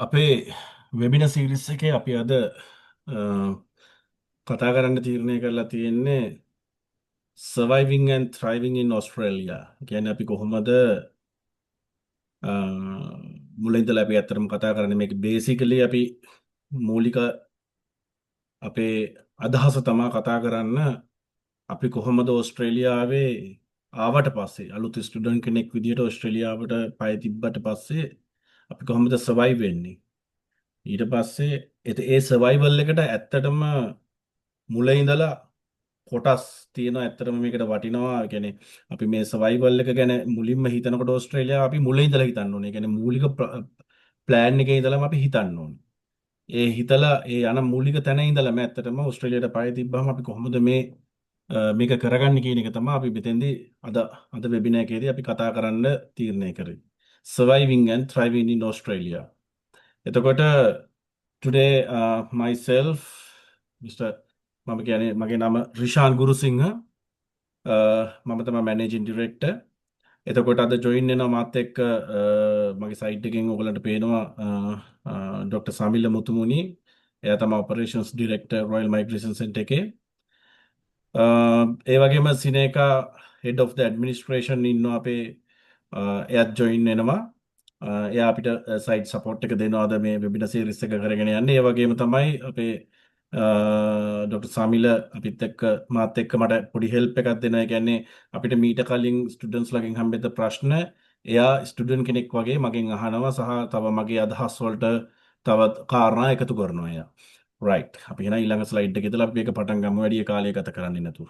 අපේ වෙබින සීරිස් එකේ අපි අද කතා කරන්න තීරණය කරලා තියෙන්නේ surviving and thriving in Australia. කියන්නේ අපි කොහොමද මුලින්දලා අපි ඇත්තටම කතා කරන්නේ මේක බේසිකලි අපි මූලික අපේ අදහස තමා කතා කරන්න අපි කොහොමද ඕස්ට්‍රේලියාවේ ආවට පස්සේ අලුත් ස්ටුඩන්ට් කෙනෙක් විදිහට ඕස්ට්‍රේලියාවට පය තිබ්බට පස්සේ අපි කොහොමද සර්වයිව් වෙන්නේ ඊට පස්සේ ඒ සර්වයිවල් එකට ඇත්තටම මුල ඉඳලා කොටස් තියෙන ඇත්තටම මේකට වටිනවා ගැන අපි මේ සවයිවල් එක ගැන මුලින්ම හිතනකොට ඕස්ට්‍රේලියාව අපි මුල ඉඳලා හිතන්න ඕනේ. කියන්නේ මූලික ප්ලෑන් එකේ ඉඳලාම අපි හිතන්න ඕනේ. ඒ හිතලා ඒ යන මූලික තැන ඉඳලාම ඇත්තටම ඕස්ට්‍රේලියාවට පය තිබ්බම අපි කොහොමද මේක කරගන්නේ කියන එක තමයි අපි මෙතෙන්දී අද වෙබිනාර් එකේදී අපි කතා කරන්න තීරණය කරේ. Surviving and thriving in Australia. එතකොට today myself Mr. මම කියන්නේ මගේ නම රිෂාන් ගුරුසිංහ මම තමයි මැනේජින් ඩිරෙක්ටර්. එතකොට අද ජොයින් වෙනවා මාත් එක්ක මගේ සයිට් එකෙන් ඔයගලන්ට පේනවා ඩොක්ටර් සමිල්ල මුතුමුනි. එයා තමයි operations director royal migration centre එකේ. ඒ වගේම සිනේකා හෙඩ් ඔෆ් ද ඇඩ්මිනිස්ට්‍රේෂන් ඉන්නවා අපේ එයාත් ජොයින් වෙනවා. එයා අපිට සයිට් සපෝට් එක දෙනවාද මේ වෙබිනාර් සීරීස් එක කරගෙන යන්නේ. ඒ වගේම තමයි අපේ ඩොක්ටර් සමිල අපිත් එක්ක මාත් එක්ක මට පොඩි හෙල්ප් එකක් දෙනවා. ඒ කියන්නේ අපිට මීට කලින් ස්ටුඩන්ට්ස් ලගෙන් හම්බෙච්ච ප්‍රශ්න එයා ස්ටුඩන්ට් කෙනෙක් වගේ මගෙන් අහනවා සහ තව මගේ අදහස් වලට තවත් කාරණා එකතු කරනවා එයා. රයිට්. අපි එහෙනම් ඊළඟ ස්ලයිඩ් එකේ ඉඳලා අපි මේක පටන් ගමු වැඩි කාලය ගත කරන්නේ නැතුව.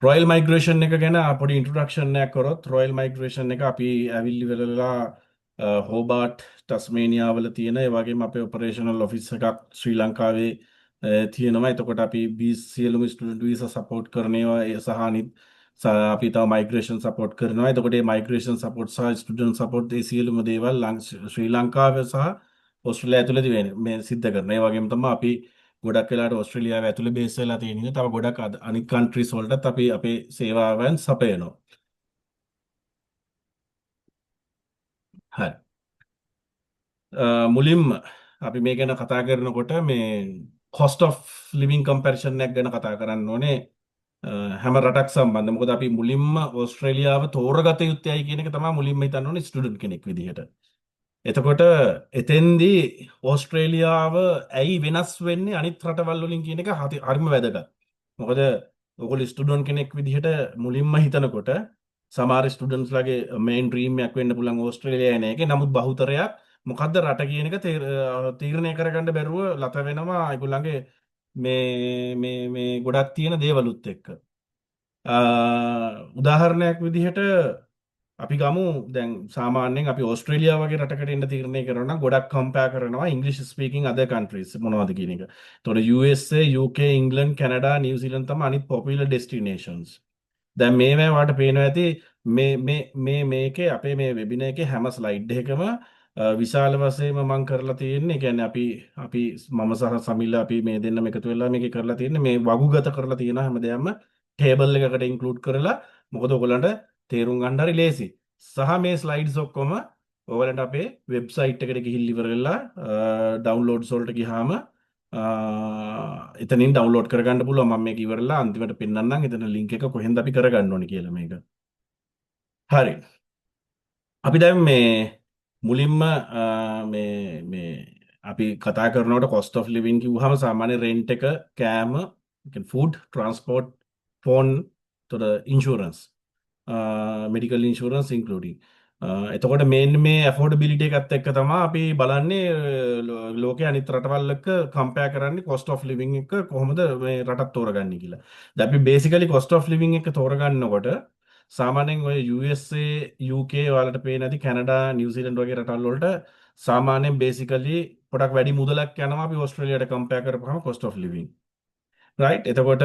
රොයල් මයිග්‍රේෂන් එක ගැන පොඩි ඉන්ට්‍රොඩක්ෂන් එකක් කරොත් රොයල් මයිග්‍රේෂන් එක අපි ඇවිල්ලි වෙලලා හෝබාට් ටස්මේනියා වල තියෙන ඒ වගේම අපේ ඔපරේෂනල් ඔෆිස් එකක් ශ්‍රී ලංකාවේ තියෙනවා. එතකොට අපි සියලුම ස්ටුඩන්ට් වීසා සපෝට් කරනවා සහ අනිත් අපි තව මයිග්‍රේෂන් සපෝට් කරනවා. එතකොට මේ මයිග්‍රේෂන් සපෝට් සහ ස්ටුඩන්ට් සපෝට් ඒ සියලුම දේවල් ශ්‍රී ලංකාවේ සහ ඕස්ට්‍රේලියාව ඇතුළතදී මේ සිද්ධ කරනවා. ඒ වගේම තමයි අපි ගොඩක් වෙලාට ඕස්ට්‍රේලියාව ඇතුළේ බේස් වෙලා තියෙන ඉතින් තව ගොඩක් අනිත් කන්ට්‍රීස් වලටත් අපි අපේ සේවාවන් සපයනවා. හරි. මුලින්ම අපි මේ ගැන කතා කරනකොට මේ cost of living comparison එකක් ගැන කතා කරන්න ඕනේ හැම රටක් සම්බන්ධ. මොකද අපි මුලින්ම ඕස්ට්‍රේලියාව තෝරගත යුත්තේයි කියන එක තමයි මුලින්ම හිතන්න ඕනේ ස්ටුඩන්ට් කෙනෙක් විදිහට. එතකොට එතෙන්දී ඕස්ට්‍රේලියාව ඇයි වෙනස් වෙන්නේ අනිත් රටවල් වලින් කියන එක හරිම වැදගත්. මොකද ඔයගොල්ලෝ ස්ටුඩන්ට් කෙනෙක් විදිහට මුලින්ම හිතනකොට සමහර ස්ටුඩන්ට්ස් ලගේ මේන් ඩ්‍රීම් එකක් වෙන්න පුළුවන් ඕස්ට්‍රේලියාව යන එක. නමුත් බහුතරයක් මොකද්ද රට කියන එක තීරණය කරගන්න බැරුව ලත වෙනවා ඒගොල්ලන්ගේ මේ ගොඩක් තියෙන දේවලුත් එක්ක. උදාහරණයක් විදිහට අපි ගමු දැන් සාමාන්‍යයෙන් අපි ඕස්ට්‍රේලියාව වගේ රටකට එන්න තීරණය කරනවා නම් ගොඩක් කම්පෙයාර් කරනවා ඉංග්‍රීසි ස්පීකින් අදර් කන්ට්‍රීස් මොනවද කියන එක. එතකොට USA, UK, ඉංග්ලන්ඩ්, කැනඩා, නිව්සීලන්ත තමයි අනිත් පොපියුලර් ඩෙස්ටිනේෂන්ස්. දැන් මේවා වාට පේනවා ඇති මේකේ අපේ මේ වෙබිනාර් එකේ හැම ස්ලයිඩ් එකකම විශාල වශයෙන්ම මම කරලා තියෙන්නේ. ඒ කියන්නේ අපි මම සහ සමිල අපි මේ දෙන්නම එකතු වෙලා මේක කරලා තියෙන්නේ මේ වගුගත කරලා තියෙන හැමදේම ටේබල් එකකට ඉන්ක්ලූඩ් කරලා මොකද ඔයගලන්ට තේරුම් ගන්න හරි ලේසි. සහ මේ ස්ලයිඩ්ස් ඔක්කොම ඔයගලන්ට අපේ වෙබ්සයිට් එකට ගිහිල්ලා ඉවර වෙලා ඩවුන්ලෝඩ්ස් වලට ගියාම එතනින් ඩවුන්ලෝඩ් කරගන්න පුළුවන්. මම මේක ඉවරලා අන්තිමට පෙන්නන්නම් එතන ලින්ක් එක කොහෙන්ද අපි කරගන්න ඕනේ කියලා මේක. හරි. අපි දැන් මේ මුලින්ම මේ අපි කතා කරනකොට cost of living කිව්වහම සාමාන්‍ය rent එක, කෑම, food, transport, phone, තොර insurance, medical insurance including. එතකොට මේ affordability එකත් එක්ක තමයි අපි බලන්නේ ලෝකයේ අනිත් රටවල් එක්ක compare කරන්නේ cost of living එක කොහොමද මේ රටත් තෝරගන්නේ කියලා. දැන් අපි basically cost of living එක තෝරගන්නකොට සාමාන්‍යයෙන් ඔය USA, UK වලට පේන ඇති කැනඩා, නිව්සීලන්ඩ් වගේ රටවල් වලට සාමාන්‍යයෙන් basically පොඩක් වැඩි මුදලක් යනවා අපි ඕස්ට්‍රේලියාවට compare කරපුවම cost of living. right? එතකොට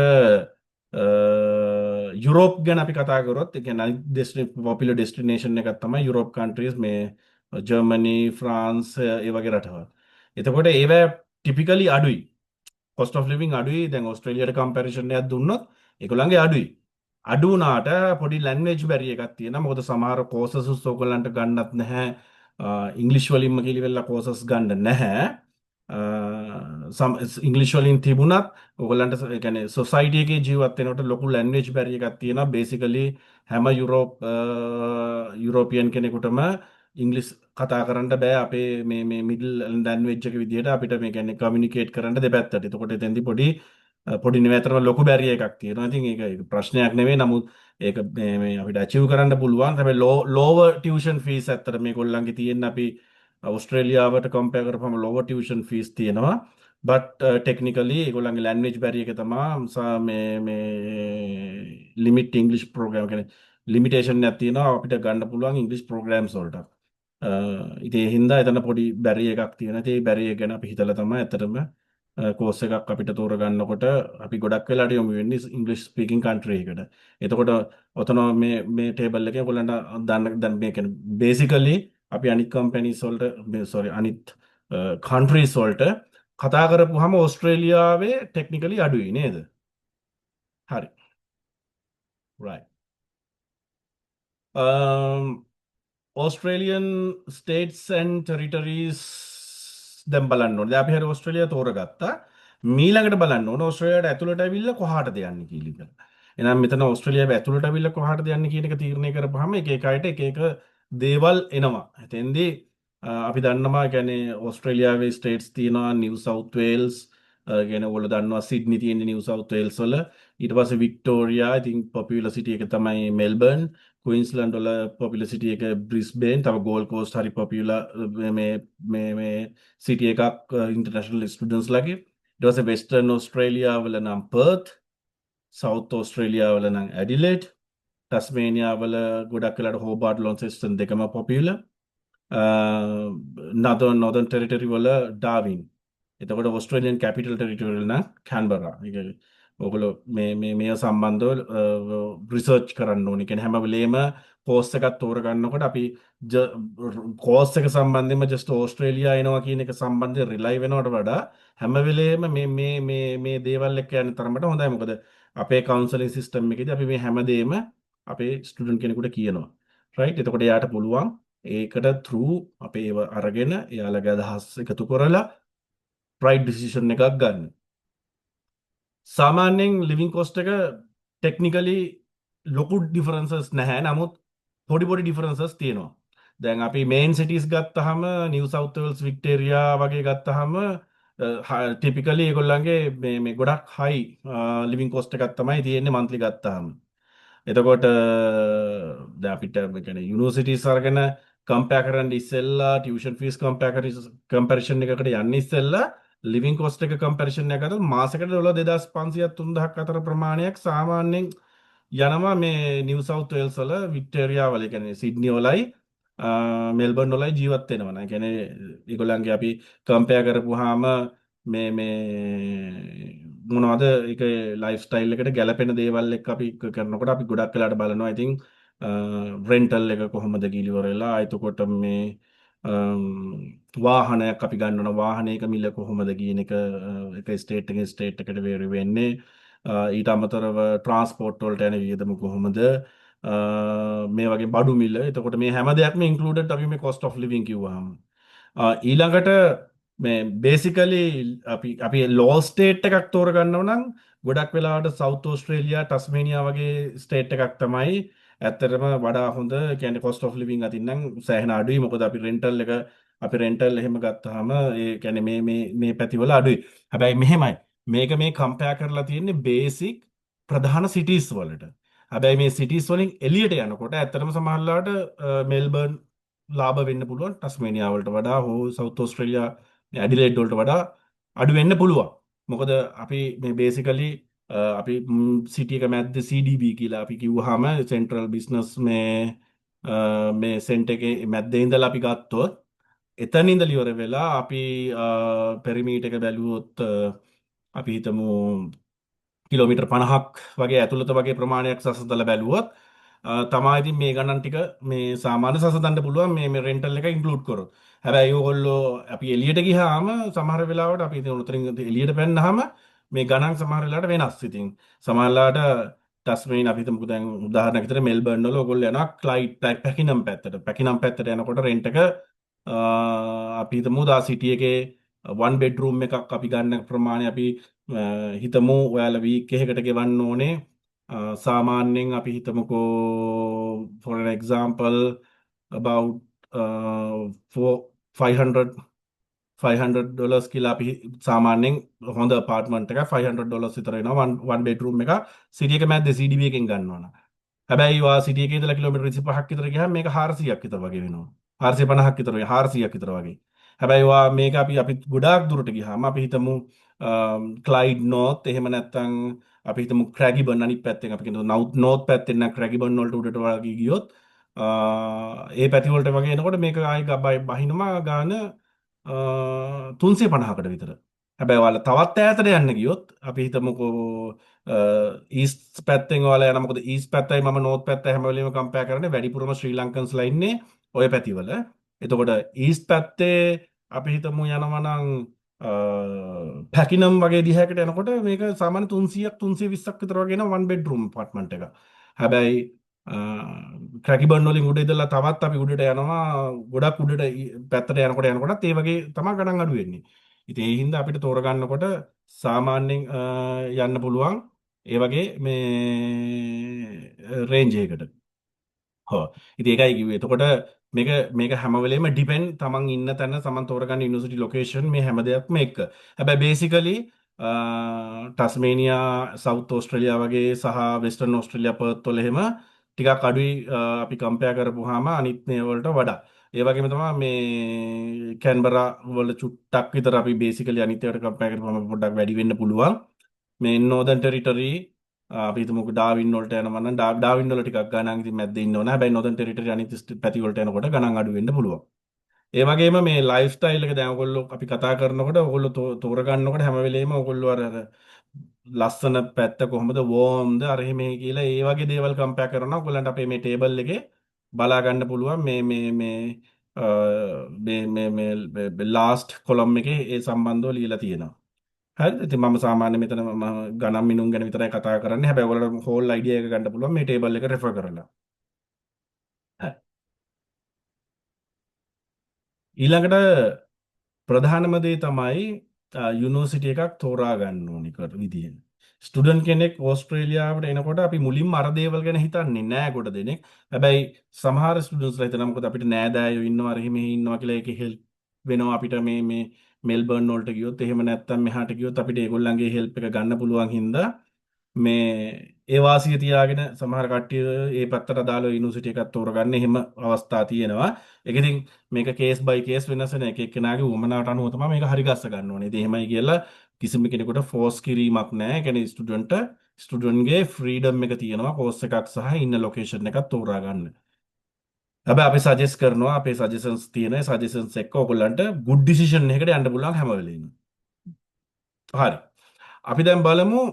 යුරෝප් ගැන අපි කතා කරොත් ඒ කියන්නේ පොපියුලර් ඩෙස්ටිනේෂන් එකක් තමයි යුරෝප් කන්ට්‍රීස් මේ ජර්මනි, ෆ්‍රාන්ස් ඒ වගේ රටවල්. එතකොට ඒවා ටිපිකලි අඩුයි. කොස්ට් ඔෆ් ලිවිං අඩුයි. දැන් ඕස්ට්‍රේලියාවට කම්පැරිසන් එකක් දුන්නොත් ඒගොල්ලන්ගේ අඩුයි. අඩු වුණාට පොඩි ලැන්ග්වේජ් බැරියර් එකක් තියෙනවා. මොකද සමහර කෝසස් ඕගොල්ලන්ට ගන්නත් නැහැ. ඉංග්ලිෂ් වලින්ම කිලිවෙලා කෝසස් ගන්න නැහැ. ඉංග්ලිෂ් වලින් තිබුණත් ඔයගලන්ට ඒ කියන්නේ සොසයිටි එකේ ජීවත් වෙනකොට ලොකු ලැන්ග්වේජ් බැරියර් එකක් තියෙනවා. බේසිකලි හැම යුරෝපියන් කෙනෙකුටම ඉංග්ලිෂ් කතා කරන්න බෑ අපේ මේ මිඩල් ලැන්ග්වේජ් එක විදිහට අපිට මේ කියන්නේ කමියුනිකේට් කරන්න දෙපැත්තට. එතකොට එතෙන්දි පොඩි නෙවෙතරම ලොකු බැරියර් එකක් තියෙනවා. ඉතින් ඒක ප්‍රශ්නයක් නෙවෙයි. නමුත් ඒක මේ අපිට අචීව් කරන්න පුළුවන්. හැබැයි ලෝවර් ටියුෂන් ෆීස් ඇත්තට මේගොල්ලන්ගේ තියෙන අපි ඔස්ට්‍රේලියාවට කම්පෙයාර් කරපුවම ලෝවර් ටියුෂන් ෆීස් තියෙනවා. බට් ටෙක්නිකලි ඒගොල්ලන්ගේ ලැන්ග්වේජ් බැරියර් එක තමයි මේ ලිමිට් ඉංග්ලිෂ් ප්‍රෝග්‍රෑම් කියන්නේ ලිමිටේෂන් එකක් තියෙනවා අපිට ගන්න පුළුවන් ඉංග්ලිෂ් ප්‍රෝග්‍රෑම්ස් වලට. ඉතින් ඒ හින්දා එතන පොඩි බැරියර් එකක් තියෙනවා. ඉතින් ඒ බැරියර් ගැන අපි හිතලා තමයි ඇත්තටම කෝස් එකක් අපිට තෝරගන්නකොට අපි ගොඩක් වෙලාට යොමු වෙන්නේ ඉංග්ලිෂ් ස්පීකින් කන්ට්‍රි එකට. එතකොට ඔතන මේ ටේබල් එකේ ඔයගොල්ලන්ට දැන් මේ කියන්නේ බේසිකලි අපි අනිත් කම්පැනිස් වලට සෝරි අනිත් කන්ට්‍රීස් වලට කතා කරපුවාම ඕස්ට්‍රේලියාවේ ටෙක්නිකලි අඩුයි නේද? හරි. right. ඕස්ට්‍රේලියන් ස්ටේට්ස් ඇන්ඩ් ටෙරිටරීස් දැන් බලන්න ඕනේ. දැන් අපි හරි ඕස්ට්‍රේලියාව තෝරගත්තා. මීළඟට බලන්න ඕනේ ඕස්ට්‍රේලියාවට ඇතුළට ඇවිල්ලා කොහාටද යන්නේ කියලා. එහෙනම් මෙතන ඕස්ට්‍රේලියාව ඇතුළට ඇවිල්ලා කොහාටද යන්නේ කියන එක තීරණය කරපුවාම එක එක අයට එක එක දේවල් එනවා. එතෙන්දී අපි දන්නවා කියන්නේ ඕස්ට්‍රේලියාවේ ස්ටේට්ස් තියෙනවා නිව් සවුත් වේල්ස් කියන ඔයගොල්ලෝ දන්නවා සිඩ්නි තියෙන නිව් සවුත් වේල්ස් වල ඊට පස්සේ වික්ටෝරියා ඉතින් පොපියුලර් සිටි එක තමයි මෙල්බර්න් ක්වීන්ස්ලන්ඩ් වල පොපියුලර් සිටි එක බ්‍රිස්බේන් තව ගෝල්ඩ් කෝස්ට් හරි පොපියුලර් මේ සිටි එකක් ඉන්ටර්නැෂනල් ස්ටුඩන්ට්ස් ලගේ ඊට පස්සේ වෙස්ටර්න් ඕස්ට්‍රේලියා වල නම් පර්ත් සවුත් ඕස්ට්‍රේලියා වල නම් ඇඩිලේඩ් ටස්මේනියා වල ගොඩක් වෙලාට හෝබාර්ට් ලොන්සෙස්ටන් දෙකම පොපියුලර් නොදන් ටෙරිටරි වල ඩාවින් එතකොට ඔස්ට්‍රේලියන් කැපිටල් ටෙරිටරි නම් කැන්බරා ඔගොල්ලෝ මේ සම්බන්ධව රිසර්ච් කරන්න ඕනේ. කියන්නේ හැම වෙලේම කෝස් එකක් තෝරගන්නකොට අපි කෝස් එක සම්බන්ධයෙන්ම ජස්ට් ඕස්ට්‍රේලියා එනවා කියන එක සම්බන්ධයෙන් රිලයි වෙනවට වඩා හැම වෙලේම මේ දේවල් එක්ක යන තරමට හොඳයි. මොකද අපේ කවුන්සලින් සිස්ටම් එකේදී අපි මේ හැමදේම අපේ ස්ටුඩන්ට් කෙනෙකුට කියනවා. රයිට්. එතකොට එයාට පුළුවන් ඒකට through අපේ ඒව අරගෙන එයාලගේ අදහස් එකතු කරලා right decision එකක් ගන්න. සාමාන්‍යයෙන් ලිවිං කොස්ට් එක ටෙක්නිකලි ලොකු ඩිෆරන්සස් නැහැ. නමුත් පොඩි ඩිෆරන්සස් තියෙනවා. දැන් අපි මේන් සිටිස් ගත්තාම නිව් සවුත් වේල්ස් වික්ටෝරියා වගේ ගත්තාම ටිපිකලි ඒගොල්ලන්ගේ මේ ගොඩක් හයි ලිවිං කොස්ට් එකක් තමයි තියෙන්නේ මන්ත්ලි ගත්තාම. එතකොට දැන් අපිට කියන්නේ යුනිවර්සිටිස් අරගෙන කම්පෙයාර් කරන්න ඉස්සෙල්ලා ටියුෂන් ෆීස් කම්පැරිසන් එකකට යන්න ඉස්සෙල්ලා ලිවිං කොස්ට් එක කම්පැරිසන් එක කරලා මාසෙකට ඩොලර් 2500ක් 3000ක් අතර ප්‍රමාණයක් සාමාන්‍යයෙන් යනවා මේ නිව් සවුත් වේල්ස් වල වික්ටෝරියා වල කියන්නේ සිඩ්නි වලයි මෙල්බර්න් වලයි ජීවත් වෙනවා නේ. කියන්නේ ඒගොල්ලන්ගේ අපි කම්පෙයාර් කරපුවාම මේ මොනවද ඒක ලයිෆ් ස්ටයිල් එකට ගැලපෙන දේවල් එක්ක අපි කරනකොට අපි ගොඩක් වෙලාට බලනවා. ඉතින් රෙන්ටල් එක කොහොමද ගිලිවර වෙලා එතකොට මේ වාහනයක් අපි ගන්නවන වාහනයක මිල කොහොමද කියන එක ස්ටේට් එකෙන් ස්ටේට් එකට වේරි වෙන්නේ. ඊට අමතරව ට්‍රාන්ස්පෝර්ට් වලට යන වියදම කොහොමද මේ වගේ බඩු මිල. එතකොට මේ හැම දෙයක්ම ඉන්ක්ලූඩඩ් අපි මේ cost of living කිව්වහම. ඊළඟට මේ බේසිකලි අපි ලෝ ස්ටේට් එකක් තෝරගන්නව නම් ගොඩක් වෙලාවට සවුත් ඕස්ට්‍රේලියා ටස්මේනියා වගේ ස්ටේට් එකක් තමයි ඇත්තටම වඩා හොඳ. කියන්නේ cost of living අතින් නම් සෑහෙන අඩුයි. මොකද අපි රෙන්ටල් එහෙම ගත්තාම ඒ කියන්නේ මේ පැතිවල අඩුයි. හැබැයි මෙහෙමයි. මේක මේ කම්පෙයාර් කරලා තියෙන්නේ බේසික් ප්‍රධාන සිටිස් වලට. හැබැයි මේ සිටිස් වලින් එළියට යනකොට ඇත්තටම සමහරවිට මෙල්බර්න් ලාභ වෙන්න පුළුවන් ටස්මේනියා වලට වඩා හෝ සවුත් ඕස්ට්‍රේලියා ඇඩිලේඩ් වලට වඩා අඩු වෙන්න පුළුවන්. මොකද අපි මේ බේසිකලි අපි සිටි එක මැද්ද CDB කියලා අපි කිව්වහම සෙන්ට්‍රල් බිස්නස් මේ සෙන්ටර් එකේ මැද්දේ ඉඳලා අපි ගත්තොත් එතන ඉඳලා ඉවර වෙලා අපි පෙරිමීටර් එක බැලුවොත් අපි හිතමු කිලෝමීටර් 50ක් වගේ ඇතුළත වගේ ප්‍රමාණයක් සසඳලා බැලුවොත් තමා ඉතින් මේ ගණන් ටික මේ සාමාන්‍ය සසඳන්න පුළුවන් මේ රෙන්ටල් එක ඉන්ක්ලූඩ් කරොත්. හැබැයි ඕගොල්ලෝ අපි එළියට ගියාම සමහර වෙලාවට අපි ඉතින් උතරින් එළියට පැන්නාම මේ ගණන් සමහර වෙලාවට වෙනස්. ඉතින් සමහරලාට ටස්මේන් අපි හිතමුකෝ දැන් උදාහරණයක් විතර මෙල්බර්න් වල ඕගොල්ලෝ යනවා ක්ලයිඩ් පැකිනම් පැත්තට. පැකිනම් පැත්තට යනකොට රෙන්ට් එක අපි හිතමු දා සිටි එකේ වන් බෙඩ්රූම් එකක් අපි ගන්න ප්‍රමාණය අපි හිතමු ඔයාලා වීක් එකකට ගෙවන්න ඕනේ සාමාන්‍යයෙන් අපි හිතමුකෝ for an example about for 500 $500 කියලා අපි සාමාන්‍යයෙන් හොඳ apartment එක $500 විතර වෙනවා one bedroom එක city එක මැද්දේ CDB එකෙන් ගන්න ඕන. හැබැයි වා city එකේ ඉඳලා කිලෝමීටර් 25ක් විතර ගියාම මේක 400ක් විතර වගේ වෙනවා. 450ක් විතර වගේ 400ක් විතර වගේ. හැබැයි වා මේක අපි ගොඩාක් දුරට ගියාම අපි හිතමු ක්ලයිඩ් නෝත් එහෙම නැත්නම් අපි හිතමු ක්‍රැගිබන් අනිත් පැත්තෙන් අපි කියනවා නෝත් පැත්තෙන් නම් ක්‍රැගිබන් වලට උඩට වගේ ගියොත් ඒ පැති වලට වගේ එනකොට මේක ආයි බහිනම ගාන 350කට විතර. හැබැයි ඔයාලා තවත් ඈතට යන්න ගියොත් අපි හිතමුකෝ ඊස්ට් පැත්තෙන් ඔයාලා යනවා. මොකද ඊස්ට් පැත්තයි මම නෝත් පැත්තයි හැම වෙලෙම කම්පෙයාර් කරන්නේ වැඩිපුරම ශ්‍රී ලංකන්ස්ලා ඉන්නේ ওই පැතිවල. එතකොට ඊස්ට් පැත්තේ අපි හිතමු යනවා නම් පැකිනම් වගේ දිහාකට යනකොට මේක සාමාන්‍ය 300ක් 320ක් විතර වගේ එන වන් බෙඩ්රූම් අපාර්ට්මන්ට් එක. හැබැයි ක්‍රැකිබන් වලින් උඩ ඉඳලා තවත් අපි උඩට යනවා ගොඩක් උඩට පැත්තට යනකොටත් ඒ වගේ තමයි ගණන් අඩු වෙන්නේ. ඉතින් ඒ හින්දා අපිට තෝරගන්නකොට සාමාන්‍යයෙන් යන්න පුළුවන් ඒ වගේ මේ රේන්ජ් එකකට. හො. ඉතින් ඒකයි කිව්වේ. එතකොට මේක හැම වෙලෙම ඩිපෙන්ඩ් තමන් ඉන්න තැන තමන් තෝරගන්න යුනිවර්සිටි ලොකේෂන් මේ හැම දෙයක්ම එක්ක. හැබැයි බේසිකලි ටස්මේනියා සවුත් ඕස්ට්‍රේලියා වගේ සහ වෙස්ටර්න් ඕස්ට්‍රේලියා පර්ත් වල එහෙම ටිකක් අඩුයි අපි කම්පෙයාර් කරපුවාම අනිත් මේ වලට වඩා. ඒ වගේම තමයි මේ කැන්බරා වල චුට්ටක් විතර අපි බේසිකලි අනිත් ඒවාට කම්පෙයාර් කරපුවාම පොඩ්ඩක් වැඩි වෙන්න පුළුවන්. මේ නෝදර්න් ටෙරිටරි අපි හිතමුකෝ ඩාවින් වලට යනවා නම් ඩාවින් වල ටිකක් ගණන් ඉතින් මැද්දේ ඉන්න ඕන. හැබැයි නෝදර්න් ටෙරිටරි අනිත් පැති වලට යනකොට ගණන් අඩු වෙන්න පුළුවන්. ඒ වගේම මේ ලයිෆ් ස්ටයිල් එක දැන් ඔයගොල්ලෝ අපි කතා කරනකොට ඔයගොල්ලෝ තෝරගන්නකොට හැම වෙලෙම ඔයගොල්ලෝ අර ලස්සන පැත්ත කොහොමද වෝම්ද අර එහෙම කියලා ඒ වගේ දේවල් කම්පෙයාර් කරනවා. ඔයගොල්ලන්ට අපේ මේ ටේබල් එකේ බලා ගන්න පුළුවන් මේ ලාස්ට් කොලම් එකේ ඒ සම්බන්ධව ලියලා තියෙනවා. හරිද? ඉතින් මම සාමාන්‍ය මෙතන මම ගණන් මිනුම් ගැන විතරයි කතා කරන්නේ. හැබැයි ඔයාලට හෝල් අයිඩියා එක ගන්න පුළුවන් මේ ටේබල් එක රෙෆර් කරලා. හරි. ඊළඟට ප්‍රධානම දේ තමයි යුනිවර්සිටි එකක් තෝරා ගන්න ඕනි විදිය. ස්ටුඩන්ට් කෙනෙක් ඕස්ට්‍රේලියාවට එනකොට අපි මුලින්ම අර දේවල් ගැන හිතන්නේ නෑ කොට දෙනෙක්. හැබැයි සමහර ස්ටුඩන්ට්ස්ලා හිතනවා මොකද අපිට නෑදෑයෝ ඉන්නවා අර එහෙම ඉන්නවා කියලා ඒකේ හෙල්ප් වෙනවා අපිට මේ මෙල්බර්න් වලට ගියොත් එහෙම නැත්නම් මෙහාට ගියොත් අපිට ඒගොල්ලන්ගේ හෙල්ප් එක ගන්න පුළුවන් හින්දා මේ ඒ වාසිය තියාගෙන සමහර කට්ටිය ඒ පැත්තට අදාළ යුනිවර්සිටි එකක් තෝරගන්න එහෙම අවස්ථා තියෙනවා. ඒක ඉතින් මේක කේස් බයි කේස් වෙනස් වෙන එක එක්කෙනාගේ උවමනාවට අනුව තමයි මේක හරි ගස්ස ගන්න ඕනේ. ඉතින් එහෙමයි කියලා කිසිම කෙනෙකුට ෆෝස් කිරීමක් නැහැ. ඒ කියන්නේ ස්ටුඩන්ට්ගේ ෆ්‍රීඩම් එක තියෙනවා කෝස් එකක් සහ ඉන්න ලොකේෂන් එකක් තෝරා ගන්න. හැබැයි අපි සජෙස්ට් කරනවා අපේ සජෙෂන්ස් තියෙන සජෙෂන්ස් එක්ක ඔයගොල්ලන්ට ගුඩ් ඩිසිෂන් එකකට යන්න පුළුවන් හැම වෙලෙම. හරි. අපි දැන් බලමු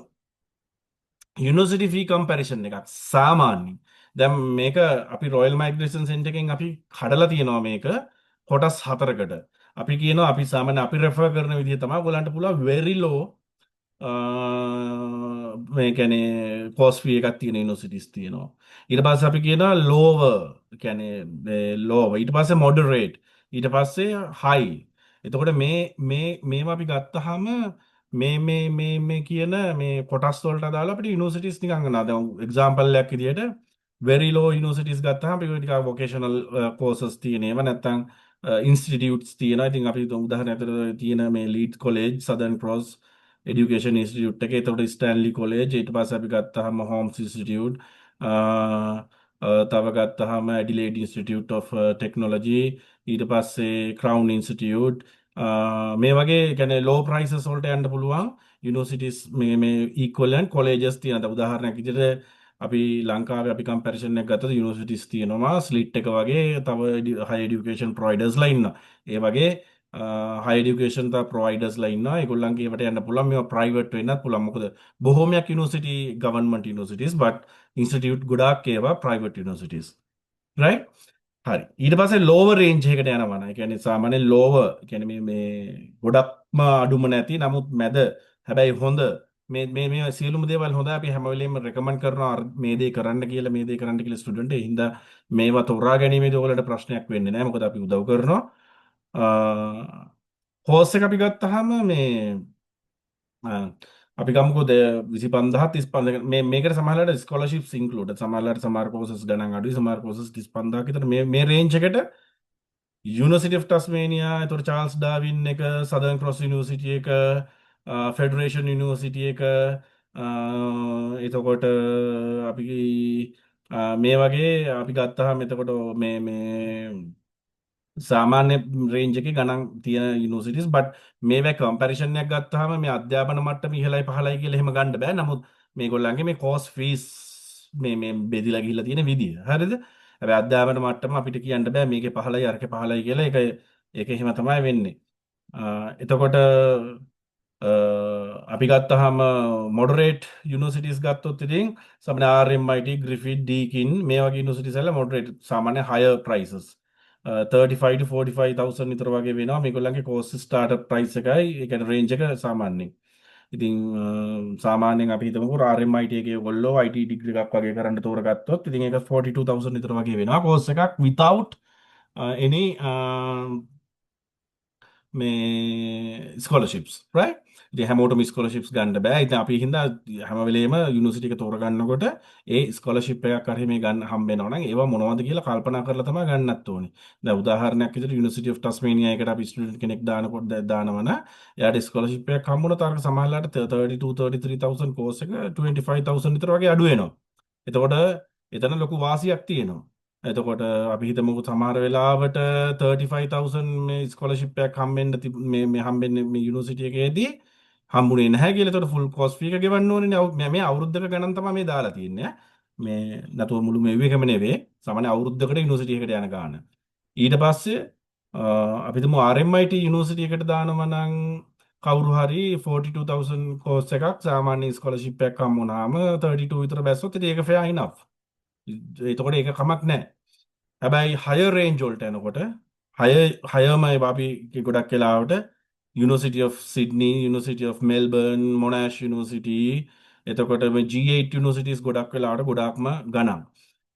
යුනිවර්සිටි ෆී කම්පැරිසන් එකක් සාමාන්‍යයෙන්. දැන් මේක අපි රොයල් මයිග්‍රේෂන් සෙන්ටර් එකෙන් අපි කඩලා තියෙනවා මේක කොටස් හතරකට. අපි කියනවා අපි සාමාන්‍ය අපි රෙෆර් කරන විදිහ තමයි ඔයගොල්ලන්ට පුළුවන් very low මේ කියන්නේ කෝස් ෆී එකක් තියෙන යුනිවර්සිටිස් තියෙනවා. ඊට පස්සේ අපි කියනවා lower කියන්නේ lower ඊට පස්සේ moderate ඊට පස්සේ high. එතකොට මේවා අපි ගත්තාම මේ කියන මේ කොටස් වලට අදාළ අපිට යුනිවර්සිටිස් නිකන් ගන්නවා. දැන් එක්සැම්පල් එකක් විදියට very low යුනිවර්සිටිස් ගත්තාම අපි ටිකක් vocational courses තියෙන ඒවා නැත්නම් ඉන්ස්ටිටියුට්ස් තියෙනවා. ඉතින් අපි උදාහරණයක් තියෙන මේ leads college සදර්න් cross education institute එකේ එතකොට ස්ටැන්ලි කොලෙජ් ඊට පස්සේ අපි ගත්තාම හෝම්ස් ඉන්ස්ටිටියුට් තව ගත්තාම ඇඩිලේඩ් ඉන්ස්ටිටියුට් ඔෆ් ටෙක්නොලොජි ඊට පස්සේ ක්‍රවුන් ඉන්ස්ටිටියුට් මේ වගේ කියන්නේ ලෝ ප්‍රයිසස් වලට යන්න පුළුවන් යුනිවර්සිටිස් මේ ඉක්වලන්ට් කොලෙජස් තියෙනවා. උදාහරණයක් විදිහට අපි ලංකාවේ අපි කම්පැරිසන් එකක් ගත්තොත් යුනිවර්සිටිස් තියෙනවා ස්ලිට් එක වගේ තව හයි එඩියුකේෂන් ප්‍රොවයිඩර්ස්ලා ඉන්නවා. ඒ වගේ හයි එඩියුකේෂන් ප්‍රොවයිඩර්ස්ලා ඉන්නවා. ඒගොල්ලන්ගේ ඒවට යන්න පුළුවන්. මේවා ප්‍රයිවට් වෙන්නත් පුළුවන්. මොකද බොහෝමයක් university government universities but institute ගොඩාක් ඒවා ප්‍රයිවට් යුනිවර්සිටිස්. රයිට්? හරි. ඊට පස්සේ ලෝවර් රේන්ජ් එකකට යනවා නේ. ඒ කියන්නේ සාමාන්‍යයෙන් ලෝවර් කියන්නේ මේ ගොඩක්ම අඩුම නැති නමුත් මැද හැබැයි හොඳ මේ සියලුම දේවල් හොඳයි. අපි හැම වෙලෙම රෙකමන්ඩ් කරනවා මේ දේ කරන්න කියලා මේ දේ කරන්න කියලා ස්ටුඩන්ට්. ඒ හින්දා මේවා තෝරා ගැනීමේදී ඔයාලට ප්‍රශ්නයක් වෙන්නේ නැහැ. මොකද අපි උදව් කරනවා. කෝස් එක අපි ගත්තාම මේ අ, අපි ගමුකෝ 25,000 35 මේකට සමහරවිට ස්කෝලර්ෂිප්ස් ඉන්ක්ලූඩ් සමහරවිට සමහර කෝසස් ගණන් අඩුයි සමහර කෝසස් 35,000 විතර මේ රේන්ජ් එකට යුනිවර්සිටි ඔෆ් ටස්මේනියා එතකොට චාල්ස් ඩාවින් එක සදර්න් ක්‍රොස් යුනිවර්සිටි එක ෆෙඩරේෂන් යුනිවර්සිටි එක එතකොට අපි මේ වගේ අපි ගත්තාම එතකොට මේ සාමාන්‍ය රේන්ජ් එකේ ගණන් තියෙන යුනිවර්සිටිස් බට් මේවා කම්පැරිසන් එකක් ගත්තාම මේ අධ්‍යාපන මට්ටම ඉහළයි පහළයි කියලා එහෙම ගන්න බෑ. නමුත් මේගොල්ලන්ගේ මේ කෝස් ෆීස් මේ බෙදිලා ගිහිල්ලා තියෙන විදිය. හරිද? හැබැයි අධ්‍යාපන මට්ටම අපිට කියන්න බෑ මේකේ පහළයි අරකේ පහළයි කියලා. ඒක එහෙම තමයි වෙන්නේ. එතකොට අපි ගත්තහම මොඩරේට් යුනිවර්සිටිස් ගත්තොත් ඉතින් සමහර RMIT ග්‍රිෆිත් ඩීකින් මේ වගේ යුනිවර්සිටිස් වල මොඩරේට් සාමාන්‍ය higher prices 35 to 45,000 විතර වගේ වෙනවා මේගොල්ලන්ගේ කෝස් ස්ටාර්ට් ප්‍රයිස් එකයි ඒ කියන්නේ රේන්ජ් එක සාමාන්‍යයෙන් ඉතින් සාමාන්‍යයෙන් අපි හිතමුකෝ RMIT එකේ ඔයගොල්ලෝ IT ඩිග්‍රී එකක් වගේ කරන්න තෝරගත්තොත් ඉතින් ඒක 42,000 විතර වගේ වෙනවා කෝස් එකක් without any මේ ස්කෝලර්ෂිප්ස් right ඉතින් හැමෝටම ස්කෝලර්ෂිප්ස් ගන්න බෑ ඉතින් අපි හින්දා හැම වෙලේම යුනිවර්සිටි එක තෝරගන්නකොට ඒ ස්කෝලර්ෂිප් එකක් හරි මේ ගන්න හම්බ වෙනවා නම් ඒවා මොනවද කියලා කල්පනා කරලා තමයි ගන්නත් ඕනේ දැන් උදාහරණයක් විදිහට යුනිවර්සිටි ඔෆ් ටස්මේනියා එකට අපි ස්ටුඩන්ට් කෙනෙක් දානකොට දානවනම් එයාට ස්කෝලර්ෂිප් එකක් හම්බුනොත් අර සමහරලාට 32 33,000 කෝස් එක 25,000 විතර වගේ අඩු වෙනවා එතකොට එතන ලොකු වාසියක් තියෙනවා එතකොට අපි හිතමුකෝ සමහර වෙලාවට 35,000 මේ ස්කෝලර්ෂිප් එකක් හම්බෙන්න මේ හම්බෙන්නේ මේ යුනිවර්සිටි එකේදී හම්බුනේ නැහැ කියලා. එතකොට ෆුල් කෝස් ෆී එක ගෙවන්න ඕනේ නේ. මේ අවුරුද්දක ගණන් තමයි මේ දාලා තියෙන්නේ. මේ නැතුව මුළු මේ එකම නෙවෙයි. සාමාන්‍ය අවුරුද්දකට යුනිවර්සිටි එකකට යන ගාන. ඊට පස්සේ අපි හිතමු RMIT යුනිවර්සිටි එකට දානවා නම් කවුරු හරි 42,000 කෝස් එකක් සාමාන්‍ය ස්කෝලර්ෂිප් එකක් හම්බුනාම 32 විතර බැස්සොත් ඉතින් ඒක fair enough. එතකොට ඒක කමක් නැහැ. හැබැයි higher range වලට යනකොට higherමයි අපි ගොඩක් වෙලාවට University of Sydney, University of Melbourne, Monash University එතකොට මේ G8 universities ගොඩක් වෙලාවට ගොඩාක්ම ගණන්.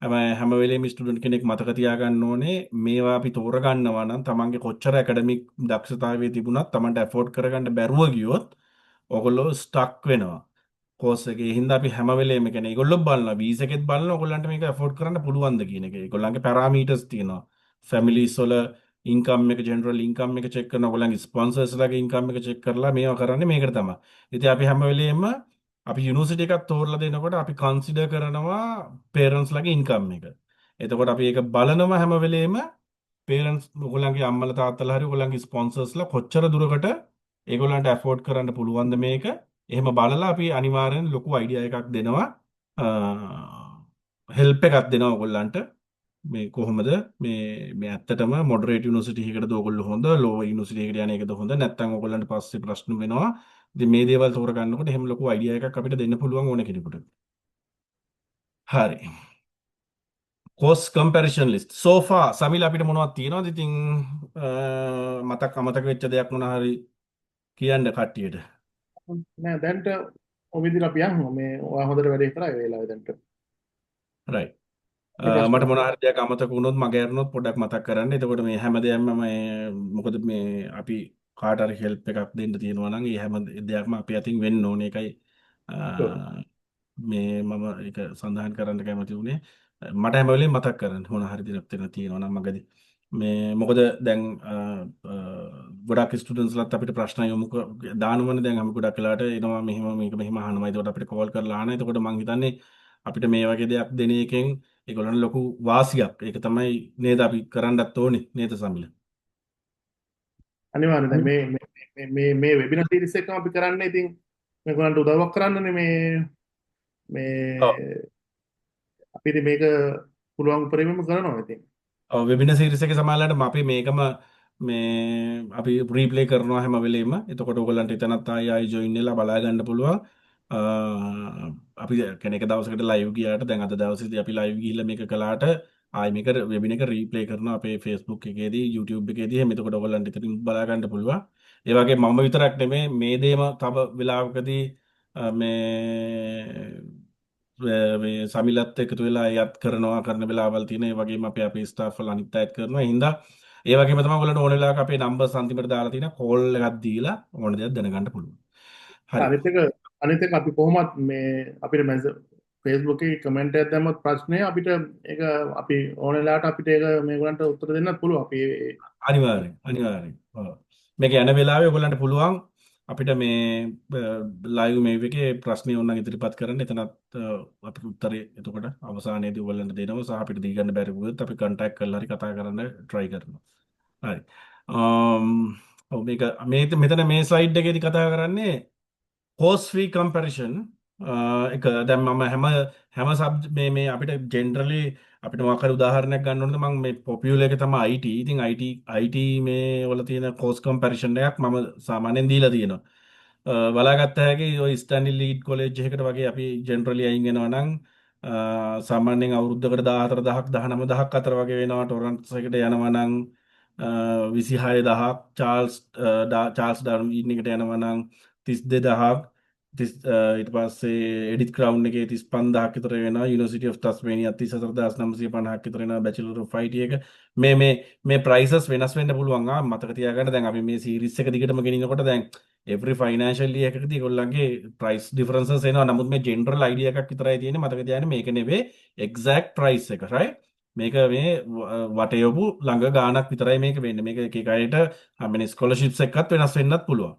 හැබැයි හැම වෙලේම ස්ටුඩන්ට් කෙනෙක් මතක තියාගන්න ඕනේ මේවා අපි තෝරගන්නවා නම් තමන්ගේ කොච්චර ඇකඩමික් දක්ෂතාවය තිබුණත් තමන්ට ඇෆෝඩ් කරගන්න බැරුව ගියොත් ඔයගොල්ලෝ ස්ටක් වෙනවා. කෝස් එකේ හින්දා අපි හැම වෙලේම කියන්නේ ඒගොල්ලෝ බලනවා වීසා එකෙත් බලනවා ඔයගොල්ලන්ට මේක ඇෆෝඩ් කරන්න පුළුවන්ද කියන එක. ඒගොල්ලන්ගේ පැරාමීටර්ස් තියෙනවා. ෆැමිලිස් වල ඉන්කම් එක ජෙනරල් ඉන්කම් එක චෙක් කරනවා. ඔයගොල්ලන්ගේ ස්පොන්සර්ස්ලාගේ ඉන්කම් එක චෙක් කරලා මේවා කරන්නේ මේකට තමයි. ඉතින් අපි හැම වෙලේම අපි යුනිවර්සිටි එකක් තෝරලා දෙනකොට අපි කන්සිඩර් කරනවා පේරන්ට්ස්ලාගේ ඉන්කම් එක. එතකොට අපි ඒක බලනවා හැම වෙලේම පේරන්ට්ස් ඔයගොල්ලන්ගේ අම්මලා තාත්තලා හරි ඔයගොල්ලන්ගේ ස්පොන්සර්ස්ලා කොච්චර දුරකට ඒගොල්ලන්ට ඇෆෝඩ් කරන්න පුළුවන්ද මේක එහෙම බලලා අපි අනිවාර්යෙන් ලොකු අයිඩියා එකක් දෙනවා හෙල්ප් එකක් දෙනවා ඔයගොල්ලන්ට මේ කොහොමද මේ ඇත්තටම මොඩරේට් යුනිවර්සිටි එකකටද ඔයගොල්ලෝ හොඳ ලෝ යුනිවර්සිටි එකට යන එකද හොඳ නැත්නම් ඔයගොල්ලන්ට පස්සේ ප්‍රශ්න වෙනවා ඉතින් මේ දේවල් තෝරගන්නකොට එහෙම ලොකු අයිඩියා එකක් අපිට දෙන්න පුළුවන් ඕන කෙනෙකුට හරි කෝස් කම්පැරිසන් ලිස්ට් සෝෆා සමිල අපිට මොනවද තියෙනවද ඉතින් අමතක වෙච්ච දෙයක් මොනවා හරි කියන්න කට්ටියට නෑ දැන්ට ඔය විදිහට අපි යමු මේ ඔයා හොඳට වැඩේ කරා ඒ වෙලාවේ දැන්ට රයිට් ප්‍රශ්න මට මොනවා හරි දෙයක් අමතක වුණොත් මගේ අරනොත් පොඩ්ඩක් මතක් කරන්න. එතකොට මේ හැමදේම මේ මොකද මේ අපි කාට හරි හෙල්ප් එකක් දෙන්න තියෙනවා නම් ඒ හැම දෙයක්ම අපි අතින් වෙන්න ඕනේ. ඒකයි මේ මම ඒක සඳහන් කරන්න කැමති වුණේ. මට හැම වෙලේම මතක් කරන්න මොන හරි දෙයක් තියෙනවා නම් මගදී. මේ මොකද දැන් ගොඩක් ස්ටුඩන්ට්ස්ලාත් අපිට ප්‍රශ්න යොමු දානවනේ දැන් අපි ගොඩක් වෙලාට එනවා මෙහෙම මේක මෙහෙම අහනවා. ඒකට අපිට කෝල් කරලා අහනවා. එතකොට මං හිතන්නේ අපිට මේ වගේ දෙයක් දෙන එකෙන් ඒගොල්ලන්ට ලොකු වාසියක්. ඒක තමයි නේද අපි කරන්නත් ඕනේ නේද සමිල? අනිවාර්යයෙන් දැන් මේ වෙබිනාර් සීරීස් එකම අපි කරන්නේ ඉතින් මේගොල්ලන්ට උදව්වක් කරන්නනේ මේ ඔව්. අපි ඉතින් මේක පුළුවන් උපරිමයෙන්ම කරනවා ඉතින් ඔව් වෙබිනාර් සීරීස් එකේ සමානලට අපි මේකම මේ අපි රීප්ලේ කරනවා හැම වෙලේම. එතකොට ඔයගලන්ට එතනත් ආයි ජොයින් වෙලා බලා ගන්න පුළුවන්. අ, අපි කෙනෙක් දවසකට ලයිව් ගියාට දැන් අද දවසේදී අපි ලයිව් ගිහිල්ලා මේක කළාට ආයි මේක වෙබින එක රීප්ලේ කරනවා අපේ Facebook එකේදී YouTube එකේදී. එහෙනම් එතකොට ඔයගලන්ට ඉතින් බලා ගන්න පුළුවන්. ඒ වගේ මම විතරක් නෙමෙයි මේ දේම තව වෙලාවකදී මේ සමිලත් එකතු වෙලා යත් කරනවා කරන වෙලාවල් තියෙන. ඒ වගේම අපේ ස්ටාෆ් වල අනිත් අයත් කරනවා. ඒ හින්දා ඒ වගේම තමයි ඔයගලන්ට ඕන වෙලාවක අපේ නම්බර්ස් අන්තිමට දාලා තියෙන කෝල් එකක් දීලා ඕන දෙයක් දැනගන්න පුළුවන්. හරි. අනිත් එක අනිත් එක අපි කොහොමත් මේ අපිට Facebook එකේ කමෙන්ට් එකක් දැම්මොත් ප්‍රශ්නය අපිට ඒක අපි ඕන වෙලාවට අපිට ඒක මේගොල්ලන්ට උත්තර දෙන්නත් පුළුවන්. අපි අනිවාර්යෙන්. ඔව්. මේක යන වෙලාවේ ඔයගලන්ට පුළුවන් අපිට මේ ලයිව් මේ එකේ ප්‍රශ්න ඕනනම් ඉදිරිපත් කරන්න. එතනත් අපිට උත්තරේ එතකොට අවසානයේදී ඔයගලන්ට දෙනවා. සහ අපිට දී ගන්න බැරි වුණොත් අපි කන්ටැක්ට් කරලා හරි කතා කරන්න try කරනවා. හරි. ඔව් මේක මෙතන මේ ස්ලයිඩ් එකේදී කතා කරන්නේ cost free comparison එක දැන් මම හැම මේ අපිට ජෙනරලි අපිට මොකක් හරි උදාහරණයක් ගන්න ඕනද මම මේ පොපියුලර් එක තමයි IT. ඉතින් IT මේ වල තියෙන cost comparison එකක් මම සාමාන්‍යයෙන් දීලා තියෙනවා. බලාගත්ත හැකි ඔය ස්ටැන්ලි ලීඩ් කොලෙජ් එකකට වගේ අපි ජෙනරලි අයින් වෙනවා නම් සාමාන්‍යයෙන් අවුරුද්දකට 14000ක් 19000ක් අතර වගේ වෙනවා. ටොරන්ට්ස් එකට යනවා නම් 26000ක් චාල්ස් ඩාර්වින් එකට යනවා නම් 32000ක් ඊට පස්සේ එඩිත් ක්‍රවුන් එකේ 35000ක් විතර වෙනවා. යුනිවර්සිටි ඔෆ් ටස්මේනියා 34950ක් විතර වෙනවා. බැචලර් ඔෆ් IT එක මේ ප්‍රයිසස් වෙනස් වෙන්න පුළුවන්. මතක තියාගන්න දැන් අපි මේ සීරීස් එක දිගටම ගෙනිනකොට දැන් every financial year එකකදී ඒගොල්ලන්ගේ price differences එනවා. නමුත් මේ general idea එකක් විතරයි තියෙන්නේ. මතක තියාගන්න මේක නෙවෙයි exact price එක right. මේක මේ වටයපු ළඟ ගාණක් විතරයි මේක වෙන්නේ. මේක එක එක අයට මේ ස්කෝලර්ෂිප්ස් එකත් වෙනස් වෙන්නත් පුළුවන්.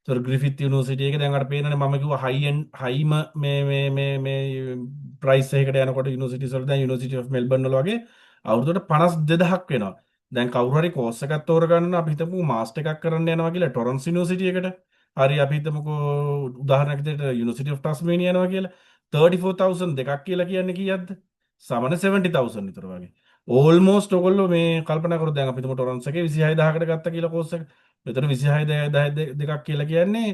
ඒතර ග්‍රිෆිත් යුනිවර්සිටි එක දැන් අර පේනනේ මම කිව්වා හයිම මේ ප්‍රයිස් එකකට යනකොට යුනිවර්සිටිස් වල දැන් යුනිවර්සිටි ඔෆ් මෙල්බර්න් වල වගේ අවුරුද්දට 52000ක් වෙනවා. දැන් කවුරු හරි කෝස් එකක් තෝරගන්න නම් අපි හිතමු මාස්ටර් එකක් කරන්න යනවා කියලා ටොරන්ට්ස් යුනිවර්සිටි එකට. හරි අපි හිතමුකෝ උදාහරණයක් විදිහට යුනිවර්සිටි ඔෆ් ටස්මේනියා යනවා කියලා. 34000 දෙකක් කියලා කියන්නේ කීයක්ද? සමන 70000 විතර වගේ. ඕල්මෝස්ට් ඔයගොල්ලෝ මේ කල්පනා කරොත් දැන් අපි හිතමු ටොරන්ට්ස් එකේ 26000කට ගත්තා කියලා කෝස් එක. මෙතන 26 දෙකක් කියලා කියන්නේ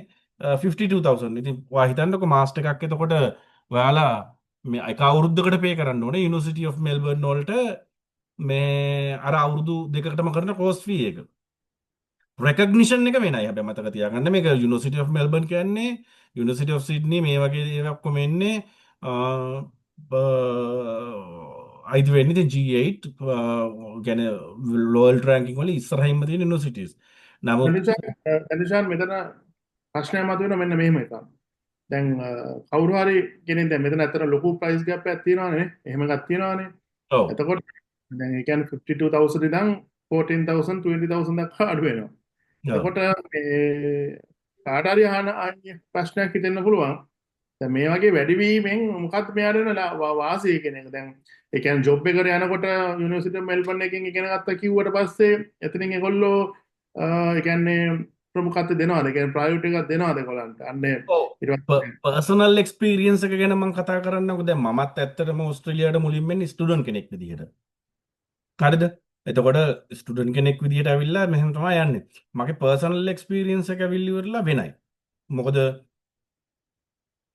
52000. ඉතින් ඔයා හිතන්නකො මාස්ටර් එකක් එතකොට ඔයාලා මේ එක අවුරුද්දකට පේ කරන්න ඕනේ යුනිවර්සිටි ඔෆ් මෙල්බර්න් වලට මේ අර අවුරුදු දෙකකටම කරන කෝස් ෆී එක. රෙකග්නිෂන් එක වෙනයි. හැබැයි මතක තියාගන්න මේක යුනිවර්සිටි ඔෆ් මෙල්බර්න් කියන්නේ යුනිවර්සිටි ඔෆ් සිඩ්නි මේ වගේ ඒවා ඔක්කොම එන්නේ අයිති වෙන්නේ ඉතින් G8 කියන්නේ වර්ල්ඩ් රෑන්කින් වල ඉස්සරහින්ම තියෙන යුනිවර්සිටිස්. නමුත් එනිසා මෙතන ප්‍රශ්නයක් මතුවෙනවා මෙන්න මෙහෙම එකක්. දැන් කවුරු හරි කෙනෙක් දැන් මෙතන ඇත්තට ලොකු ප්‍රයිස් ගෑප් එකක් තියෙනවානේ. එහෙම එකක් තියෙනවානේ. ඔව් එතකොට දැන් ඒ කියන්නේ 52000 ඉඳන් 14000 20000 දක්වා අඩු වෙනවා. ඔව් එතකොට මේ කාට හරි අහන ප්‍රශ්නයක් හිතෙන්න පුළුවන්. දැන් මේ වගේ වැඩිවීමෙන් මොකක්ද මෙයාට වෙන වාසිය කියන එක. දැන් ඒ කියන්නේ ජොබ් එකට යනකොට යුනිවර්සිටි මෙල්බර්න් එකෙන් ඉගෙන ගත්තා කිව්වට පස්සේ එතනින් ඒගොල්ලෝ ඒ කියන්නේ ප්‍රමුඛත්වය දෙනවාද? ඒ කියන්නේ ප්‍රයොරිටි එකක් දෙනවාද ඒගොල්ලන්ට? අන්නේ ඊට පස්සේ පර්සනල් එක්ස්පීරියන්ස් එක ගැන මම කතා කරන්නකෝ. දැන් මමත් ඇත්තටම ඕස්ට්‍රේලියාවට මුලින්ම එන්නේ ස්ටුඩන්ට් කෙනෙක් විදිහට. හරිද? එතකොට ස්ටුඩන්ට් කෙනෙක් විදිහට ඇවිල්ලා මෙහෙම තමයි යන්නේ. මගේ පර්සනල් එක්ස්පීරියන්ස් එක ඇවිල්ලි ඉවරලා වෙනයි. මොකද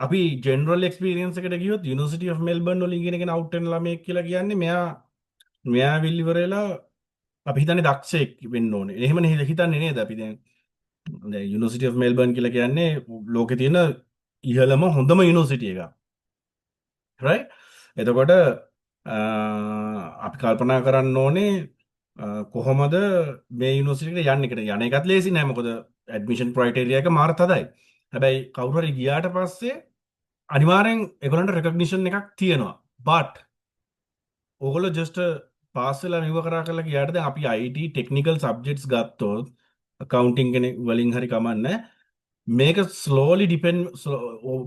අපි ජෙනරල් එක්ස්පීරියන්ස් එකට ගියොත් යුනිවර්සිටි ඔෆ් මෙල්බර්න් වල ඉගෙනගෙන අවුට් වෙන ළමයෙක් කියලා කියන්නේ මෙයා ඇවිල්ලි ඉවරලා අපි හිතන්නේ දක්ෂයෙක් වෙන්න ඕනේ. එහෙමනේ හිතන්නේ නේද අපි දැන් යුනිවර්සිටි ඔෆ් මෙල්බර්න් කියලා කියන්නේ ලෝකේ තියෙන ඉහළම හොඳම යුනිවර්සිටි එකක්. right? එතකොට අපි කල්පනා කරන්න ඕනේ කොහොමද මේ යුනිවර්සිටි එකට යන්නේ කියලා. යන එකත් ලේසි නෑ මොකද ඇඩ්මිෂන් ක්‍රයිටේරියා එක මාර තදයි. හැබැයි කවුරු හරි ගියාට පස්සේ අනිවාර්යෙන් ඒගොල්ලන්ට රෙකග්නිෂන් එකක් තියෙනවා. but ඕගොල්ලෝ just පාස් වෙලා මෙව කරා කරලා ගියාට දැන් අපි IT ටෙක්නිකල් සබ්ජෙක්ට්ස් ගත්තොත් accounting කෙනෙක් වලින් හරි කමන්නේ මේක slowly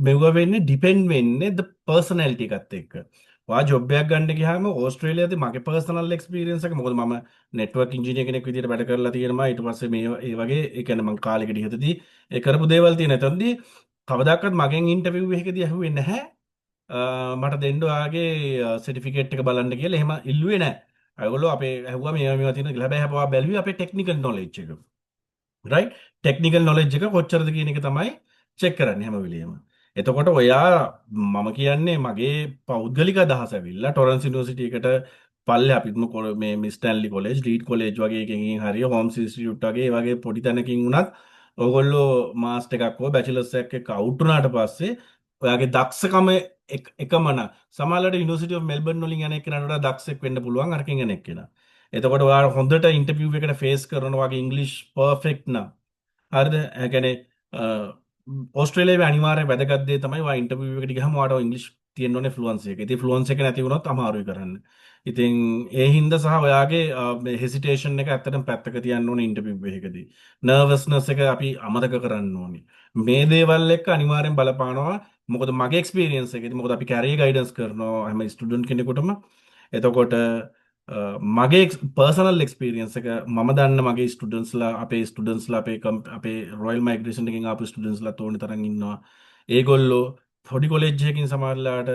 මෙව වෙන්නේ depend වෙන්නේ the personality එකත් එක්ක. ඔයා ජොබ් එකක් ගන්න ගියාම ඕස්ට්‍රේලියාවේ මගේ personal experience එක මොකද මම network engineer කෙනෙක් විදිහට වැඩ කරලා තියෙනවා. ඊට පස්සේ මේ ඒ වගේ ඒ කියන්නේ මම කාලෙකට ඉහතදී ඒ කරපු දේවල් තියෙන. එතනදී කවදාකවත් මගෙන් ඉන්ටර්විව් එකකදී අහුවේ නැහැ. මට දෙන්න ඔයාගේ සර්ටිෆිකේට් එක බලන්න කියලා එහෙම ඉල්ලුවේ නැහැ. ඒගොල්ලෝ අපේ ඇහුවා මේවා තියෙනවා කියලා. හැබැයි අපවා බැලුවේ අපේ ටෙක්නිකල් නොලෙජ් එක. රයිට්? ටෙක්නිකල් නොලෙජ් එක කොච්චරද කියන එක තමයි චෙක් කරන්නේ හැම වෙලෙම. එතකොට ඔයා මම කියන්නේ මගේ පෞද්ගලික අදහස ඇවිල්ලා ටොරන්ස් යුනිවර්සිටි එකට පල්ලේ අපිම මේ මිස්ටැන්ලි කොලෙජ්, ලීඩ් කොලෙජ් වගේ එකකින් හරි හෝම්ස් ඉන්ස්ටිටියුට් වගේ ඒ වගේ පොඩි තැනකින් වුණත් ඕගොල්ලෝ මාස්ටර් එකක් හෝ බැචලර්ස් එකක් අවුට් වුණාට පස්සේ ඔයාගේ දක්ෂකම එකම නම් සමහරවිට යුනිවර්සිටි ඔෆ් මෙල්බර්න් වලින් යන එක්කෙනාට වඩා දක්ෂෙක් වෙන්න පුළුවන් අරකින් යන එක්කෙනා. එතකොට ඔයා හොඳට ඉන්ටර්විව් එකට ෆේස් කරනවා වගේ ඉංග්‍රීසි පර්ෆෙක්ට් නම් හරිද? ඒ කියන්නේ ඕස්ට්‍රේලියාවේ අනිවාර්ය වැදගත් දේ තමයි ඔයා ඉන්ටර්විව් එකට ගියහම ඔයාට ඉංග්‍රීසි තියෙන්න ඕනේ ෆ්ලුවන්සි එක. ඉතින් ෆ්ලුවන්සි එක නැති වුණොත් අමාරුයි කරන්න. ඉතින් ඒ හින්දා සහ ඔයාගේ හෙසිටේෂන් එක ඇත්තටම පැත්තක තියන්න ඕනේ ඉන්ටර්විව් එකකදී. නර්වස්නස් එක අපි අමතක කරන්න ඕනේ. මේ දේවල් එක්ක අනිවාර්යෙන් බලපානවා. මොකද මගේ එක්ස්පීරියන්ස් එකේදී මොකද අපි කැරියර් ගයිඩන්ස් කරනවා හැම ස්ටුඩන්ට් කෙනෙකුටම. එතකොට මගේ පර්සනල් එක්ස්පීරියන්ස් එක මම දන්න මගේ ස්ටුඩන්ස්ලා අපේ ස්ටුඩන්ස්ලා අපේ රොයල් මයිග්‍රේෂන් එකෙන් ආපු ස්ටුඩන්ස්ලා තෝරන තරම් ඉන්නවා. ඒගොල්ලෝ පොඩි කොලෙජ් එකකින් සමහරලාට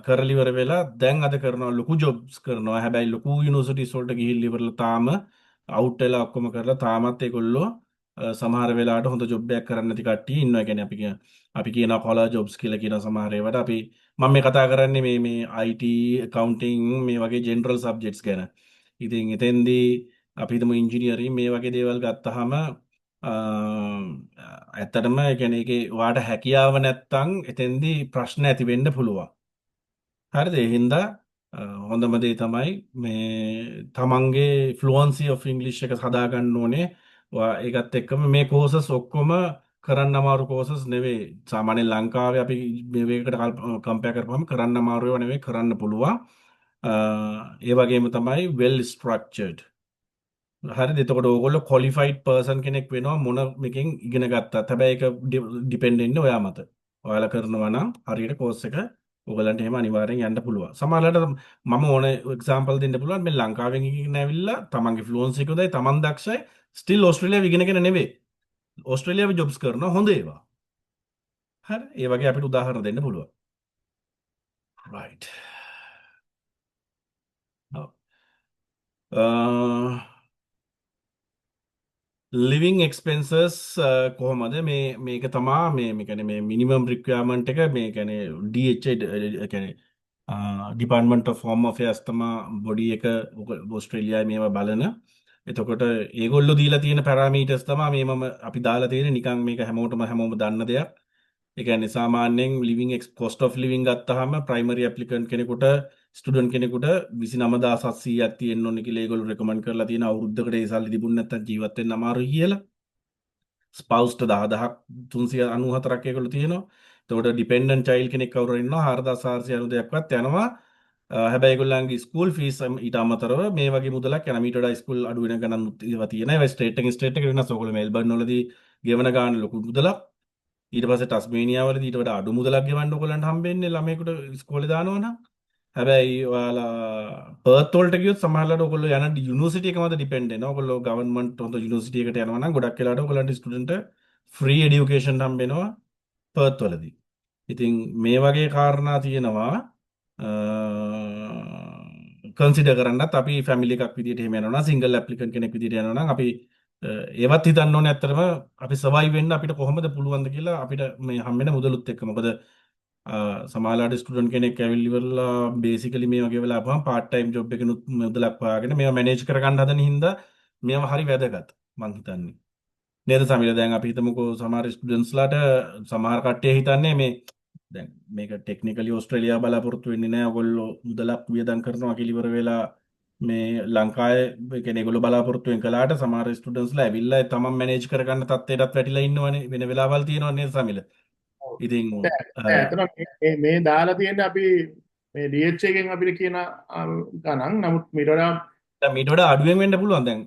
කරලා ඉවර වෙලා දැන් අද කරනවා ලොකු ජොබ්ස් කරනවා. හැබැයි ලොකු යුනිවර්සිටිස් වලට ගිහිල්ලා ඉවරලා තාම අවුට් වෙලා ඔක්කොම කරලා තාමත් ඒගොල්ලෝ සමහර වෙලාවට හොඳ ජොබ් එකක් කරන්න නැති කට්ටිය ඉන්නවා. ඒ කියන්නේ අපි කියනවා කොලා ජොබ්ස් කියලා කියන සමහර ඒවාට අපි මම මේ කතා කරන්නේ මේ IT accounting මේ වගේ ජෙනරල් සබ්ජෙක්ට්ස් ගැන. ඉතින් එතෙන්දී අපි හිතමු ඉංජිනියරින් මේ වගේ දේවල් ගත්තාම ඇත්තටම ඒ කියන්නේ ඒකේ ඔයාට හැකියාව නැත්තම් එතෙන්දී ප්‍රශ්න ඇති වෙන්න පුළුවන්. හරිද? ඒ හින්දා හොඳම දේ තමයි මේ තමන්ගේ ෆ්ලුවන්සි ඔෆ් ඉංග්ලිෂ් එක හදාගන්න ඕනේ. ඒකත් එක්කම මේ කෝසස් ඔක්කොම කරන්න අමාරු කෝසස් නෙවෙයි. සාමාන්‍යයෙන් ලංකාවේ අපි මේකට කම්පෙයාර් කරපුවම කරන්න අමාරු ඒවා නෙවෙයි කරන්න පුළුවන්. ඒ වගේම තමයි well structured. හරිද? එතකොට ඕගොල්ලෝ qualified person කෙනෙක් වෙනවා මොන මේකෙන් ඉගෙන ගත්තත්. හැබැයි ඒක ඩිපෙන්ඩ් වෙන්නේ ඔයා මත. ඔයාලා කරනවා නම් හරියට කෝස් එක ඔයගලන්ට එහෙම අනිවාර්යෙන් යන්න පුළුවන්. සමහරවිට මම ඕන එක්සැම්පල් දෙන්න පුළුවන්. මේ ලංකාවෙන් ඉගෙන ඇවිල්ලා තමන්ගේ ෆ්ලුවන්සි එක උදයි තමන් දක්ෂයි. ස්ටිල් ඕස්ට්‍රේලියාව ඉගෙනගෙන නෙවෙයි. ඕස්ට්‍රේලියාවේ ජොබ්ස් කරනවා හොඳ ඒවා. හරි. ඒ වගේ අපිට උදාහරණ දෙන්න පුළුවන්. right. ලිවිං එක්ස්පෙන්සස් කොහොමද මේක තමා මේ කියන්නේ මේ මිනිමම් රික්වයර්මන්ට් එක මේ කියන්නේ DHA කියන්නේ ඩිපාර්ට්මන්ට් ඔෆ් හෝම් අෆෙයර්ස් තමා බොඩි එක ඕස්ට්‍රේලියාවේ මේවා බලන. එතකොට ඒගොල්ලෝ දීලා තියෙන පැරාමීටර්ස් තමා මේ මම අපි දාලා තියෙන නිකන් මේක හැමෝම දන්න දෙයක්. ඒ කියන්නේ සාමාන්‍යයෙන් ලිවිං කොස්ට් ඔෆ් ලිවිං ගත්තාම ප්‍රයිමරි ඇප්ලිකන්ට් කෙනෙකුට ස්ටුඩන්ට් කෙනෙකුට 29700ක් තියෙන්න ඕනේ කියලා ඒගොල්ලෝ රෙකමන්ඩ් කරලා තියෙන අවුරුද්දකට ඒ සල්ලි තිබුණ නැත්නම් ජීවත් වෙන්න අමාරුයි කියලා. ස්පවුස්ට 10394ක් ඒගොල්ලෝ තියෙනවා. එතකොට ඩිපෙන්ඩන්ට් චයිල්ඩ් කෙනෙක් කවුරු හරි ඉන්නවා 4492ක්වත් යනවා. හැබැයි ඒගොල්ලන්ගේ ස්කූල් ෆීස් ඊට අමතරව මේ වගේ මුදලක් යන මීට වඩා ස්කූල් අඩු වෙන ගණන් ඒවා තියෙනවා. ඒවා ස්ටේට් එක වෙනස්. ඔයගොල්ලෝ මෙල්බර්න් වලදී ගෙවන ගාන ලොකු මුදලක්. ඊට පස්සේ ටස්මේනියා වලදී ඊට වඩා අඩු මුදලක් ගෙවන්න ඕගොල්ලන්ට හම්බෙන්නේ ළමයෙකුට ඉස්කෝලේ දානවා නම්. හැබැයි ඔයාලා පර්ත් වලට ගියොත් සමහරවිට ඔයගොල්ලෝ යන යුනිවර්සිටි එක මත ඩිපෙන්ඩ් වෙනවා. ඔයගොල්ලෝ ගවර්න්මන්ට් හොඳ යුනිවර්සිටි එකට යනවා නම් ගොඩක් වෙලාවට ඔයගොල්ලන්ට ස්ටුඩන්ට් ෆ්‍රී එඩියුකේෂන් හම්බෙනවා පර්ත් වලදී. ඉතින් මේ වගේ කාරණා තියෙනවා කන්සිඩර් කරන්නත් අපි ෆැමිලි එකක් විදිහට එහෙම යනවා නම් සිංගල් ඇප්ලිකන්ට් කෙනෙක් විදිහට යනවා නම් අපි ඒවත් හිතන්න ඕනේ ඇත්තටම අපි සර්වයිව් වෙන්න අපිට කොහොමද පුළුවන්ද කියලා අපිට මේ හම්බෙන මුදලුත් එක්ක. මොකද සමහරලාට ස්ටුඩන්ට් කෙනෙක් ඇවිල්ලි ඉවරලා බේසිකලි මේ වගේ වෙලා අපහම පාර්ට් ටයිම් ජොබ් එකනුත් මුදලක් හොයාගෙන මේවා මැනේජ් කරගන්න හදන හින්දා මේවා හරි වැදගත් මං හිතන්නේ. නේද සමිල? දැන් අපි හිතමුකෝ සමහර ස්ටුඩන්ට්ස්ලාට සමහර කට්ටිය හිතන්නේ මේ දැන් මේක ටෙක්නිකලි ඕස්ට්‍රේලියාව බලාපොරොත්තු වෙන්නේ නැහැ. ඔයගොල්ලෝ මුදලක් වියදම් කරනවා කියලා ඉවර වෙලා මේ ලංකාවේ කියන්නේ ඒගොල්ලෝ බලාපොරොත්තු වෙන කලාට සමහර ස්ටුඩන්ට්ස්ලා ඇවිල්ලා තමන් මැනේජ් කරගන්න තත්ත්වයටත් වැටිලා ඉන්නවනේ. වෙන වෙලාවල් තියෙනවා නේද සමිල? ඉතින් ඇත්තටම මේ දාලා තියෙන්නේ අපි මේ DH එකෙන් අපිට කියන ගණන්. නමුත් මීට වඩා මීට වඩා අඩුවෙන් වෙන්න පුළුවන්. දැන්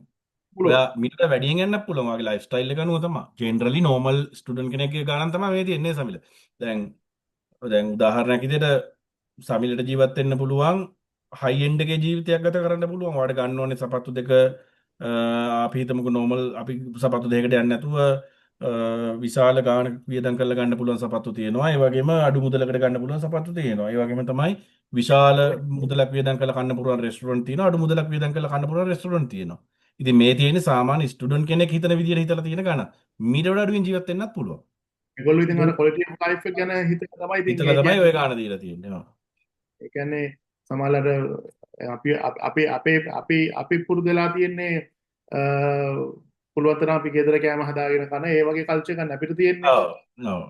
පුළුවන්. ඔයා මීට වඩා වැඩියෙන් යන්නත් පුළුවන්. ඔයාගේ ලයිෆ් ස්ටයිල් එක අනුව තමයි. ජෙනරලි නෝමල් ස්ටුඩන්ට් කෙනෙක්ගේ ගණන් තමයි මේ තියෙන්නේ සමිල. දැන් උදාහරණයක් විදිහට සමිලට ජීවත් වෙන්න පුළුවන් හයි එන්ඩ් එකේ ජීවිතයක් ගත කරන්න පුළුවන්. ඔයාලට ගන්න ඕනේ සපත්තු දෙක අපි හිතමුකෝ නෝමල් අපි සපත්තු දෙකකට යන්නේ නැතුව විශාල ගාණක් වියදම් කරලා ගන්න පුළුවන් සපත්තු තියෙනවා. ඒ වගේම අඩු මුදලකට ගන්න පුළුවන් සපත්තු තියෙනවා. ඒ වගේම තමයි විශාල මුදලක් වියදම් කරලා කන්න පුළුවන් රෙස්ටොරන්ට් තියෙනවා. අඩු මුදලක් වියදම් කරලා කන්න පුළුවන් රෙස්ටොරන්ට් තියෙනවා. ඉතින් මේ තියෙන්නේ සාමාන්‍ය ස්ටුඩන්ට් කෙනෙක් හිතන විදියට හිතලා තියෙන ගණන්. මීට වඩා අඩුවෙන් ජීවත් වෙන්නත් පුළුවන්. ඒගොල්ලෝ ඉතින් අර ක්වොලිටි ඔෆ් ලයිෆ් එක ගැන හිතලා තමයි ඉතින් හිතලා ඒ තමයි කියන්නේ. ඔය ගාණ දීලා තියෙන්නේ. ඔව්. ඒ කියන්නේ සමහරවිට අපි පුරුදු වෙලා තියෙන්නේ අ, පුළුවන් තරම් අපි ගෙදර කෑම හදාගෙන කන ඒ වගේ කල්චර් එකක් අපිට තියෙන්නේ. ඔව්. ඔව්.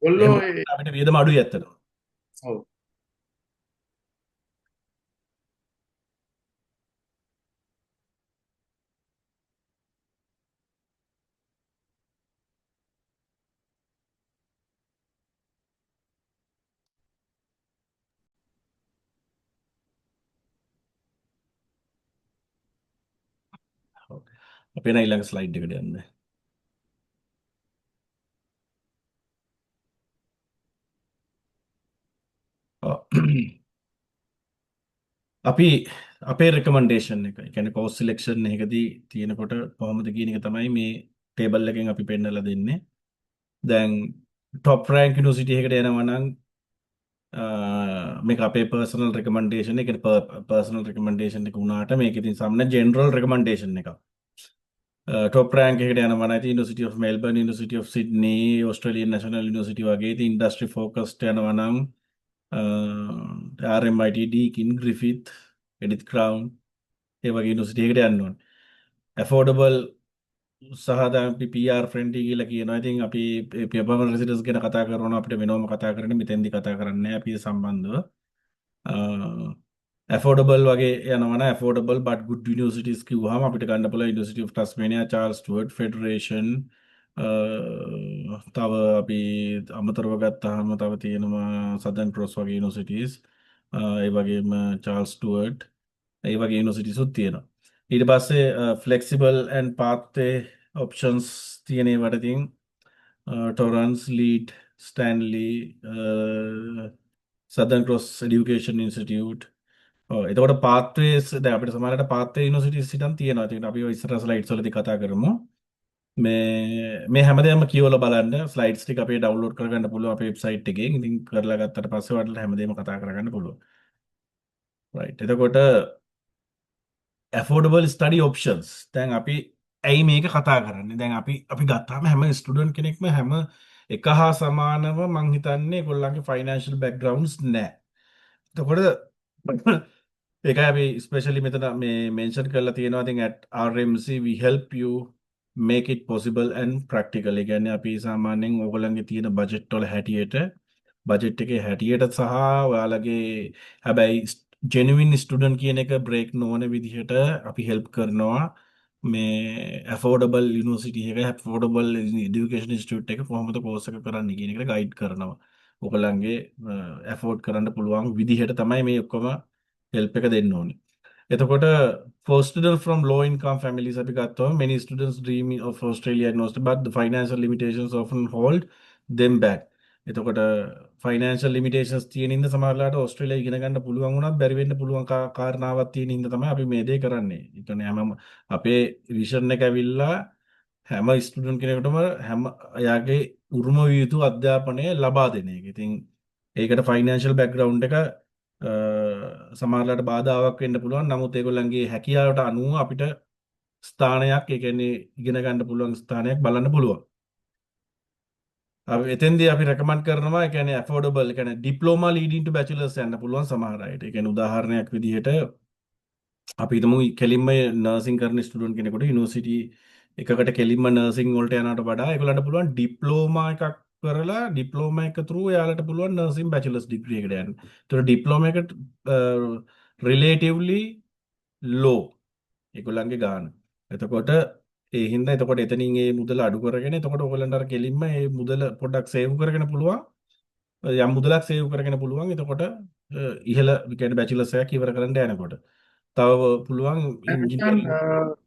එහෙම ඒගොල්ලෝ වුණාට අපිට වියදම අඩුයි ඇත්තටම. ඔව්. ඔව්. අපි එන ඊළඟ ස්ලයිඩ් එකට යන්න. ඔව්. අපි අපේ රෙකමන්ඩේෂන් එක කියන්නේ කෝස් සිලෙක්ෂන් එකදී තියෙනකොට කොහොමද කියන එක තමයි මේ ටේබල් එකෙන් අපි පෙන්නලා දෙන්නේ. දැන් টপ රෑන්ක් යුනිවර්සිටි එකකට යනවා නම් මේක අපේ පර්සනල් රෙකමන්ඩේෂන් එක පර්සනල් රෙකමන්ඩේෂන් එක වුණාට මේක ඉතින් සම්න ජෙනරල් රෙකමන්ඩේෂන් එකක්. ටොප් රෑන්ක් එකට යනවා නම් university of Melbourne university of Sydney Australian national university වගේ ඉතින් ඉන්ඩස්ට්‍රි ෆෝකස්ඩ් යනවා නම් RMIT Deakin Griffith Edith Cowan ඒ වගේ යුනිවර්සිටි එකට යන්න ඕනේ. ඇෆෝඩබල් සහ දැන් අපි PR ෆ්‍රෙන්ඩ්ලි කියලා කියනවා. ඉතින් අපි පර්මනන්ට් රෙසිඩන්ස් ගැන කතා කරනවා අපිට වෙනවම කතා කරන්නේ මෙතෙන්දි කතා කරන්නේ නැහැ අපි සම්බන්ධව. ඇෆෝඩබල් වගේ යනවන ඇෆෝඩබල් බට ගුඩ් යනිසිටස් කිව්හම අපිට ගන්න පුළ ඉනිසිට ටස්මේනිය චාල්ස් ටුවට් ෆෙඩරේෂන් තව අපි අමතරව ගත්තහම තව තියෙනවා සදන් ක්‍රොස් වගේ යනිසිටස් ඒ වගේම චාල්ස් ටුවට් ඒ වගේ යනිසිටි සුත් තියෙනවා ඊට පස්සේ ෆලෙක්සිබල් ඇන් පාත්තේ ඔප්ෂන්ස් තියනේ වටතින් ටොරන්ස් ලීඩ් Stanley Southern Cross education institute එතකොට පාත්වේස් දැන් අපිට සමහරවිට පාත්වේ යුනිවර්සිටි සිටන් තියෙනවා. ඒකට අපි ඔය ඉස්සර ස්ලයිඩ්ස් වලදී කතා කරමු. මේ හැමදේම කියවලා බලන්න ස්ලයිඩ්ස් ටික අපේ ඩවුන්ලෝඩ් කරගන්න පුළුවන් අපේ වෙබ්සයිට් එකෙන්. ඉතින් කරලා ගත්තට පස්සේ ඔයාලට හැමදේම කතා කරගන්න පුළුවන්. රයිට්. එතකොට affordable study options. දැන් අපි ඇයි මේක කතා කරන්නේ? දැන් අපි ගත්තාම හැම ස්ටුඩන්ට් කෙනෙක්ම හැම එක හා සමානව මං හිතන්නේ ඒගොල්ලන්ගේ ෆයිනෑන්ෂල් බෑග්ග්‍රවුන්ඩ්ස් නැහැ. එතකොට ඒකයි අපි ස්පෙෂලි මෙතන මේ මෙන්ෂන් කරලා තියෙනවා ඉතින් at RMC we help you make it possible and practical. ඒ කියන්නේ අපි සාමාන්‍යයෙන් ඕගොල්ලන්ගේ තියෙන බජට් වල හැටියට බජට් එකේ හැටියට සහ ඔයාලගේ හැබැයි ජෙනුවින් ස්ටුඩන්ට් කියන එක බ්‍රේක් නොවන විදිහට අපි හෙල්ප් කරනවා මේ ඇෆෝඩබල් යුනිවර්සිටි එක ඇෆෝඩබල් එඩියුකේෂන් ඉන්ස්ටිටියුට් එක කොහොමද කෝස් එක කරන්න කියන එකට ගයිඩ් කරනවා. ඔයගොල්ලන්ගේ ඇෆෝඩ් කරන්න පුළුවන් විදිහට තමයි මේ ඔක්කොම හෙල්ප් එක දෙන්න ඕනේ. එතකොට for students from low income families අපි ගත්තොත් many students dream of Australia and Australia but the financial limitations often hold them back. එතකොට financial limitations තියෙන ඉඳ සමහරලාට ඕස්ට්‍රේලියා ඉගෙන ගන්න පුළුවන් වුණත් බැරි වෙන්න පුළුවන් කාරණාවක් තියෙන ඉඳ තමයි අපි මේ දේ කරන්නේ. ඒ කියන්නේ හැම අපේ විෂන් එක ඇවිල්ලා හැම ස්ටුඩන්ට් කෙනෙකුටම හැම එයාගේ උරුම විය යුතු අධ්‍යාපනය ලබා දෙන එක. ඉතින් ඒකට ෆයිනෑන්ෂල් බෑග්ග්‍රවුන්ඩ් එක සමහරලාට බාධාවක් වෙන්න පුළුවන්. නමුත් ඒගොල්ලන්ගේ හැකියාවට අනුව අපිට ස්ථානයක් ඒ කියන්නේ ඉගෙන ගන්න පුළුවන් ස්ථානයක් බලන්න පුළුවන්. අපි එතෙන්දී අපි රෙකමන්ඩ් කරනවා ඒ කියන්නේ affordable ඒ කියන්නේ ඩිප්ලෝමා leading to bachelor's යන්න පුළුවන් සමහර අයට. ඒ කියන්නේ උදාහරණයක් විදිහට අපි හිතමු කෙලින්ම නර්සින් කරන ස්ටුඩන්ට් කෙනෙකුට යුනිවර්සිටි එකකට කෙලින්ම නර්සින් වලට යනවට වඩා ඒගොල්ලන්ට පුළුවන් ඩිප්ලෝමා එකක් කරලා ඩිප්ලෝමා එක through එයාලට පුළුවන් නර්සින් බැචලර්ස් ඩිග්‍රී එකට යන්න. ඒතර ඩිප්ලෝමා එක relatively low ඒගොල්ලන්ගේ ගාන. එතකොට ඒ හින්දා එතකොට එතනින් ඒ මුදල අඩු කරගෙන එතකොට ඔයගොල්ලන්ට අර කෙලින්ම ඒ මුදල පොඩ්ඩක් සේව් කරගෙන පුළුවන්. යම් මුදලක් සේව් කරගෙන පුළුවන්. එතකොට ඉහළ කියන්නේ බැචලර්ස් එකක් ඉවර කරන්න යනකොට. තව පුළුවන් ඉංජිනේරින්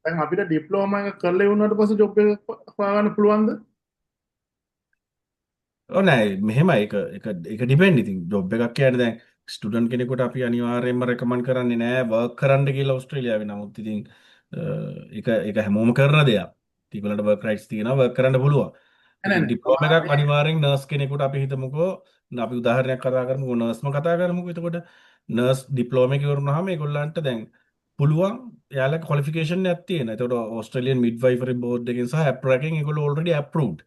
දැන් අපිට ඩිප්ලෝමා එක කරලා වුණාට පස්සේ ජොබ් එක හොයාගන්න පුළුවන්ද? නෑ මෙහෙම එක ඩිපෙන්ඩ් ඉතින් ජොබ් එකක් කියන්නේ දැන් ස්ටුඩන්ට් කෙනෙකුට අපි අනිවාර්යයෙන්ම රෙකමන්ඩ් කරන්නේ නෑ වර්ක් කරන්න කියලා ඕස්ට්‍රේලියාවේ. නමුත් ඉතින් ඒක හැමෝම කරන දෙයක්. ඒගොල්ලන්ට වර්ක් රයිට්ස් තියෙනවා වර්ක් කරන්න පුළුවන්. නෑ ඉතින් නෑ ඩිප්ලෝමා එකක් අනිවාර්යෙන් නර්ස් කෙනෙකුට අපි හිතමුකෝ අපි උදාහරණයක් කතා කරමුකෝ නර්ස්ම කතා කරමුකෝ. එතකොට නර්ස් ඩිප්ලෝමා එක ඉවරනහම ඒගොල්ලන්ට දැන් පුළුවන් එයාලගේ ක්වොලිෆිකේෂන් එකක් තියෙනවා. ඒතකොට ඕස්ට්‍රේලියන් මිඩ්වයිෆරි බෝඩ් එකෙන් සහ ඇප්රා එකෙන් ඒගොල්ලෝ ඔල්රෙඩි ඇප්‍රූව්ඩ්.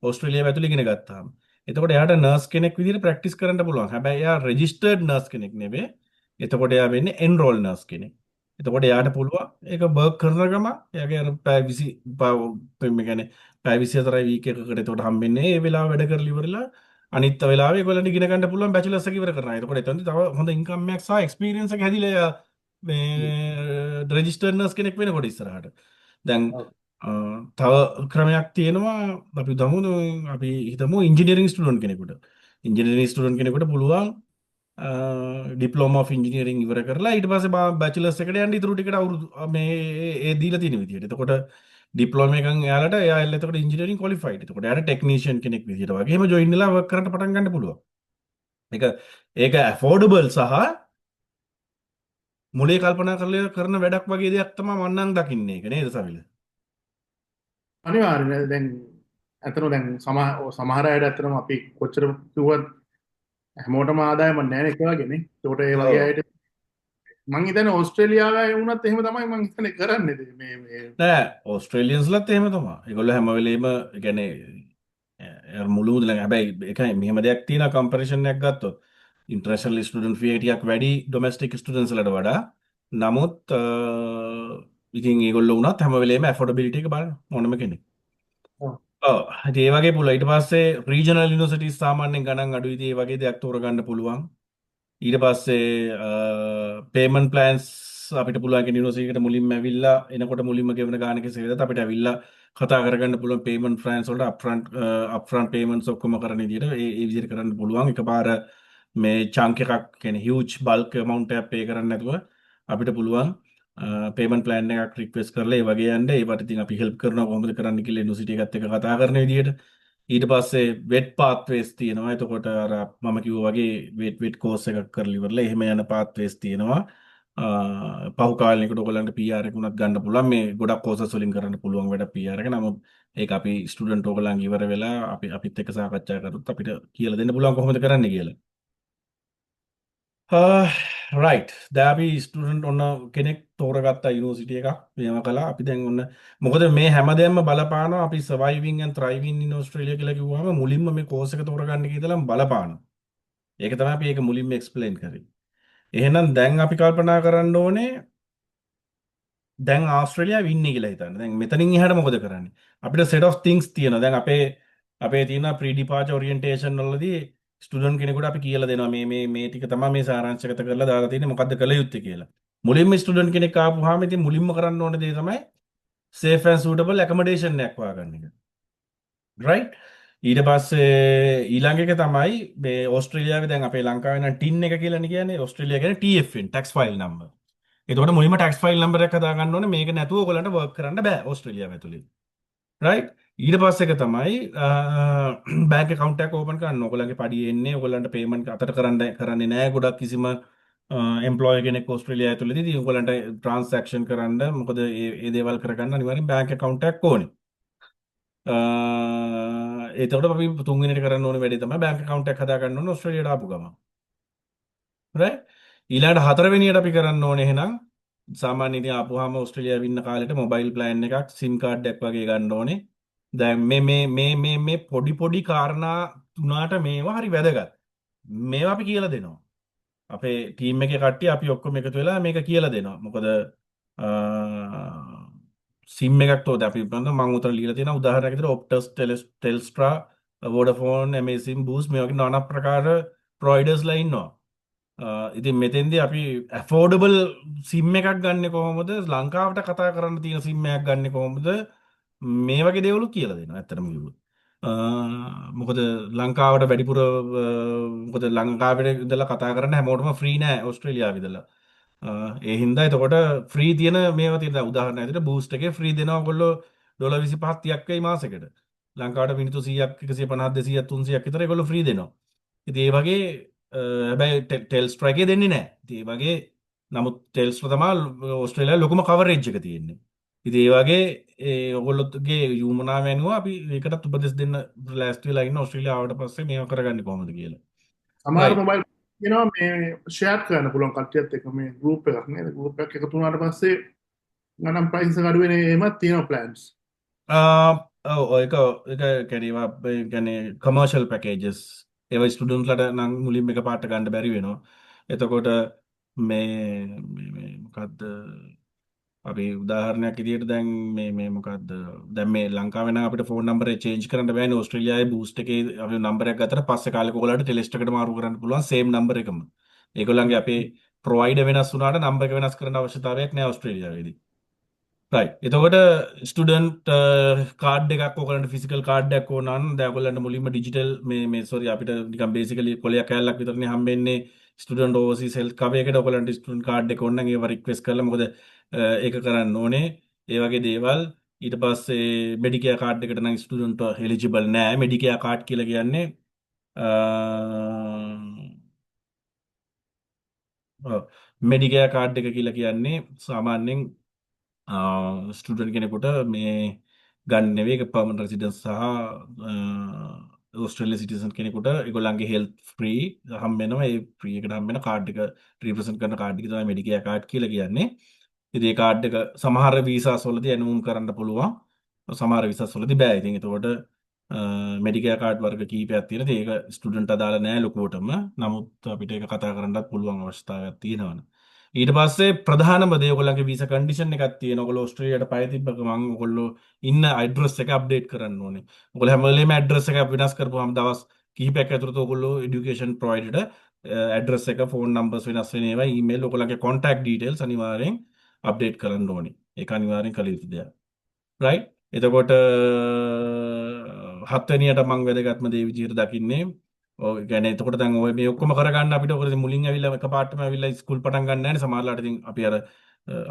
ඕස්ට්‍රේලියාව ඇතුළේ ඉගෙන ගත්තාම. එතකොට එයාට නර්ස් කෙනෙක් විදිහට ප්‍රැක්ටිස් කරන්න පුළුවන්. හැබැයි එයා රෙජිස්ටර්ඩ් නර්ස් කෙනෙක් නෙවෙයි. එතකොට එයා වෙන්නේ එන්රෝල් නර්ස් කෙනෙක්. එතකොට එයාට පුළුවන් ඒක වර්ක් කරන ගම එයාගේ අර පැය 20 මේ කියන්නේ පැය 24යි වීක් එකකට එතකොට හම්බෙන්නේ ඒ වෙලාව වැඩ කරලා ඉවරලා අනිත් වෙලාවේ ඒගොල්ලන්ට ඉගෙන ගන්න පුළුවන් බැචලර්ස් එක ඉවර කරනවා. එතකොට එතනදී තව හොඳ ඉන්කම් එකක් සහ එක්ස්පීරියන්ස් එක හැදිලා එයා මේ රෙජිස්ටර්ඩ් නර්ස් කෙනෙක් වෙනකොට ඉස්සරහට. දැන් අ, තව ක්‍රමයක් තියෙනවා අපි අපි හිතමු ඉංජිනේරිං ස්ටුඩන්ට් කෙනෙකුට. ඉංජිනේරිං ස්ටුඩන්ට් කෙනෙකුට පුළුවන් ඩිප්ලෝමා ඔෆ් ඉංජිනේරිං ඉවර කරලා ඊට පස්සේ බැචලර්ස් එකට යන්න ඉතුරු ටිකට අවුරුදු මේ ඒ දීලා තියෙන විදිහට. එතකොට ඩිප්ලෝමා එකෙන් එයාලට එයා එතකොට ඉංජිනේරිං ක්වොලිෆයිඩ්. එතකොට එයාට ටෙක්නීෂියන් කෙනෙක් විදිහට වගේ එහෙම ජොයින් වෙලා වර්ක් කරන්න පටන් ගන්න පුළුවන්. ඒක ඒක ඇෆෝඩබල් සහ මුලේ කල්පනා කරලා කරන වැඩක් වගේ දෙයක් තමයි මම නම් දකින්නේ. ඒක නේද සවිල? අනිවාර්යයෙන් දැන් ඇත්තටම දැන් සමහර අයට ඇත්තටම අපි කොච්චර කිව්වත් හැමෝටම ආදායම නැහැ නේ එක වගේනේ. ඒකට ඒ වගේ ඔව්. අයට මං හිතන්නේ ඕස්ට්‍රේලියාවේ වුණත් එහෙම තමයි මං හිතන්නේ කරන්නේ මේ නෑ ඕස්ට්‍රේලියන්ස්ලත් එහෙම තමයි. ඒගොල්ලෝ හැම වෙලේම ඒ කියන්නේ මුළු මුදලෙන් හැබැයි ඒකයි මෙහෙම දෙයක් තියෙනවා කම්පැරිසන් එකක් ගත්තොත් ඉන්ටර්නැෂනල් ස්ටුඩන්ට් ෆී ටිකක් වැඩි ඩොමෙස්ටික් ස්ටුඩන්ට්ස්ලට වඩා. නමුත් ඉතින් ඒගොල්ලෝ වුණත් හැම වෙලේම ඇෆෝඩබිලිටි එක බලන ඕනම කෙනෙක්. ඔව්. ඉතින් ඒ වගේ පුළුවන්. ඊට පස්සේ රීජනල් යුනිවර්සිටිස් සාමාන්‍යයෙන් ගණන් අඩුයි. ඉතින් ඒ වගේ දෙයක් තෝරගන්න පුළුවන්. ඊට පස්සේ පේමන්ට් ප්ලෑන්ස් අපිට පුළුවන් යුනිවර්සිටි එකට මුලින්ම ඇවිල්ලා එනකොට මුලින්ම ගෙවන ගානක සේවයත් අපිට ඇවිල්ලා කතා කරගන්න පුළුවන් පේමන්ට් ප්ලෑන්ස් වලට අප්ෆ්‍රන්ට් පේමන්ට්ස් ඔක්කොම කරන විදිහට ඒ විදිහට කරන්න පුළුවන්. එකපාර මේ චංක් එකක් කියන්නේ හියුජ් බල්ක් amount එකක් පේ කරන්න නැතුව අපිට පුළුවන් පේමන්ට් ප්ලෑන් එකක් රික්වෙස්ට් කරලා ඒ වගේ යන්න ඒවට ඉතින් අපි හෙල්ප් කරනවා කොහොමද කරන්න කියලා යුනිවර්සිටි එකත් එක්ක කතා කරන විදිහට. ඊට පස්සේ වෙට් පාත්වේස් තියෙනවා. එතකොට අර මම කිව්වා වගේ වෙට් කෝස් එකක් කරලා ඉවරලා එහෙම යන පාත්වේස් තියෙනවා. පහු කාලෙකට ඔයගලන්ට PR එක උනත් ගන්න පුළුවන්. මේ ගොඩක් කෝසස් වලින් කරන්න පුළුවන් වැඩ PR එක. නමුත් ඒක අපි ස්ටුඩන්ට් ඔයගලන් ඉවර වෙලා අපිත් එක්ක සාකච්ඡා කරොත් අපිට කියලා දෙන්න පුළුවන් කොහොමද කරන්න කියලා. රයිට් දැන් අපි ස්ටුඩන්ට් ඔන්න කෙනෙක් තෝරගත්තා යුනිවර්සිටි එකක් මේව කළා අපි දැන් ඔන්න මොකද මේ හැමදේම බලපානවා අපි සර්වයිවිං ඇන්ඩ් ත්‍රයිවිං ඉන් ඕස්ට්‍රේලියා කියලා කිව්වම මුලින්ම මේ කෝස් එක තෝරගන්න කියලා බලපානවා. ඒක තමයි අපි ඒක මුලින්ම එක්ස්ප්ලেইন කරේ. එහෙනම් දැන් අපි කල්පනා කරන්න ඕනේ දැන් ආස්ට්‍රේලියාව ඉන්නේ කියලා හිතන්න. දැන් මෙතනින් එහාට මොකද කරන්නේ? අපිට set of things තියෙනවා. දැන් අපේ තියෙන pre departure orientation වලදී ස්ටුඩන්ට් කෙනෙකුට අපි කියලා දෙනවා මේ ටික තමයි මේ සාරාංශගත කරලා දාලා තියෙන්නේ මොකද්ද කළ යුත්තේ කියලා. මුලින්ම ස්ටුඩන්ට් කෙනෙක් ආපුවාම ඉතින් මුලින්ම කරන්න ඕන දේ තමයි safe and suitable accommodation එකක් හොයාගන්න එක. right? ඊට පස්සේ ඊළඟ එක තමයි මේ ඕස්ට්‍රේලියාවේ දැන් අපේ ලංකාවේ නම් TIN එක කියලානේ කියන්නේ ඕස්ට්‍රේලියාව කියන්නේ TFN tax file number. එතකොට මුලින්ම tax file number එක හදාගන්න ඕනේ මේක නැතුව ඔයගලන්ට work කරන්න බෑ ඕස්ට්‍රේලියාව ඇතුලේ. right? ඊට පස්සේ එක තමයි බැංක් account එකක් open කරන්න. ඔයගලන්ගේ පඩිය එන්නේ ඔයගලන්ට payment අතට කරන්නේ නැහැ ගොඩක් කිසිම employer කෙනෙක් ඕස්ට්‍රේලියාව ඇතුලේදී. ඉතින් ඔයගලන්ට transaction කරන්න මොකද ඒ දේවල් කරගන්න අනිවාර්යෙන් බැංක් account එකක් ඕනේ. එතකොට අපි තුන්වෙනිට කරන්න ඕනේ වැඩේ තමයි බැංක් account එකක් හදාගන්න ඕනේ ඕස්ට්‍රේලියාවට ආපු ගමන්. right? ඊළඟට හතරවෙනියට අපි කරන්න ඕනේ එහෙනම් සාමාන්‍ය ඉතින් ආපුවාම ඕස්ට්‍රේලියාවේ ඉන්න කාලෙට මොබයිල් ප්ලෑන් එකක් SIM කාඩ් එකක් වගේ ගන්න ඕනේ. දැන් මේ පොඩි කාරණා තුනට මේවා හරි වැදගත්. මේවා අපි කියලා දෙනවා. අපේ ටීම් එකේ කට්ටිය අපි ඔක්කොම එකතු වෙලා මේක කියලා දෙනවා. මොකද SIM එකක් තෝද අපි මම උතර ලියලා තියෙනවා උදාහරණයක් විදිහට Optus Telstra Vodafone Amazon Boost මේ වගේ নানা ප්‍රකාර ප්‍රොවයිඩර්ස්ලා ඉන්නවා. ඉතින් මෙතෙන්දී අපි ඇෆෝඩබල් සිම් එකක් ගන්න කොහොමද ලංකාවට කතා කරන්න තියෙන සිම් එකක් ගන්න කොහොමද මේ වගේ දේවලු කියලා දෙනවා ඇත්තටම කිව්වොත්. මොකද ලංකාවට වැඩිපුර මොකද ලංකාවේ ඉඳලා කතා කරන්න හැමෝටම ෆ්‍රී නෑ ඕස්ට්‍රේලියාවේ ඉඳලා. ඒ හින්දා එතකොට ෆ්‍රී තියෙන මේවා තියෙන උදාහරණයක් විදිහට බූස්ට් එකේ ෆ්‍රී දෙනවා ඔයගොල්ලෝ ඩොලර් 25ක් 30ක් වෙයි මාසෙකට. ලංකාවට මිනිත්තු 100ක් 150 200ක් 300ක් විතර ඒගොල්ලෝ ෆ්‍රී දෙනවා. ඉතින් ඒ වගේ හැබැයි ටෙල්ස්ට්‍රා එකේ දෙන්නේ නැහැ. ඉතින් ඒ වගේ නමුත් ටෙල්ස්ට්‍රා තමයි ඕස්ට්‍රේලියාවේ ලොකුම කවරේජ් එක තියෙන්නේ. ඉතින් ඒ වගේ ඔයගොල්ලෝගේ යුමනාව වෙනුව අපි ඒකටත් උපදෙස් දෙන්න ලෑස්ති වෙලා ඉන්න ඕස්ට්‍රේලියාව ආවට පස්සේ මේව කරගන්නේ කොහොමද කියලා. සමහර right මොබයිල් කියනවා මේ ෂෙයාර් කරන්න පුළුවන් කට්ටියත් එක්ක මේ ගෲප් එකක් නේද? ගෲප් එකක් එකතු වුණාට පස්සේ ගණන් ප්‍රයිස් එක අඩු වෙන එහෙමත් තියෙනවා ප්ලෑන්ස්. ඒක කැරීවා ගැන කමර්ශල් පැකේජස් ඒව ස්ටඩන්ස්ලට නං මුලින් එක පාට ගණඩ බැරි වෙනවා එතකොට මොකක්ද අපි උදාහරණයක් ඉදිට දැන් මොකක්ද දැම ලංකාවන අප ෆෝන් නම්බර චේන්ජ් කරන්න බෑ ඔස්ට්‍රලියයි බූස්ට එක නම්බර ගතර පස්ස කාලකොලට ටෙලෙස්ටකට මාරු කරන්න පුළුවන් සේම් නම්බර එකම ඒකොල්ලන්ගේ අපේ ප්‍රොයිඩ වෙනස් වුනාට නම්බර වෙනස් කරන අවශ්‍යතාවයක් නෑ ඔස්ට්‍රලියාවේදී රයි එතකොට ස්ටඩන්ට කාඩ ෝකට ෆිසිකල් කාඩ්ඩක් ඕනන් දැකොලට මුලින්ම ඩිජිටල් මේ සොරි අපිට නිකම් බේසිකලි කොලයක් කැල්ලක් විතරන හම්බෙන්නේ ස්ටඩන්ට ඕසි සෙල් කවයකට ඔකලන්ට ස්ටන් කාඩ් කොන්නගේ වරික්වෙස් කල මොද ඒක කරන්න ඕනේ ඒවගේ දේවල් ඊට පස්සේ මෙඩිකයා කාඩ් එකට නම් ස්ටඩන්ට හෙලිජිබල් නෑ මෙඩිකයා කාඩ් කියල කියන්නේ මෙඩිකෑ කාඩ් එක කියලා කියන්නේ සාමාන්‍යෙන් ස්ටඩන් කෙනෙකුට මේ ගන්නවේ පමන් රසිඩන් සහ ස්ට්‍රල සිටිසන් කෙනෙකුට එකගොලන්ගේ හෙල් ්‍රී හම්බෙනම ප්‍රියකට හම්බෙන කාඩ්ික ්‍රීපසන් කරන කාඩ්ික මඩිකය කාඩ් කියල කියන්නේ ඉදේ කාඩ්ක සමහර වීසා සොලති ඇනුම් කරන්න පුළුවන් සමාර විසා සොලති බෑයිති තකොට මෙඩික කාඩ් වර්ග කීපයක් තියෙන ඒක ස්ටඩන්ට අදාල නෑ ලොකෝටම නමුත් අපිට එක කතා කරන්නත් පුළුවන් අවස්ථාවක් තියෙනවන ඊට පස්සේ ප්‍රධාන දයගොලගේ විස කඩිෂන් එකත් තිය නොගල ස්ට්‍රියට පයිතිබක මං ගොල්ල ඉන්න අයිඩ්‍රස් එක අප්ඩේට් කරන්න ඕනේ ගොල හැමලේ ඇඩ්‍රස් එක විනස් කරපු හම දවස් කිහිපැක් ඇතුරත ගොල්ල ඩිකේෂන් ප්‍රයිඩ ඇඩ්‍රස් එක ෆෝන් නම්බස් වෙනස් වෙනවා ඊමේල් ලොකලගේ කොන්ටක් ඩීටල් අනිවාරෙන් අප්ඩේට් කරන්න ඕනේ ඒ අනිවාරෙන් කළ යුතු දෙයක් රයි එතකොට හත්වනියට මං වැදගත්ම දේ විදිහට දකින්නේ ගැන තකොට දැන් ඔය මේ ඔක්කොම කරගන්න අපිට ඔකද මුලින් ඇවිල්ලා එක පාටම ඇවිල්ලා ස්කූල් පටන් ගන්න නැහැ සමහරලාට ඉතින් අපි අර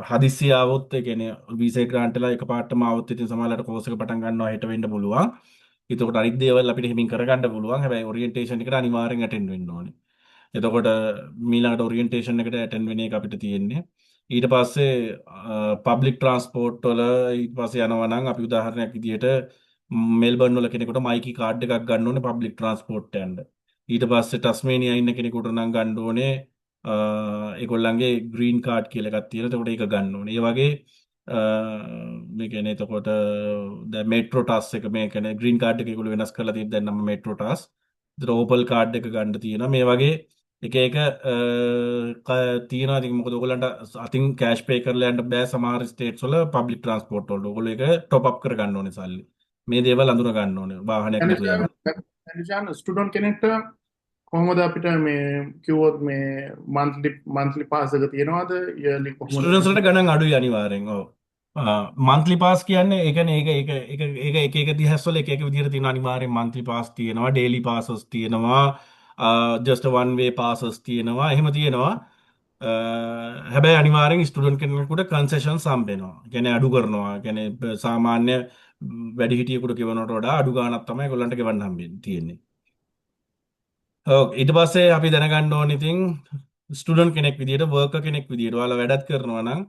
හදිස්සි ආවොත් ඒ කියන්නේ වීසා ග්‍රාන්ට්ලා එක පාටම ආවොත් ඉතින් සමහරලාට කෝස් එක පටන් ගන්නවා හෙට වෙන්න පුළුවන් එතකොට අනිත් දේවල් අපිට හිමින් කරගන්න පුළුවන් හැබැයි ඔරියන්ටේෂන් එකට අනිවාර්යෙන් ඇටෙන්ඩ් වෙන්න ඕනේ එතකොට මීළඟට ඔරියන්ටේෂන් එකට ඇටෙන්ඩ් වෙන එක අපිට තියෙන්නේ ඊට පස්සේ පබ්ලික් ට්‍රන්ස්පෝර්ට් වල ඊට පස්සේ යනවා නම් අපි උදාහරණයක් විදිහට මෙල්බර්න් වල කෙනෙකුට මයිකි කාඩ් එකක් ගන්න ඕනේ පබ්ලික් ට්‍රන්ස්පෝර්ට් යන්න ඊට පස්සේ ටස්මේනියා ඉන්න කෙනෙකුට නම් ගන්න ඕනේ ඒගොල්ලන්ගේ ග්‍රීන් කාඩ් කියලා එකක් තියෙනවා එතකොට ඒක ගන්න ඕනේ ඒ වගේ මේ කියන්නේ එතකොට දැන් මෙට්‍රෝ ටස් එක මේ කියන්නේ ග්‍රීන් කාඩ් එක ඒගොල්ලෝ වෙනස් කරලා තියෙන දැන් නම් මෙට්‍රෝ ටස් ඒතර ඕපල් කාඩ් එක ගන්න තියෙනවා මේ වගේ එක එක තියෙනවා ඉතින් මොකද ඔයගොල්ලන්ට අතින් කෑෂ් පේ කරලා යන්න බෑ සමහර ස්ටේට්ස් වල පබ්ලික් ට්‍රාන්ස්පෝර්ට් වල ඔයගොල්ලෝ ඒක টොප් අප් කර ගන්න ඕනේ සල්ලි මේ දේවල් අඳුර ගන්න ඕනේ වාහනයක් නැතුව යන්න ඇනිජාන ස්ටඩන්් කෙනෙක්ට කොහොමද අපිට මේ කිව්වොත් මේ මන්ත්ලි පාසක තියෙනවාද යලි කොහොමද ස්ටඩන්ස්ලට ගණන් අඩුයි අනිවාර්යෙන් ඔව් මන්ත්ලි පාස් කියන්නේ ඒකනේ ඒක එක දිහස්වල එක විදිහට තියෙන අනිවාර්යෙන් මන්ත්ලි පාස් තියෙනවා ඩේලි පාසස් තියෙනවා ජස්ට වන් වේ පාසස් තියෙනවා එහෙම තියෙනවා හැබැයි අනිවාර්යෙන් ස්ටුඩන්ට් කෙනෙකුට කන්සෙෂන් සම්බෙනවා ගැන අඩු කරනවා ගැන සාමාන්‍ය වැඩිහිටියෙකුට ගෙවනට වඩා අඩු ගාණක් තමයි ඒගොල්ලන්ට ගෙවන්න හම්බෙන්නේ තියෙන්නේ ඊට පස්සේ අපි දැනගන්න ඕනේ ඉතින් ස්ටුඩන්ට් කෙනෙක් විදිහට වර්කර් කෙනෙක් විදිහට ඔයාලා වැඩත් කරනවා නම්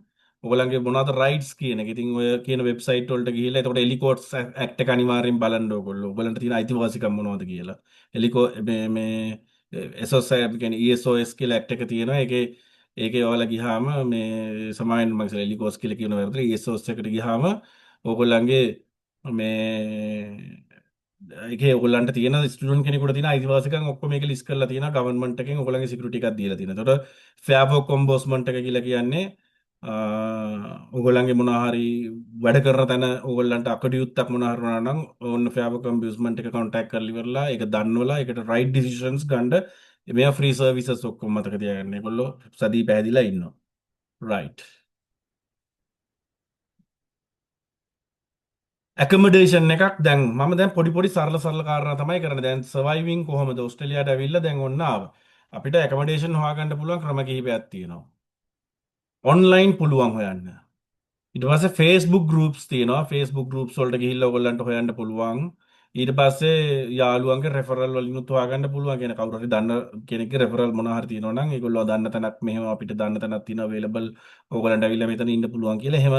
ඔයගලගේ මොනවද රයිට්ස් කියන එක. ඉතින් ඔය කියන වෙබ්සයිට් වලට ගිහිල්ලා එතකොට එලිකෝඩ්ස් ඇක්ට් එක අනිවාර්යෙන් බලන්න ඕගොල්ලෝ. ඔයගලන්ට තියෙන අයිතිවාසිකම් මොනවද කියලා. එලිකෝ මේ SOS කියන්නේ ESOS කියලා ඇක්ට් එක තියෙනවා. ඒකේ ඔයාලා ගියාම මේ සමාවෙන් මම ඉස්සෙල්ලා එලිකෝස් කියලා කියන වැරද්ද ESOS එකට ගියාම ඕගොල්ලන්ගේ මේ ඒකේ ඔයගොල්ලන්ට තියෙන ස්ටුඩන්ට් කෙනෙකුට තියෙන අයිතිවාසිකම් ඔක්කොම මේක ලිස්ට් කරලා තියෙනවා ගවර්න්මන්ට් එකෙන් ඔයගොල්ලන්ගේ සිකියුරිටි එකක් දීලා තියෙනවා. ඒතකොට ෆෙයාර් වර්ක් කොම්බෝස්මන්ට් එක කියලා කියන්නේ ඔයගොල්ලන්ගේ මොනවා හරි වැඩ කරන තැන ඔයගොල්ලන්ට අකටයුත්තක් මොනවා හරි වුණා නම් ඕන්න ෆෙයාර් වර්ක් කොම්බෝස්මන්ට් එක කොන්ටැක්ට් කරලා ඉවරලා ඒක දන්වලා ඒකට රයිට් ඩිසිෂන්ස් ගන්න මෙයා ෆ්‍රී සර්විසස් ඔක්කොම මතක තියාගන්න. ඒගොල්ලෝ සදී පැහැදිලා ඉන්නවා. රයිට්. ඇකමඩේෂන් එකක් දැන් මම දැන් පොඩි සරල කාරණා තමයි කරන්නේ. දැන් සර්වයිවිං කොහොමද ඕස්ට්‍රේලියාවට ඇවිල්ලා දැන් ඔන්න ආවා. අපිට ඇකමඩේෂන් හොයාගන්න පුළුවන් ක්‍රම කිහිපයක් තියෙනවා. ඔන්ලයින් පුළුවන් හොයන්න. ඊට පස්සේ Facebook groups තියෙනවා. Facebook groups වලට ගිහිල්ලා ඔයගොල්ලන්ට හොයන්න පුළුවන්. ඊට පස්සේ යාළුවන්ගේ රෙෆරල් වලිනුත් හොයාගන්න පුළුවන්. කියන කවුරු හරි දන්න කෙනෙක්ගේ රෙෆරල් මොනවා හරි තියෙනවා නම් ඒගොල්ලෝ දන්න තැනක් මෙහෙම අපිට දන්න තැනක් තියෙනවා available. ඕගොල්ලන්ට ඇවිල්ලා මෙතන ඉන්න පුළුවන් කියලා. එහෙම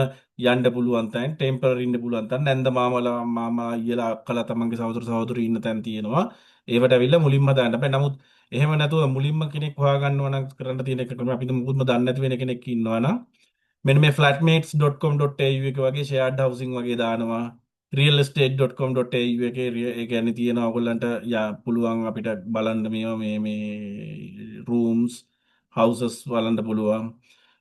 යන්න පුළුවන් තැන් ටෙම්පරරි ඉන්න පුළුවන් තැන් නැන්ද මාමා අයියලා අක්කලා තමන්ගේ සහෝදර සහෝදරි ඉන්න තැන් තියෙනවා. ඒවට ඇවිල්ලා මුලින්ම දාන්න බෑ. නමුත් එහෙම නැතුව මුලින්ම කෙනෙක් හොයාගන්නවා නම් කරන්න තියෙන එක ක්‍රම අපි මුකුත්ම දන්නේ නැති වෙන කෙනෙක් ඉන්නවා නම් මෙන්න මේ flatmates.com.au එක වගේ shared housing වගේ දානවා realestate.com.au එකේ ඒ කියන්නේ තියෙනවා ඔයගොල්ලන්ට පුළුවන් අපිට බලන්න මේවා මේ rooms houses බලන්න පුළුවන්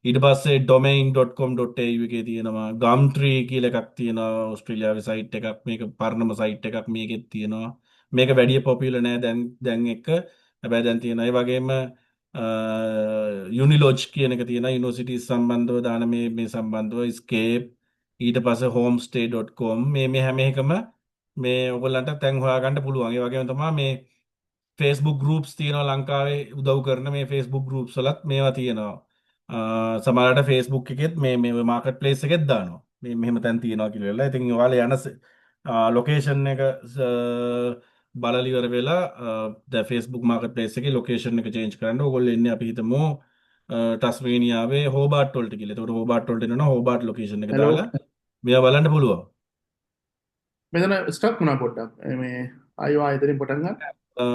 ඊට පස්සේ domain.com.au එකේ තියෙනවා gumtree කියලා එකක් තියෙනවා ඕස්ට්‍රේලියාවේ සයිට් එකක් මේක පරණම සයිට් එකක් මේකෙත් තියෙනවා මේක වැඩි පොපියුලර් නෑ දැන් එක හැබැයි දැන් තියෙනවා ඒ වගේම යුනිලෝජ් කියන එක තියෙන යුනිවර්සිටි සම්බන්ධව දාන මේ සම්බන්ධව ස්කේප් ඊට පස්සේ homestay.com මේ හැම එකම මේ ඔයගොල්ලන්ට තැන් හොයාගන්න පුළුවන්. ඒ වගේම තමයි මේ Facebook groups තියෙනවා ලංකාවේ උදව් කරන මේ Facebook groups වලත් මේවා තියෙනවා. සමහරවිට Facebook එකෙත් මේ මාකට් ප්ලේස් එකෙත් දානවා. මේ මෙහෙම තැන් තියෙනවා කියලා. ඉතින් ඔයාලා යන ලොකේෂන් එක බලලා ඉවර වෙලා දැන් Facebook මාකට් ප්ලේස් එකේ ලොකේෂන් එක චේන්ජ් කරන්න ඕගොල්ලෝ එන්නේ අපි හිතමු ටස්මේනියාවේ හෝබාට් වලට කියලා. ඒකට හෝබාට් වලට එනවා හෝබාට් ලොකේෂන් එක හෙලෝ දාලා මේවා බලන්න පුළුවන්. මෙතන ස්ටක් වුණා පොඩ්ඩක් මේ ආයෙ එතනින් පටන් ගන්න. අ,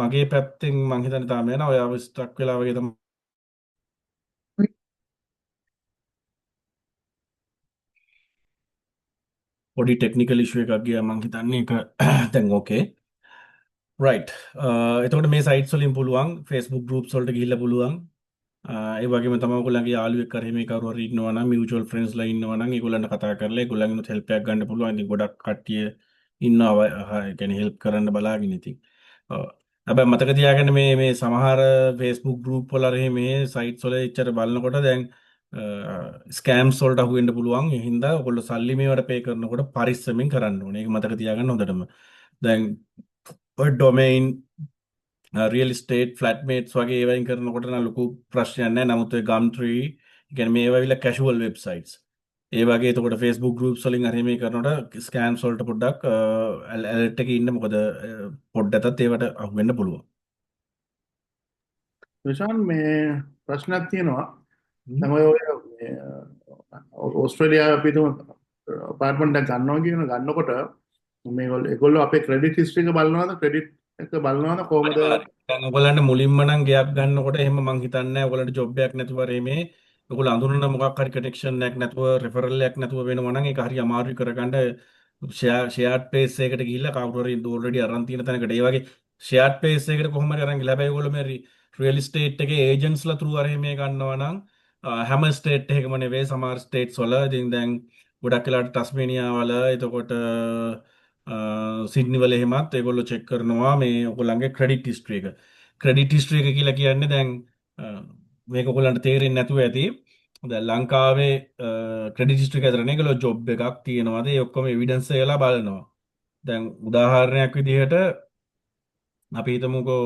මගේ පැත්තෙන් මං හිතන්නේ තාම යනවා. ඔයාව ස්ටක් වෙලා වගේ තමයි. පොඩි ටෙක්නිකල් ඉෂුව එකක් ගියා මං හිතන්නේ ඒක දැන් ඕකේ. රයිට්. එතකොට මේ සයිට්ස් වලින් පුළුවන් Facebook groups වලට ගිහිල්ලා පුළුවන්. ඒ වගේම තමයි ඔයගොල්ලන්ගේ යාළුවෙක් කරේ මේ කවුරු හරි ඉන්නවා නම් මියුචුවල් ෆ්‍රෙන්ඩ්ස්ලා ඉන්නවා නම් ඒගොල්ලන්ට කතා කරලා ඒගොල්ලන්ගෙනුත් හෙල්ප් එකක් ගන්න පුළුවන්. ඉතින් ගොඩක් කට්ටිය ඉන්නවා ඒ කියන්නේ හෙල්ප් කරන්න බලාගෙන ඉතින්. ඔව්. හැබැයි මතක තියාගන්න මේ සමහර Facebook group වල හරි මේ sites වල එච්චර බලනකොට දැන් ස්කෑම්ස් වලට අහු වෙන්න පුළුවන්. ඒ හින්දා ඔයගොල්ලෝ සල්ලි මේවට පේ කරනකොට පරිස්සමෙන් කරන්න ඕනේ. ඒක මතක තියාගන්න හොඳටම. දැන් ඔය ඩොමේන් රියල් ස්ටේට් ෆ්ලැට්මේට්ස් වගේ ඒවයින් කරනකොට නම් ලොකු ප්‍රශ්නයක් නැහැ. නමුත් ඔය ගම්ට්‍රී කියන්නේ මේවා විල කැෂුවල් වෙබ්සයිට්ස්. ඒ වගේ එතකොට Facebook groups වලින් හරි මේ කරනකොට ස්කෑම්ස් වලට පොඩ්ඩක් ඇලර්ට් එකේ ඉන්න මොකද පොඩ්ඩටත් ඒවට අහු වෙන්න පුළුවන්. විශාන් මේ ප්‍රශ්නයක් තියෙනවා. හ්ම්. දැන් ඔය මේ ඕස්ට්‍රේලියාවේ අපි තුමු අපාර්ට්මන්ට් එකක් ගන්නකොට මේගොල්ලෝ ඒගොල්ලෝ අපේ ක්‍රෙඩිට් හිස්ටරි එක බලනවාද ක්‍රෙඩිට් එක බලනවාද කොහොමද? අනිවාර්යයෙන්. දැන් ඔයගොල්ලන්ට මුලින්ම නම් ගයක් ගන්නකොට එහෙම මං හිතන්නේ නැහැ ඔයගොල්ලන්ට ජොබ් එකක් නැතුව මේ ඔයගොල්ලෝ අඳුරන මොකක් හරි කනෙක්ෂන් එකක් නැතුව රෙෆරල් එකක් නැතුව වෙනවා නම් ඒක හරි අමාරුයි කරගන්න ෂෙයාර්ඩ් ප්ලේස් එකකට ගිහිල්ලා කවුරු හරි ඔල්රෙඩි අරන් තියෙන තැනකට ඒ වගේ ෂෙයාර්ඩ් ප්ලේස් එකකට කොහොම හරි අරන් ගිහලා හැබැයි ඔයගොල්ලෝ මේ රියල් එස්ටේට් එකේ ඒජන්ට්ස්ලා through අර මේ ගන්නවා නම් හැම ස්ටේට් එකකම නෙවෙයි සමහර ස්ටේට්ස් වල ඉතින් දැන් ගොඩක් වෙලාවට ටස්මේනියා වල එතකොට සිඩ්නි වල එහෙමත් ඒගොල්ලෝ චෙක් කරනවා මේ ඔයගොල්ලන්ගේ ක්‍රෙඩිට් හිස්ටරි එක. ක්‍රෙඩිට් හිස්ටරි එක කියලා කියන්නේ දැන් මේක ඔයගොල්ලන්ට තේරෙන්නේ නැතුව ඇති. දැන් ලංකාවේ ක්‍රෙඩිට් හිස්ටරි එක ඇතුළේ ඒගොල්ලෝ ජොබ් එකක් තියෙනවාද ඒ ඔක්කොම එවිඩන්ස් එකලා බලනවා. දැන් උදාහරණයක් විදිහට අපි හිතමුකෝ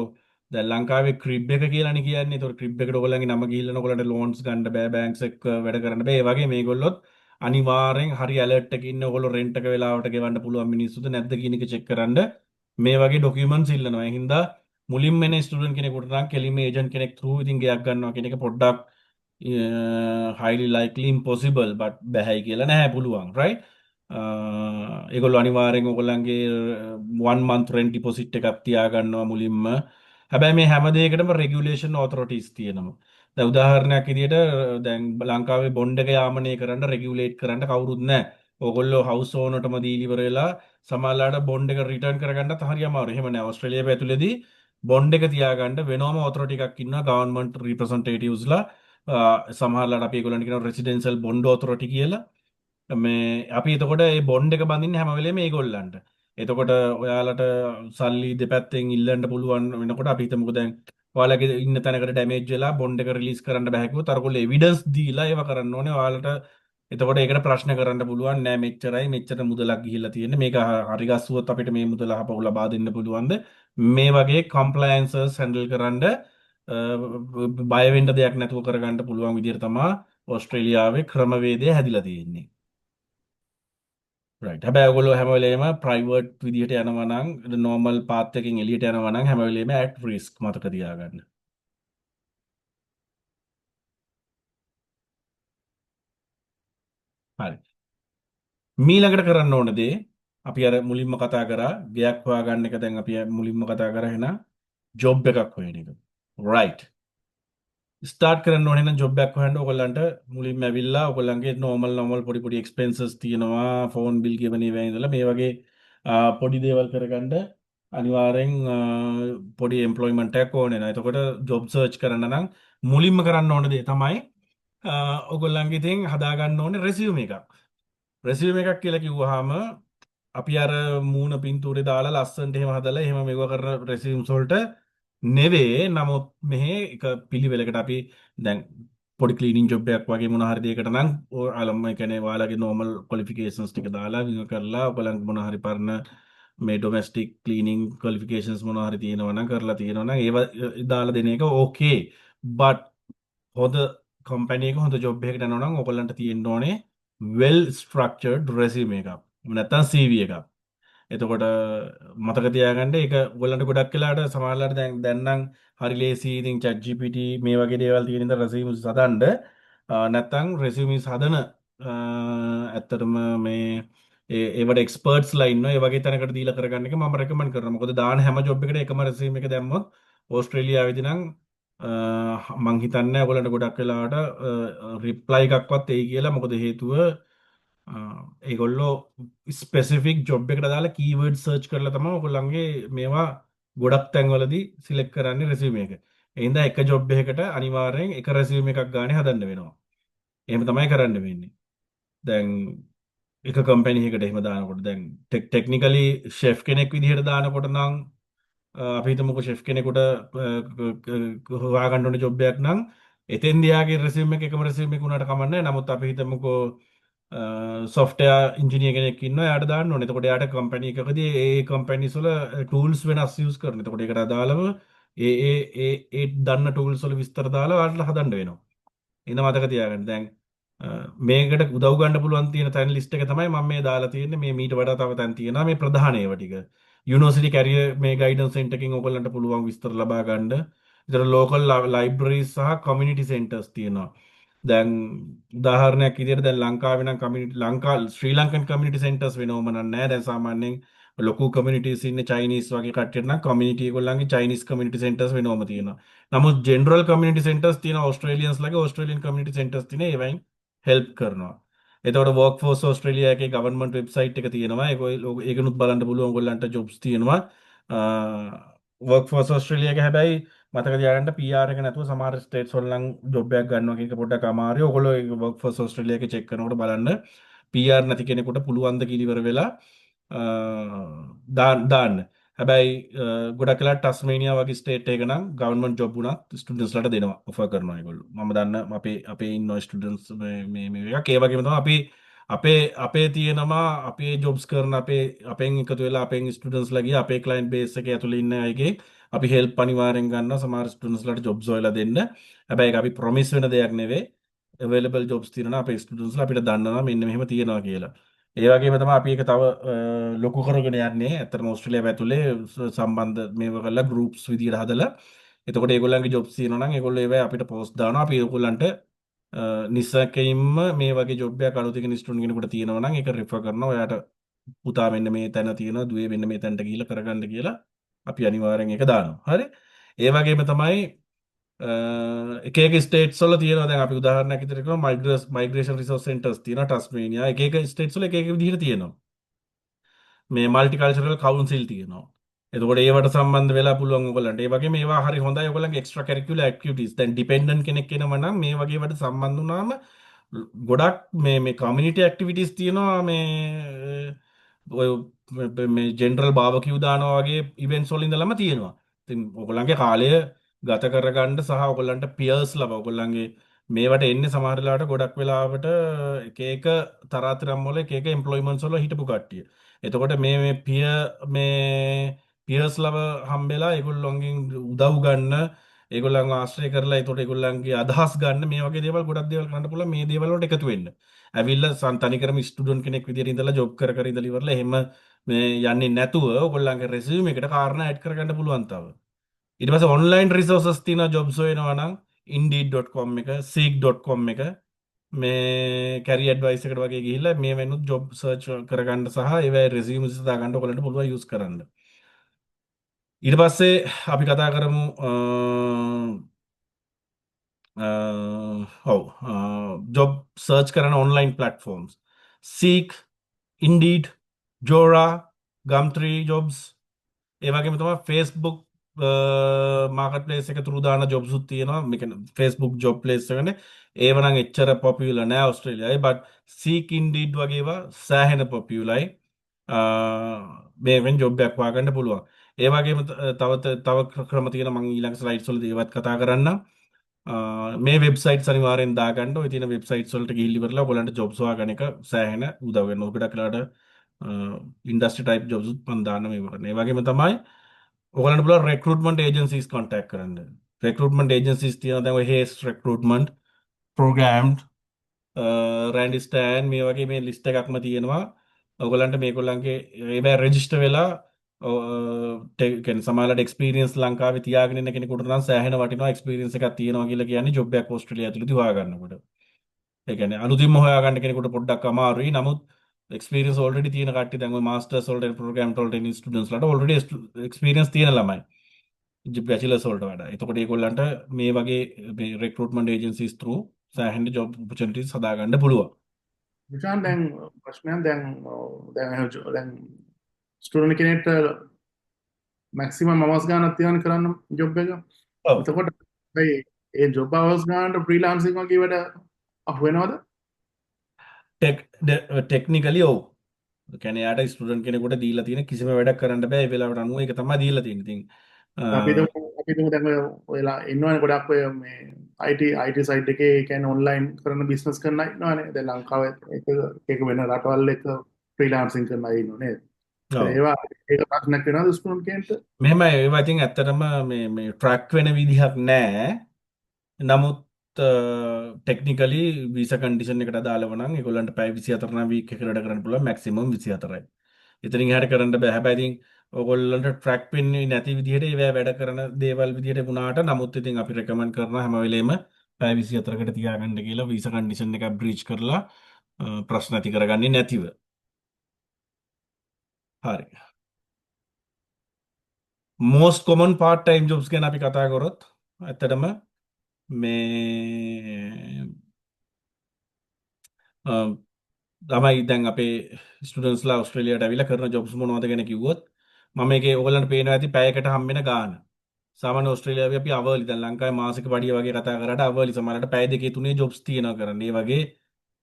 දැන් ලංකාවේ ක්‍රිබ් එක කියලානේ කියන්නේ. ඒතකොට ක්‍රිබ් එකට ඔයගොල්ලන්ගේ නම ගිහිල්ලා ඔයගොල්ලන්ට ලෝන්ස් ගන්න බෑ බැංක්ස් එක්ක වැඩ කරන්න බෑ. ඒ වගේ මේගොල්ලොත් අනිවාර්යෙන් හරි ඇලර්ට් එකකින් ඉන්න ඔයගොල්ලෝ රෙන්ට් එක වෙලාවට ගෙවන්න පුළුවන් මිනිස්සුද නැද්ද කියන එක චෙක් කරන්න මේ වගේ ඩොකියුමන්ට්ස් ඉල්ලනවා. ඒ හින්දා මුලින්ම එන ස්ටුඩන්ට් කෙනෙකුට නම් කෙලින්ම ඒජන්ට් කෙනෙක් through ඉතින් ගයක් ගන්නවා කියන එක පොඩ්ඩක් highly likely impossible but බැහැයි කියලා නැහැ පුළුවන් right. ඒගොල්ලෝ අනිවාර්යෙන් ඔයගොල්ලන්ගේ 1 month rent deposit එකක් තියාගන්නවා මුලින්ම. හැබැයි මේ හැම දෙයකටම regulation authorities තියෙනවා. දැන් උදාහරණයක් විදිහට දැන් ලංකාවේ බොන්ඩ් එක යාමනය කරන්න රෙගියුලේට් කරන්න කවුරුත් නැහැ. ඕගොල්ලෝ හවුස් ඕනර්ටම දීලා ඉවර වෙලා සමහරලාට බොන්ඩ් එක රිටර්න් කරගන්නත් හරි අමාරුයි. එහෙම නැහැ. ඕස්ට්‍රේලියාවේ ඇතුළේදී බොන්ඩ් එක තියාගන්න වෙනම authority එකක් ඉන්නවා government representatives සමහරලාට අපි ඒගොල්ලන්ට කියනවා රෙසිඩෙන්ෂල් බොන්ඩ් ඔතොරිටි කියලා. මේ අපි එතකොට මේ බොන්ඩ් එක බඳින්නේ හැම වෙලේම ඒගොල්ලන්ට. එතකොට ඔයාලට සල්ලි දෙපැත්තෙන් ඉල්ලන්න පුළුවන් වෙනකොට අපි හිතමුකෝ දැන් ඔයාලගේ ඉන්න තැනකට ඩැමේජ් වෙලා බොන්ඩ් එක රිලීස් කරන්න බෑ කිව්වොත් අරගොල්ලෝ එවිඩන්ස් දීලා ඒව කරන්න ඕනේ. ඔයාලට එතකොට ඒකට ප්‍රශ්න කරන්න පුළුවන් නෑ මෙච්චරයි මෙච්චර මුදලක් ගිහිල්ලා තියෙන්නේ මේක හරි ගස්සුවොත් අපිට මේ මුදල ආපහු ලබා දෙන්න පුළුවන්ද මේ වගේ කම්ප්ලයන්සස් හැන්ඩල් කරන්න බය වෙන්න දෙයක් නැතුව කරගන්න පුළුවන් විදිහට තමයි ඕස්ට්‍රේලියාවේ ක්‍රමවේදය හැදිලා තියෙන්නේ. රයිට්. හැබැයි ඔයගොල්ලෝ හැම වෙලේම ප්‍රයිවට් විදිහට යනවා නම් නෝමල් පාත් එකකින් එළියට යනවා නම් හැම වෙලේම ඇට් රිස්ක් මතක තියාගන්න. හරි. මීළඟට කරන්න ඕන දේ අපි අර මුලින්ම කතා කරා ගෙයක් හොයාගන්න එක දැන් අපි මුලින්ම කතා කරා එහෙනම් ජොබ් එකක් හොයන එක. රයිට්. ස්ටාර්ට් කරන්න ඕනේ නම් ජොබ් එකක් හොයන්න ඔයගොල්ලන්ට මුලින්ම ඇවිල්ලා ඔයගොල්ලන්ගේ නෝමල් පොඩි පොඩි එක්ස්පෙන්සස් තියෙනවා ෆෝන් බිල් ගෙවන ඒවා ඉඳලා මේ වගේ පොඩි දේවල් කරගන්න අනිවාර්යෙන් පොඩි එම්ප්ලොයිමන්ට් එකක් ඕනේ නේද. එතකොට ජොබ් සර්ච් කරන්න නම් මුලින්ම කරන්න ඕන දේ තමයි ඔයගොල්ලන්ගේ ඉතින් හදාගන්න ඕනේ රෙසියුම් එකක්. රෙසියුම් එකක් කියලා කිව්වහම අපි අර මූණ පින්තූරේ දාලා ලස්සනට එහෙම හදලා එහෙම මේව කරන රෙසියුම්ස් වලට නෙවේ. නමුත් මෙහි එක පිළිවෙලකට අපි දැන් පොඩි ක්ලීනින් ජොබ් එකක් වගේ මොන හරි දෙයකට නම් අලම ඒ කියන්නේ ඔයාලගේ නෝමල් ක්වොලිෆිකේෂන්ස් ටික දාලා විව කරලා ඔයගලන්ට මොන හරි පරණ මේ ඩොමෙස්ටික් ක්ලීනින් ක්වොලිෆිකේෂන්ස් මොන හරි තියෙනවා නම් කරලා තියෙනවා නම් ඒව දාලා දෙන එක ඕකේ. බට් හොඳ කම්පැනි එක හොඳ ජොබ් එකකට යනවා නම් ඔයගලන්ට තියෙන්න ඕනේ well structured resume එකක්. නැත්තම් CV එකක්. එතකොට මතක තියාගන්න ඒක ඔයගලන්ට ගොඩක් වෙලාට සමහරවිට දැන් නම් හරි ලේසි ඉතින් chat GPT මේ වගේ දේවල් තියෙන ඉඳලා resumes හදන්න නැත්තම් resumes හදන ඇත්තටම මේ ඒවට එක්ස්පර්ට්ස්ලා ඉන්නවා ඒ වගේ තැනකට දීලා කරගන්න එක මම රෙකමන්ඩ් කරනවා. මොකද දාන හැම ජොබ් එකකට එකම resume එක දැම්මොත් ඕස්ට්‍රේලියාවේදී නම් මං හිතන්නේ ඔයගලන්ට ගොඩක් වෙලාවට රිප්ලයි එකක්වත් එයි කියලා. මොකද හේතුව ඒගොල්ලෝ ස්පෙසිෆික් ජොබ් එකට දාලා කීවර්ඩ් සර්ච් කරලා තමයි ඔයගොල්ලන්ගේ මේවා ගොඩක් තැන්වලදී සිලෙක්ට් කරන්නේ රෙසියුම් එක. ඒ හින්දා එක ජොබ් එකකට අනිවාර්යෙන් එක රෙසියුම් එකක් ගානේ හදන්න වෙනවා. එහෙම තමයි කරන්න වෙන්නේ. දැන් එක කම්පැනි එකකට එහෙම දානකොට දැන් ටෙක්නිකලි ෂෙෆ් කෙනෙක් විදිහට දානකොට නම් අපි හිතමුකෝ ෂෙෆ් කෙනෙකුට හොයාගන්න ඕන ජොබ් එකක් නම් එතෙන්දී යාගේ රෙසියුම් එක එකම රෙසියුම් එක උනාට කමක් නැහැ. නමුත් අපි හිතමුකෝ සොෆ්ට්වෙයාර් ඉංජිනියර් කෙනෙක් ඉන්නවා එයාට දාන්න ඕනේ. එතකොට එයාට කම්පැනි එකකදී ඒ කම්පැනිස් වල ටූල්ස් වෙනස් යූස් කරනවා. එතකොට ඒකට අදාළව ඒ දන්න ටූල්ස් වල විස්තර දාලා ඔයාලට හදන්න වෙනවා. ඉන්න මතක තියාගන්න. දැන් මේකට උදව් ගන්න පුළුවන් තියෙන තැන් ලිස්ට් එක තමයි මම මේ දාලා තියෙන්නේ. මේ මීට වඩා තව තැන් තියෙනවා මේ ප්‍රධාන ඒවා ටික. යුනිවර්සිටි කැරියර් මේ ගයිඩන්ස් සෙන්ටර් එකකින් ඔයගොල්ලන්ට පුළුවන් විස්තර ලබා ගන්න. ඒතර ලෝකල් ලයිබ්‍රරිස් සහ කමියුනිටි සෙන්ටර්ස් තියෙනවා. දැන් උදාහරණයක් විදිහට දැන් ලංකාවේ නම් ශ්‍රී ලංකන් කමියුනිටි සෙන්ටර්ස් වෙනවම නෑ. දැන් සාමාන්‍යයෙන් ලොකු කමියුනිටිස් ඉන්නේ චයිනීස් වගේ කට්ටියට නම් කමියුනිටි ඒගොල්ලන්ගේ චයිනීස් කමියුනිටි සෙන්ටර්ස් වෙනවම තියෙනවා. නමුත් ජෙනරල් කමියුනිටි සෙන්ටර්ස් තියෙනවා ඕස්ට්‍රේලියන්ස්ලාගේ ඕස්ට්‍රේලියන් කමියුනිටි සෙන්ටර්ස් තියෙනවා. ඒවයින් හෙල්ප් කරනවා. එතකොට වර්ක්ෆෝස් ඕස්ට්‍රේලියා එකේ ගවර්න්මන්ට් වෙබ්සයිට් එක තියෙනවා. ඒකනුත් බලන්න පුළුවන් ඔයගොල්ලන්ට ජොබ්ස් තියෙනවා. වර්ක්ෆෝස් ඕස්ට්‍රේලියා එක හැබැයි මතක තියාගන්න PR එක නැතුව සමහර ස්ටේට්ස් වල නම් ජොබ් එකක් ගන්නවා කියන එක පොඩ්ඩක් අමාරුයි. ඔයගොල්ලෝ ඒක වර්ක්ෆෝස් ඕස්ට්‍රේලියා එකේ චෙක් කරනකොට බලන්න PR නැති කෙනෙකුට පුළුවන් ද කියලා ඉවර වෙලා දාන්න. හැබැයි ගොඩක් වෙලා ටස්මේනියා වගේ ස්ටේට් එක නම් ගවර්න්මන්ට් ජොබ් උනත් ස්ටුඩන්ට්ස්ලාට දෙනවා ඔෆර් කරනවා ඒගොල්ලෝ. මම දන්න අපේ ඉන්න ස්ටුඩන්ට්ස් මේ එකක් ඒ වගේම තමයි අපේ තියෙනවා අපේ ජොබ්ස් කරන අපෙන් එකතු වෙලා අපෙන් ස්ටුඩන්ට්ස්ලා ගියා අපේ ක්ලයන්ට් බේස් එකේ ඇතුළේ ඉන්න අයගේ අපි හෙල්ප් අනිවාර්යෙන් ගන්නවා සමහර ස්ටුඩන්ට්ස්ලාට ජොබ්ස් හොයලා දෙන්න. හැබැයි ඒක අපි ප්‍රොමිස් වෙන දෙයක් නෙවෙයි. available jobs තියෙනවා අපේ ස්ටුඩන්ට්ස්ලා අපිට දන්නවා මෙන්න මෙහෙම තියෙනවා කියලා. ඒ වගේම තමයි අපි ඒක තව ලොකු කරගෙන යන්නේ. ඇත්තටම ඕස්ට්‍රේලියාව ඇතුලේ සම්බන්ධ මේව කරලා groups විදියට හදලා. එතකොට ඒගොල්ලන්ගේ jobs තියෙනවා නම් ඒගොල්ලෝ ඒවා අපිට post දානවා. අපි ඒගොල්ලන්ට නිසකෙයින්ම මේ වගේ ජොබ් එකක් අලුතින් ස්ටුඩන්ට් කෙනෙකුට තියෙනවා නම් ඒක රිෆර් කරනවා. ඔයාට පුතා මෙන්න මේ තැන තියෙනවා, දුවේ මෙන්න මේ තැනට ගිහිල්ලා කරගන්න කියලා අපි අනිවාර්යෙන් ඒක දානවා. හරි? ඒ වගේම තමයි එක එක ස්ටේට්ස් වල තියෙනවා. දැන් අපි උදාහරණයක් විදිහට කියනවා මයිග්‍රේෂන් රිසෝස් සෙන්ටර්ස් තියෙනවා ටස්මේනියා. එක එක ස්ටේට්ස් වල එක එක විදිහට තියෙනවා. මේ මල්ටිකල්චරල් කවුන්සිල් තියෙනවා. එතකොට ඒවට සම්බන්ධ වෙලා පුළුවන් ඔයගලන්ට. ඒ වගේම ඒවා හරි හොඳයි ඔයගලන්ගේ එක්ස්ට්‍රා කරිකියුලර් ඇක්ටිවිටීස්. දැන් ඩිපෙන්ඩන්ට් කෙනෙක් වෙනම නම් මේ වගේ වට සම්බන්ධ වුණාම ගොඩක් මේ කමියුනිටි ඇක්ටිවිටීස් තියෙනවා. ඔය මේ ජෙනරල් බාබකියු දානවා වගේ ඉවෙන්ට්ස් වල ඉඳලම තියෙනවා. ඉතින් ඔයගලන්ගේ කාලය ගත කරගන්න සහ ඔයගලන්ට පියර්ස් ලබා ඔයගලන්ගේ මේවට එන්නේ සමහර වෙලාවට ගොඩක් වෙලාවට එක එක තරාතිරම් වල එක එක එම්ප්ලොයිමන්ට්ස් වල හිටපු කට්ටිය. එතකොට මේ පියර්ස් ලව හම්බෙලා ඒගොල්ලොන්ගෙන් උදව් ගන්න ඒගොල්ලන්ව ආශ්‍රය කරලා එතකොට ඒගොල්ලන්ගේ අදහස් ගන්න මේ වගේ දේවල් ගොඩක් දේවල් කරන්න පුළුවන් මේ දේවල් වලට එකතු වෙන්න. ඇවිල්ලා තනිකරම ස්ටුඩන්ට් කෙනෙක් විදියට ඉඳලා ජොබ් කර කර ඉඳලා ඉවරලා එහෙම මේ යන්නේ නැතුව ඔයගොල්ලන්ගේ රෙසියුම් එකට කාරණා ඇඩ් කරගන්න පුළුවන් තව. ඊට පස්සේ ඔන්ලයින් රිසෝසස් තියෙනවා ජොබ්ස් හොයනවා නම් indeed.com එක seek.com එක මේ කැරියර් ඇඩ්වයිස් එකට වගේ ගිහිල්ලා මේ වෙනුත් ජොබ් සර්ච් කරගන්න සහ ඒවයි රෙසියුම්ස් දාගන්න ඔයගලන්ට පුළුවන් යූස් කරන්න. ඊට පස්සේ අපි කතා කරමු ඔව් ජොබ් සර්ච් කරන ඔන්ලයින් ප්ලට්ෆෝම්ස් සීක් ඉන්ඩීඩ් ජෝරා ගම්ත්‍රී ජොබ්ස් ඒ වගේම තමයි Facebook මාකට් ප්ලේස් එක තුරු දාන ජොබ්ස් උත් තියෙනවා මේක Facebook ජොබ් ප්ලේස් එකනේ ඒව නම් එච්චර පොපියුලර් නෑ ඕස්ට්‍රේලියාවේ but seek indeed වගේ ඒවා සෑහෙන පොපියුලර්යි මේවෙන් ජොබ් එකක් හොයාගන්න පුළුවන් ඒ වගේම තව ක්‍රම තියෙනවා මම ඊළඟ ස්ලයිඩ්ස් වලදී ඒවත් කතා කරන්නම් මේ වෙබ්සයිට් අනිවාර්යෙන් දාගන්න ඔය තියෙන වෙබ්සයිට්ස් වලට ගිහිල්ලා ඉවරලා ඔයගලන්ට ජොබ්ස් හොයාගන්න එක සෑහෙන උදව් වෙනවා ගොඩක් වෙලාවට ඉන්ඩස්ට්‍රි ටයිප් ජොබ්ස් උත් මම දාන්න මේ කරන්නේ ඒ වගේම තමයි ඔයගලන්ට පුළුවන් recruitment agencies contact කරන්න. recruitment agencies තියෙනවා දැන් ඔය Hays recruitment, programmed, Randstad මේ වගේ මේ ලිස්ට් එකක්ම තියෙනවා. ඔයගලන්ට මේගොල්ලන්ගේ ඒවා රෙජිස්ටර් වෙලා කියන්නේ සමහරවිට එක්ස්පීරියන්ස් ලංකාවේ තියාගෙන ඉන්න කෙනෙකුට නම් සෑහෙන වටිනවා එක්ස්පීරියන්ස් එකක් තියෙනවා කියලා කියන්නේ ජොබ් එකක් ඕස්ට්‍රේලියාව ඇතුළතදී හොයාගන්නකොට. ඒ කියන්නේ අලුතින්ම හොයාගන්න කෙනෙකුට පොඩ්ඩක් අමාරුයි. නමුත් එක්ස්පීරියන්ස් ඔල්රෙඩි තියෙන කට්ටිය දැන් ඔය මාස්ටර්ස් වලට ප්‍රෝග්‍රෑම් වලට ඉන්න ස්ටුඩන්ට්ස් ලාට ඔල්රෙඩි එක්ස්පීරියන්ස් තියෙන ළමයි. බැචලර්ස් වලට වඩා. එතකොට ඒගොල්ලන්ට මේ වගේ මේ recruitment agencies through සෑහෙන job opportunities හදාගන්න පුළුවන්. විශාන් දැන් ප්‍රශ්නයක් දැන් ස්ටුඩන්ට් කෙනෙක්ට මැක්සිමම් අවර්ස් ගානක් තියන කරන්න ජොබ් එක. ඔව්. එතකොට ඒ ජොබ් අවර්ස් ගානට ෆ්‍රීලාන්සින් වගේ වැඩ අහු වෙනවද? ටෙක්නිකලි ඔව්. ඒ කියන්නේ යාට ස්ටුඩන්ට් කෙනෙකුට දීලා තියෙන කිසිම වැඩක් කරන්න බෑ ඒ වෙලාවට අනුව ඒක තමයි දීලා තියෙන්නේ. ඉතින් අපි දැන් ඔයලා ඉන්නවනේ ගොඩක් ඔය මේ IT සයිට් එකේ කියන්නේ ඔන්ලයින් කරන බිස්නස් කරන අය ඉන්නවනේ. දැන් ලංකාවේ ඒක වෙන රටවල් එක ෆ්‍රීලාන්සින් කරන අය ඉන්නෝ නේද? ඒවා ඒක ප්‍රශ්නයක් වෙනවද ස්ටුඩන්ට් කෙනෙක්ට? මෙහෙමයි ඒවා ඉතින් ඇත්තටම මේ ට්‍රැක් වෙන විදිහක් නෑ. නමුත් ටෙක්නිකලි වීසා කන්ඩිෂන් එකට අදාළව නම් ඒගොල්ලන්ට පැය 24 නම් වීක් එකකට වැඩ කරන්න පුළුවන් මැක්සිමම් 24යි. ඉතින් එහාට කරන්න බෑ. හැබැයි ඉතින් ඔයගොල්ලන්ට ට්‍රැක් වෙන්නේ නැති විදිහට ඒවා වැඩ කරන දේවල් විදිහට වුණාට නමුත් ඉතින් අපි රෙකමන්ඩ් කරනවා හැම වෙලේම පැය 24කට තියාගන්න කියලා වීසා කන්ඩිෂන් එක බ්‍රීච් කරලා ප්‍රශ්න ඇති කරගන්නේ නැතිව. හරි. most common part time jobs ගැන අපි කතා කරොත් ඇත්තටම මේ තමයි දැන් අපේ ස්ටුඩන්ට්ස්ලා ඕස්ට්‍රේලියාවට ඇවිල්ලා කරන ජොබ්ස් මොනවද ගැන කිව්වොත් මම මේකේ ඔයගලන්ට පේනවා ඇති පැයකට හම්බෙන ගාණ. සාමාන්‍ය ඕස්ට්‍රේලියාවේ අපි අවර්ලි දැන් ලංකාවේ මාසික පඩිය වගේ කතා කරාට අවර්ලි සමහරවිට පැය දෙකේ තුනේ ජොබ්ස් තියෙනවා කරන්නේ. ඒ වගේ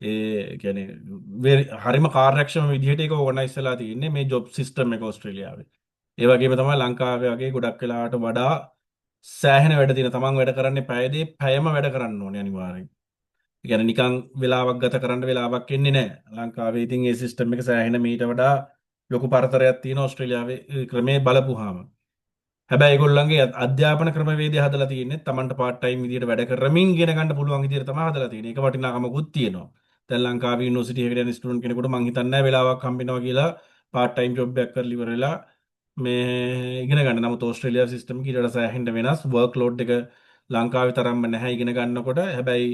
ඒ කියන්නේ හරිම කාර්යක්ෂම විදිහට ඒක ඕගනයිස් වෙලා තියෙන්නේ මේ ජොබ් සිස්ටම් එක ඕස්ට්‍රේලියාවේ. ඒ වගේම තමයි ලංකාවේ වගේ ගොඩක් වෙලාවට වඩා සෑහෙන වැඩ තියෙන තමන් වැඩ කරන්නේ පැයදී පැයම වැඩ කරන්න ඕනේ අනිවාර්යෙන්. ඒ කියන්නේ නිකන් වෙලාවක් ගත කරන්න වෙලාවක් එන්නේ නැහැ. ලංකාවේ ඉතින් ඒ සිස්ටම් එක සෑහෙන මීට වඩා ලොකු පරතරයක් තියෙන ඕස්ට්‍රේලියාවේ ක්‍රමේ බලපුවාම. හැබැයි ඒගොල්ලන්ගේ අධ්‍යාපන ක්‍රමවේදය හදලා තියෙන්නේ තමන්ට පාර්ට් ටයිම් විදියට වැඩ කරමින් ඉගෙන ගන්න පුළුවන් විදියට තමයි හදලා තියෙන්නේ. ඒක වටිනාකමකුත් තියෙනවා. දැන් ලංකාවේ යුනිවර්සිටි එකකට යන ස්ටුඩන්ට් කෙනෙකුට මං හිතන්නේ නැහැ වෙලාවක් හම්බෙනවා කියලා පාර්ට් ටයිම් ජොබ් එකක් කරලා ඉවර වෙලා මේ ඉගෙන ගන්න. නමුත් ඕස්ට්‍රේලියාවේ සිස්ටම් එක ඊට වඩා සෑහෙන්න වෙනස්. වර්ක් ලෝඩ් එක ලංකාවේ තරම්ම නැහැ ඉගෙන ගන්නකොට. හැබැයි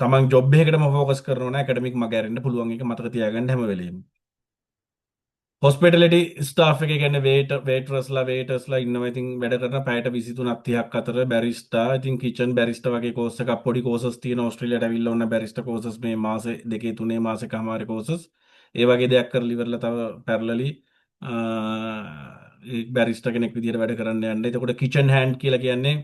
තමන් ජොබ් එකකටම ෆෝකස් කරනවා නම් ඇකඩමික් මග ඇරෙන්න පුළුවන් එක මතක තියාගන්න හැම වෙලෙම. හොස්පිටලිටි ස්ටාෆ් එක කියන්නේ වේටර්ස්ලා ඉන්නවා. ඉතින් වැඩ කරන පැයට 23ක් 30ක් අතර බැරිස්ටා ඉතින් කිචන් බැරිස්ටා වගේ කෝස් එකක් පොඩි කෝසස් තියෙන ඕස්ට්‍රේලියාවට ඇවිල්ලා ඔන්න බැරිස්ටා කෝසස් මේ මාසේ දෙකේ තුනේ මාසෙකමාරේ කෝසස් ඒ වගේ දෙයක් කරලා ඉවරලා තව පැරලලි බැරිස්ටා කෙනෙක් විදිහට වැඩ කරන්න යන්න. එතකොට කිචන් හෑන්ඩ් කියලා කියන්නේ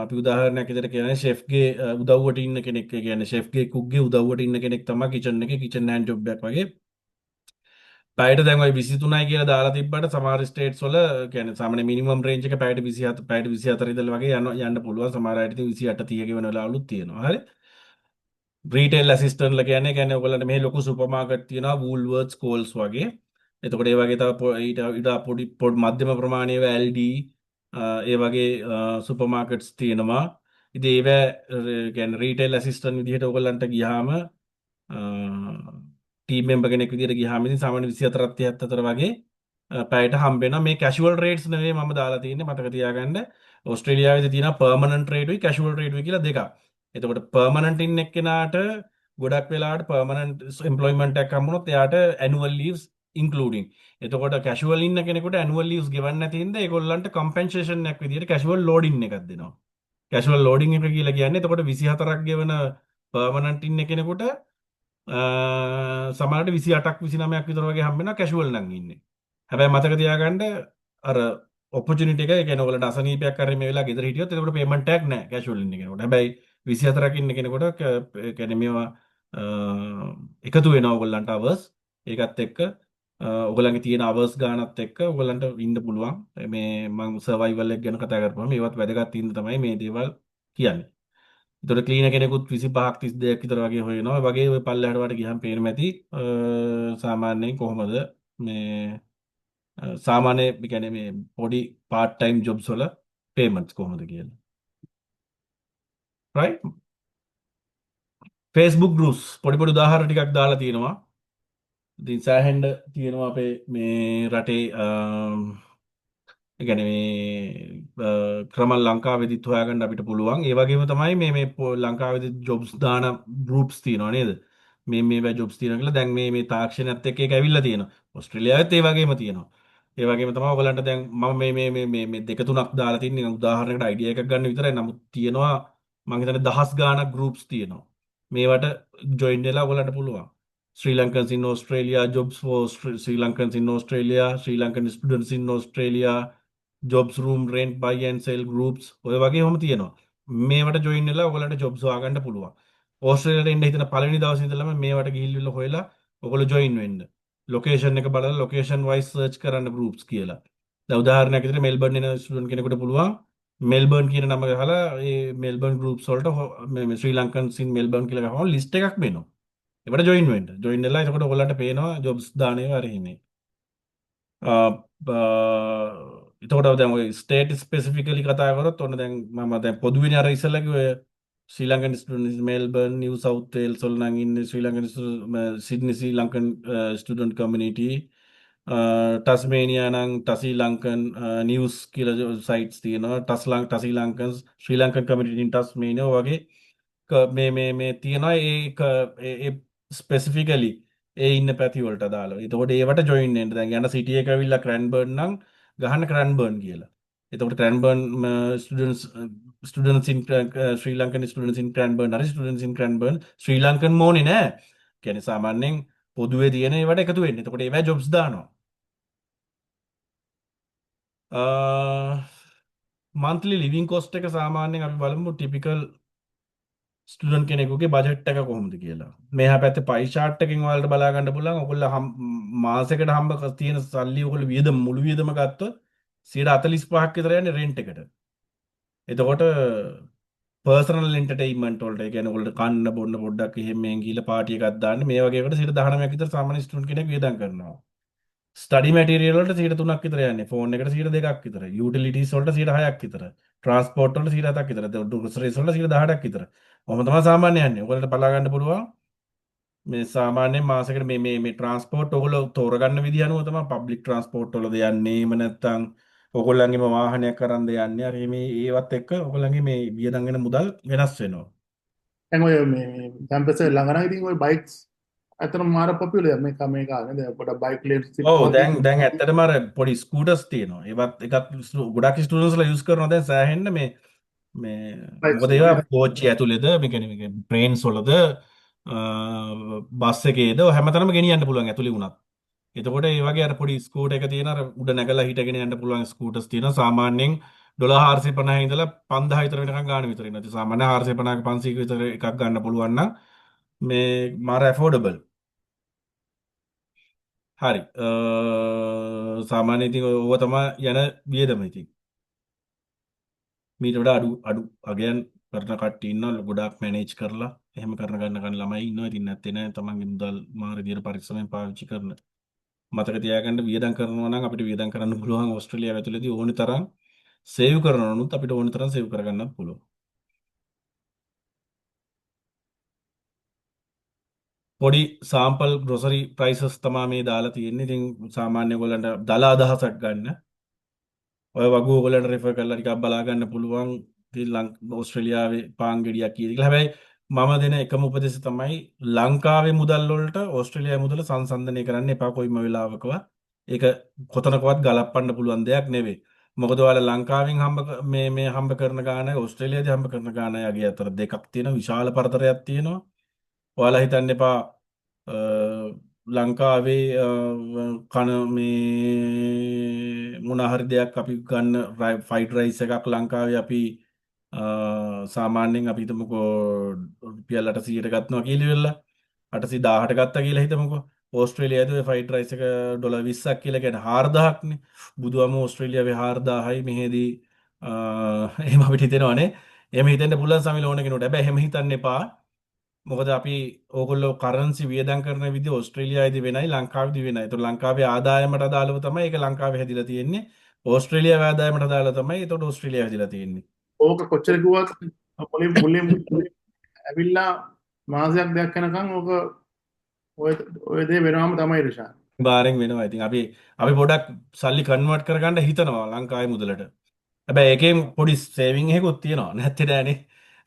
අපි උදාහරණයක් විදිහට කියන්නේ ෂෙෆ්ගේ උදව්වට ඉන්න කෙනෙක්. ඒ කියන්නේ ෂෙෆ්ගේ කුක්ගේ උදව්වට ඉන්න කෙනෙක් තමයි කිචන් එකේ කිචන් හෑන්ඩ් ජොබ් එකක් වගේ. පැයට දැන් ඔය 23යි කියලා දාලා තිබ්බට සමහර ස්ටේට්ස් වල කියන්නේ සාමාන්‍ය මිනිමම් රේන්ජ් එක පැයට 27 පැයට 24 ඉඳලා වගේ යන්න පුළුවන්. සමහර අයට ඉතින් 28 30 ගෙවන වෙලාවලුත් තියෙනවා. හරි. රීටේල් ඇසිස්ටන්ට්ලා කියන්නේ ඔයගොල්ලන්ට මේ ලොකු සුපර් මාකට් තියෙනවා වූල්වර්ත්ස් කෝල්ස් වගේ. එතකොට ඒ වගේ තව ඊට පොඩි මධ්‍යම ප්‍රමාණයේ LD ඒ වගේ සුපර් මාකට්ස් තියෙනවා. ඉතින් ඒව කියන්නේ රීටේල් ඇසිස්ටන්ට් විදිහට ඔයගොල්ලන්ට ගියාම ටීම් මෙම්බර් කෙනෙක් විදිහට ගියාම ඉතින් සාමාන්‍ය 24 34 වගේ පැයට හම්බ වෙනවා. මේ කැෂුවල් රේට්ස් නෙවෙයි මම දාලා තියෙන්නේ මතක තියාගන්න. ඕස්ට්‍රේලියාවේ තියෙනවා පර්මනන්ට් රේට් උයි කැෂුවල් රේට් උයි කියලා දෙකක්. එතකොට පර්මනන්ට් ඉන්න එක්කෙනාට ගොඩක් වෙලාවට පර්මනන්ට් එම්ප්ලොයිමන්ට් එකක් හම්බුනොත් එයාට ඇනුවල් ලීව්ස් ඉන්ක්ලූඩින්. එතකොට කැෂුවල් ඉන්න කෙනෙකුට ඇනුවල් ලීව්ස් ගෙවන්න නැති හින්දා ඒගොල්ලන්ට කම්පෙන්සේෂන් එකක් විදිහට කැෂුවල් ලෝඩින් එකක් දෙනවා. කැෂුවල් ලෝඩින් එක කියලා කියන්නේ එතකොට 24ක් ගෙවන පර්මනන්ට් ඉන්න කෙනෙකුට සමහරට 28ක් 29ක් විතර වගේ හම්බ වෙනවා කැෂුවල් නම් ඉන්නේ. හැබැයි මතක තියාගන්න අර ඔපචුනිටි එක ඒ කියන්නේ ඔයාලට අසනීපයක් කරේ මේ වෙලාව ගෙදර හිටියොත් එතකොට පේමන්ට් එකක් නැහැ කැෂුවල් ඉන්න කෙනෙකුට. හැබැයි 24ක් ඉන්න කෙනෙකුට ඒ කියන්නේ මේවා එකතු වෙනවා ඔයගොල්ලන්ට අවර්ස්. ඒකත් එක්ක ඔයගොල්ලන්ගේ තියෙන අවර්ස් ගානත් එක්ක ඔයගොල්ලන්ට ඉන්න පුළුවන්. මේ මම සර්වයිවල් එක ගැන කතා කරපුවම ඒවත් වැදගත් ඉන්න තමයි මේ දේවල් කියන්නේ. එතකොට ක්ලීනර් කෙනෙකුත් 25ක් 32ක් විතර වගේ හොයනවා. ඒ වගේ ඔය පල්ලෙහාට වට ගියහම පේනවා ඇති සාමාන්‍යයෙන් කොහොමද මේ සාමාන්‍ය ඒ කියන්නේ මේ පොඩි part time jobs වල payments කොහොමද කියලා. right? Facebook groups පොඩි පොඩි උදාහරණ ටිකක් දාලා තියෙනවා. ඉතින් සෑහෙන්න තියෙනවා අපේ මේ රටේ ඒ කියන්නේ මේ ක්‍රම ලංකාවේදීත් හොයාගන්න අපිට පුළුවන්. ඒ වගේම තමයි මේ ලංකාවේදී jobs දාන groups තියෙනවා නේද? මේ jobs තියෙනවා කියලා දැන් මේ තාක්ෂණයත් එක්ක ඒක ඇවිල්ලා තියෙනවා. ඕස්ට්‍රේලියාවෙත් ඒ වගේම තියෙනවා. ඒ වගේම තමයි ඔයගලන්ට දැන් මම මේ දෙක තුනක් දාලා තින්නේ නිකන් උදාහරණයකට අයිඩියා එකක් ගන්න විතරයි. නමුත් තියෙනවා මම හිතන්නේ දහස් ගාණක් groups තියෙනවා. මේවට join වෙලා ඔයගලන්ට පුළුවන්. Sri Lankans in Australia, jobs for Sri Lankans in Australia, Sri Lankan students in Australia, jobs room rent buy and sell groups ඔය වගේ හැම තියෙනවා. මේවට join වෙලා ඔයගලන්ට jobs හොයාගන්න පුළුවන්. ඕස්ට්‍රේලියාවට එන්න හිතන පළවෙනි දවසේ ඉඳලම මේවට ගිහිල්ලා හොයලා ඔයගොල්ලෝ join වෙන්න. ලොකේෂන් එක බලලා ලොකේෂන් වයිස් සර්ච් කරන්න groups කියලා. දැන් උදාහරණයක් විදිහට මෙල්බර්න් එන ස්ටුඩන්ට් කෙනෙකුට පුළුවන් මෙල්බර්න් කියන නම ගහලා ඒ මෙල්බර්න් groups වලට මේ ශ්‍රී ලංකන්ස් ඉන් මෙල්බර්න් කියලා ගහම ලිස්ට් එකක් වෙනවා. ඒකට join වෙන්න. join වෙලා එතකොට ඔයගොල්ලන්ට පේනවා jobs දාන ඒවා අර හිමේ. එතකොට දැන් ඔය ස්ටේට් ස්පෙસિෆිකලි කතා කරොත් ඔන්න දැන් මම දැන් පොදුවෙනි අර ඉස්සෙල්ලා කිව්වේ Sri Lankan students Melbourne New South Wales වල නම් ඉන්නේ Sri Lankan Sydney Sri Lankan student community Tasmania නම් ටසී ලංකන් නිවුස් කියලා සයිට්ස් තියෙනවා Tassie Lankan Sri Lankan community in Tasmania වගේ මේ තියෙනවා ඒ ස්පෙસિෆිකලි ඒ ඉන්න පැති වලට දාලා. එතකොට ඒවට ජොයින් වෙන්න. දැන් යන සිටි එක ඇවිල්ලා ක්‍රැන්බර්න් නම් ගහන්න ක්‍රැන්බර්න් කියලා. එතකොට ක්‍රැන්බර්න් ස්ටුඩන්ට්ස් ඉන් ශ්‍රී ලංකන් ස්ටුඩන්ට්ස් ඉන් ක්‍රැන්බර්න් හරි ස්ටුඩන්ට්ස් ඉන් ක්‍රැන්බර්න් ශ්‍රී ලංකන් මොනේ නෑ. කියන්නේ සාමාන්‍යයෙන් පොදුවේ තියෙන ඒවට එකතු වෙන්නේ. එතකොට ඒවා ජොබ්ස් දානවා. මන්ත්ලි ලිවිං කොස්ට් එක සාමාන්‍යයෙන් අපි බලමු ටිපිකල් ස්ටුඩන්ට් කෙනෙකුගේ බජට් එක කොහොමද කියලා. මෙහා පැත්තේ පයි chart එකකින් ඔයාලට බලා ගන්න පුළුවන්. ඔයගොල්ලෝ මාසෙකට හම්බ තියෙන සල්ලි ඔයගොල්ලෝ වියදම මුළු වියදම ගත්තොත් 45ක් විතර යන්නේ රෙන්ට් එකට. එතකොට පර්සනල් එන්ටර්ටේන්මන්ට් වලට ඒ කියන්නේ ඔයගොල්ලෝ කන්න බොන්න පොඩ්ඩක් එහෙම මෙහෙන් ගිහලා පාටි එකක් දාන්න මේ වගේ එකට 19ක් විතර සාමාන්‍ය ස්ටුඩන්ට් කෙනෙක් වියදම් කරනවා. ස්ටඩි මැටීරියල් වලට 3ක් විතර යන්නේ. ෆෝන් එකට 2ක් විතර. යුටිලිටිස් වලට 6ක් විතර. ට්‍රාන්ස්පෝර්ට් වලට 7ක් විතර. ග්‍රොසරිස් වලට 18ක් විතර. ඔහොම තමයි සාමාන්‍ය යන්නේ. ඔයගොල්ලන්ට බලා ගන්න පුළුවන්. මේ සාමාන්‍යයෙන් මාසෙකට මේ ට්‍රාන්ස්පෝර්ට් ඔයගොල්ලෝ තෝරගන්න විදිහ අනුව තමයි පබ්ලික් ට්‍රාන්ස්පෝර්ට් වලද යන්නේ. එහෙම නැත්නම් ඔයගොල්ලන්ගේම වාහනයක් අරන්ද යන්නේ. අර මේ ඒවත් එක්ක ඔයගොල්ලන්ගේ මේ වියදම් වෙන මුදල් වෙනස් වෙනවා. දැන් ඔය මේ කැම්පස් එක ළඟ නම් ඉතින් ඔය බයික්ස් අතරම මාර පොපියුලර් මේක ගන්න දැන් පොඩ බයික් ලේන්ස් ඔව් දැන් ඇත්තටම අර පොඩි ස්කූටර්ස් තියෙනවා. ඒවත් එකක් ගොඩක් ස්ටුඩන්ට්ස්ලා යූස් කරනවා දැන් සෑහෙන්න මේ මොකද ඒවා කෝච්චි ඇතුළේද මේ කියන්නේ ට්‍රේන්ස් වලද බස් එකේද හැමතැනම ගෙනියන්න පුළුවන් ඇතුළේ වුණත්. එතකොට ඒ වගේ අර පොඩි ස්කූටර් එක තියෙන අර උඩ නැගලා හිටගෙන යන්න පුළුවන් ස්කූටර්ස් තියෙනවා. සාමාන්‍යයෙන් $450 ඉඳලා 5000 විතර වෙනකන් ගන්න විතර ඉන්නවා. ඉතින් සාමාන්‍ය 450ක 500ක විතර එකක් ගන්න පුළුවන් නම් මේ මාර ඇෆෝඩබල්. හරි. සාමාන්‍ය ඉතින් ඕව තමයි යන වියදම ඉතින්. මීට වඩා අඩු අගයන් කරන කට්ටිය ඉන්නවා ගොඩාක් මැනේජ් කරලා එහෙම ගන්න ළමයි ඉන්නවා. ඉතින් නැත්තේ නෑ තමන්ගේ මුදල් මාර විදියට පරිස්සමෙන් පාවිච්චි කරන. මතක තියාගන්න වියදම් කරනවා නම් අපිට වියදම් කරන්න පුළුවන් ඕස්ට්‍රේලියාව ඇතුළතදී ඕනි තරම් සේව් කරනවනුත් අපිට ඕනි තරම් සේව් කරගන්නත් පුළුවන්. පොඩි සාම්පල් ග්‍රොසරි ප්‍රයිසස් තමයි මේ දාලා තියෙන්නේ. ඉතින් සාමාන්‍ය ඔයගොල්ලන්ට දල අදහසක් ගන්න. ඔය වගු ඔයගොල්ලන්ට රෙෆර් කරලා ටිකක් බලා ගන්න පුළුවන්. ඉතින් ඕස්ට්‍රේලියාවේ පාන් ගෙඩියක් කීයද කියලා. හැබැයි මම දෙන එකම උපදෙස තමයි ලංකාවේ මුදල් වලට ඕස්ට්‍රේලියාවේ මුදල සංසන්දනය කරන්න එපා කොයිම වෙලාවකවත්. ඒක කොතනකවත් ගලපන්න පුළුවන් දෙයක් නෙවෙයි. මොකද ඔයාලා ලංකාවෙන් මේ හම්බ කරන ගානයි ඕස්ට්‍රේලියාවේ හම්බ කරන ගානයි යගේ අතර දෙකක් තියෙනවා, විශාල පරතරයක් තියෙනවා. ඔයාලා හිතන්න එපා අ, ලංකාවේ කන මේ මොන හරි දෙයක් අපි ගන්න ෆයිඩ් රයිස් එකක් ලංකාවේ අපි සාමාන්‍යයෙන් අපි හිතමුකෝ රුපියල් 800ට ගත්නවා කියලා ඉවරලා 810ට ගත්තා කියලා හිතමුකෝ. ඕස්ට්‍රේලියාවේ ෆයිඩ් රයිස් එක ඩොලර් 20ක් කියලා කියන්නේ 4000ක්නේ. බුදුහාම ඕස්ට්‍රේලියාවේ 4000යි මෙහෙදී එහෙම අපිට හිතෙනවනේ. එහෙම හිතෙන්න පුළුවන් සමිල ඕන කෙනෙකුට. හැබැයි එහෙම හිතන්න එපා. මොකද අපි ඕගොල්ලෝ කරන්සි වියදම් කරන විදිහ ඕස්ට්‍රේලියාවේදී වෙනයි ලංකාවේදී වෙනයි. ඒතකොට ලංකාවේ ආදායමට අදාළව තමයි ඒක ලංකාවේ හැදිලා තියෙන්නේ. ඕස්ට්‍රේලියාවේ ආදායමට අදාළව තමයි ඒතකොට ඕස්ට්‍රේලියාව හැදිලා තියෙන්නේ. ඕක කොච්චර කිව්වත් මුලින් ඇවිල්ලා මාසයක් දෙයක් යනකම් ඕක ඔය ඔය දේ වෙනවම තමයි රිෂාන්. බාරෙන් වෙනවා. ඉතින් අපි පොඩක් සල්ලි කන්වර්ට් කරගන්න හිතනවා ලංකාවේ මුදලට. හැබැයි ඒකෙන් පොඩි සේවිං එකකුත් තියෙනවා. නැත්තේ නෑනේ.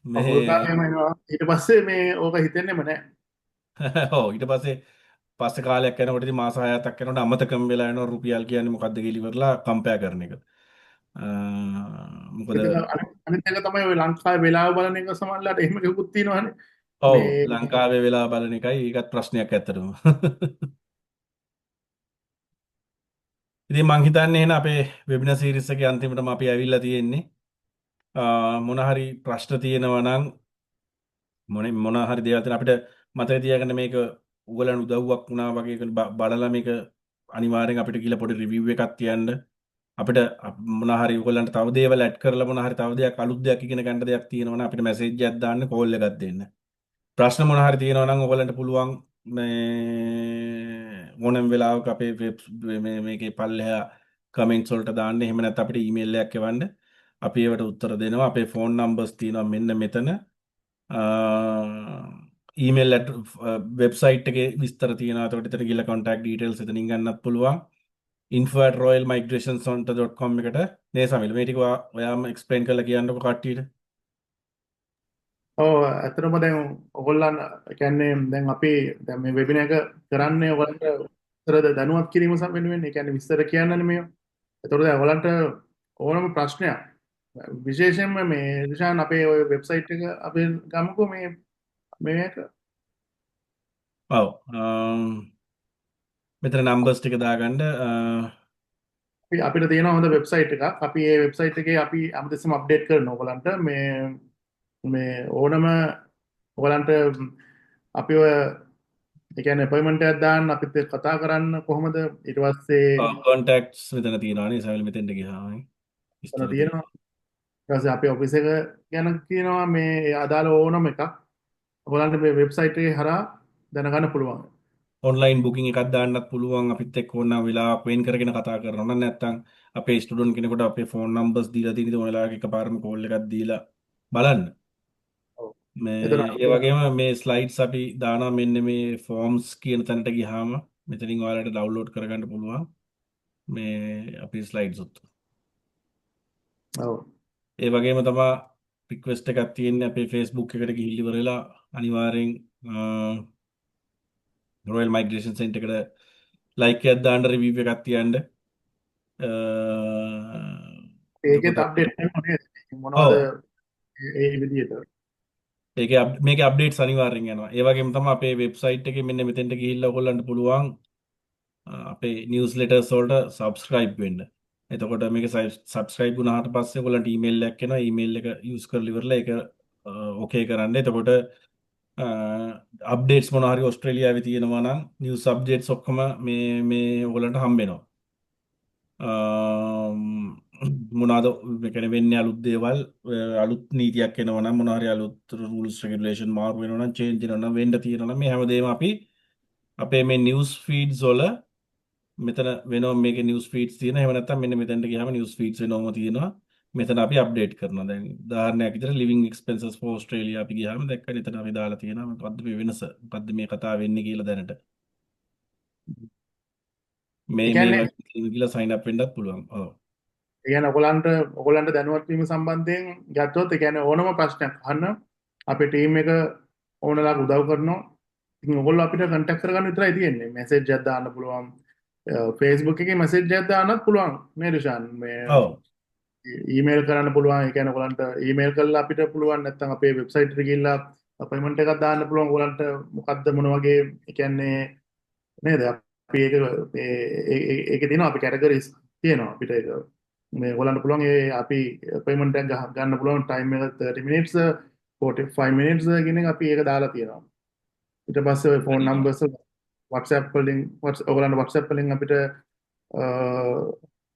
මෙහෙ හොල්කාරයම එනවා ඊට පස්සේ මේ ඕක හිතෙන්නෙම නැහැ. ඔව් ඊට පස්සේ කාලයක් යනකොට ඉතින් මාස 6ක් යනකොට අමතකම වෙලා යනවා රුපියල් කියන්නේ මොකද්ද කියලා ඉවරලා කම්පෙයාර් කරන එක. අ, මොකද ඉතින් අනිත් එක තමයි ඔය ලංකාවේ වෙලාව බලන එක සමහරලාට එහෙම එකකුත් තියෙනවානේ. ඔව් මේ ලංකාවේ වෙලා බලන එකයි ඒකත් ප්‍රශ්නයක් ඇත්තටම. ඉතින් මං හිතන්නේ එහෙනම් අපේ වෙබිනාර් සීරීස් එකේ අන්තිමටම අපි ඇවිල්ලා තියෙන්නේ. මොන හරි ප්‍රශ්න තියෙනවා නම් මොන හරි දේවල් තියෙන අපිට මතක තියාගන්න මේක උගලන් උදව්වක් වුණා වගේ බලලා මේක අනිවාර්යෙන් අපිට කියලා පොඩි රිවිව් එකක් තියන්න. අපිට මොන හරි උගලන්ට තව දේවල් ඇඩ් කරලා මොන හරි තව දෙයක් අලුත් දෙයක් ඉගෙන ගන්න දෙයක් තියෙනවා නම් අපිට මැසේජ් එකක් දාන්න, කෝල් එකක් දෙන්න. ප්‍රශ්න මොන හරි තියෙනවා නම් ඔයගලන්ට පුළුවන් මේ ඕනම වෙලාවක අපේ මේකේ පල්ලෙහා කමෙන්ට්ස් වලට දාන්න. එහෙම නැත්නම් අපිට ඊමේල් එකක් එවන්න. අපි ඒවට උත්තර දෙනවා. අපේ ෆෝන් නම්බර්ස් තියෙනවා මෙන්න මෙතන. ඊමේල් වෙබ්සයිට් එකේ විස්තර තියෙනවා. එතකොට එතන ගිහලා contact details එතනින් ගන්නත් පුළුවන්. info@royalmigrationscenter.com එකට නේ සමිල් මේ ටික ඔයාම එක්ස්ප්ලেইন කරලා කියන්නකො කට්ටියට. ඔව් ඇත්තටම දැන් ඔයගොල්ලන් කියන්නේ දැන් අපි දැන් මේ වෙබිනාර් එක කරන්නේ ඔයගලන්ට විස්තර දැනුවත් කිරීම වෙනුවෙන්. ඒ කියන්නේ විස්තර කියන්නනේ මේ. ඒතකොට දැන් ඔයගලන්ට ඕනම ප්‍රශ්නයක් විශේෂයෙන්ම මේ රිෂාන් අපේ ඔය වෙබ්සයිට් එක අපි ගමුකෝ මේක ඔව් මෙතන නම්බර්ස් ටික දාගන්න. අපිට තියෙන හොඳ වෙබ්සයිට් එකක්. අපි මේ වෙබ්සයිට් එකේ අපි හැමතිස්සෙම අප්ඩේට් කරනවා ඔයගලන්ට මේ ඕනම ඔයගලන්ට අපි ඔය ඒ කියන්නේ අපොයින්ට්මන්ට් එකක් දාන්න අපිත් එක්ක කතා කරන්න කොහොමද ඊට පස්සේ කොන්ටැක්ට්ස් මෙතන තියෙනවා නේ සමිල් මෙතෙන්ට ගියාම එතන විස්තර තියෙනවා. ඊට පස්සේ අපේ ඔෆිස් එක ගැන කියනවා මේ අදාළ ඕනම එකක් ඔයගලන්ට මේ වෙබ්සයිට් එකේ හරහා දැනගන්න පුළුවන්. ඔන්ලයින් බුකින් එකක් දාන්නත් පුළුවන් අපිත් එක්ක ඕන වෙලාවක් වෙන් කරගෙන කතා කරනවා නම් නැත්නම් අපේ ස්ටුඩන්ට් කෙනෙකුට අපේ ෆෝන් නම්බර්ස් දීලා තියෙන ඉතින් ඔය වෙලාවක එකපාරම කෝල් එකක් දීලා බලන්න. ඔව්. මේ එතන ඒ වගේම මේ ස්ලයිඩ්ස් අපි දානවා මෙන්න මේ ෆෝම්ස් කියන තැනට ගියාම මෙතනින් ඔයාලට ඩවුන්ලෝඩ් කරගන්න පුළුවන් මේ අපේ ස්ලයිඩ්ස් උත්. ඔව්. ඒ වගේම තමයි රික්වෙස්ට් එකක් තියෙන්නේ අපේ Facebook එකට ගිහිල්ලා ඉවරලා අනිවාර්යෙන් රොයල් මයිග්‍රේෂන් සෙන්ටර් එකට ලයික් එකක් දාන්න රිවිව් එකක් තියන්න. ඒකෙත් එතකොට අප්ඩේට් කරනවා නේද? මොනවද ඔව් ඒ විදිහට. මේකේ අප්ඩේට්ස් අනිවාර්යෙන් යනවා. ඒ වගේම තමයි අපේ වෙබ්සයිට් එකේ මෙන්න මෙතෙන්ට ගිහිල්ලා ඔයගොල්ලන්ට පුළුවන් අපේ නිවුස්ලෙටර්ස් වලට සබ්ස්ක්‍රයිබ් වෙන්න. එතකොට මේක සබ්ස්ක්‍රයිබ් වුණාට පස්සේ ඔයගොල්ලන්ට ඊමේල් එකක් එනවා. ඊමේල් එක යූස් කරලා ඉවරලා ඒක ඕකේ කරන්න. එතකොට අප්ඩේට්ස් මොනවා හරි ඕස්ට්‍රේලියාවේ තියෙනවා නම් නිවුස් අප්ඩේට්ස් ඔක්කොම මේ ඔයගොල්ලන්ට හම්බ වෙනවා. මොනවාද මේ කියන්නේ වෙන්නේ අලුත් දේවල් අලුත් නීතියක් එනවා නම් මොනවා හරි අලුත් rules regulation මාරු වෙනවා නම් change වෙනවා නම් වෙන්න තියෙනවා නම් මේ හැමදේම අපි අපේ මේ නිවුස් ෆීඩ්ස් වල මෙතන වෙනවා මේකේ නිවුස් ෆීඩ්ස් තියෙනවා. එහෙම නැත්නම් මෙන්න මෙතනට ගියාම නිවුස් ෆීඩ්ස් වෙනවම තියෙනවා. මෙතන අපි අප්ඩේට් කරනවා. දැන් උදාහරණයක් විදිහට living expenses for Australia අපි ගියාම දැක්කම එතන අපි දාලා තියෙනවා මොකද්ද මේ වෙනස? මොකද්ද මේ කතාව වෙන්නේ කියලා දැනට. ඒ මේ කියන්නේ වගේ කියලා sign up වෙන්නත් පුළුවන්. ඔව්. ඒ කියන්නේ ඔයගලන්ට දැනුවත් වීම සම්බන්ධයෙන් ගත්තොත් ඒ කියන්නේ ඕනම ප්‍රශ්නයක් අහන්න අපේ ටීම් එක ඕනලාට උදව් කරනවා. ඉතින් ඔයගොල්ලෝ අපිට කන්ටැක්ට් කරගන්න විතරයි තියෙන්නේ. මැසේජ් එකක් දාන්න පුළුවන්. Facebook එකේ මැසේජ් එකක් දාන්නත් පුළුවන් නේද ෂාන්? මේ ඔව්. ඊමේල් කරන්න පුළුවන්. ඒ කියන්නේ ඔයගලන්ට ඊමේල් කරලා අපිට පුළුවන්, නැත්නම් අපේ වෙබ්සයිට් එකට ගිහිල්ලා අපොයින්ට්මන්ට් එකක් දාන්න පුළුවන්. ඔයගලන්ට මොකද්ද මොන වගේ, ඒ කියන්නේ නේද? අපි ඒකේ තියෙනවා, අපි කැටගරිස් තියෙනවා අපිට. ඒක මේ ඔයගලන්ට පුළුවන් ඒ අපි අපොයින්ට්මන්ට් එකක් ගන්න පුළුවන්. ටයිම් එක 30 minutes 45 minutes කියන එක අපි ඒක දාලා තියෙනවා. ඊට පස්සේ ඔය ෆෝන් හරි. නම්බර්ස් WhatsApp වලින් ඔයගලන්ට WhatsApp වලින් අපිට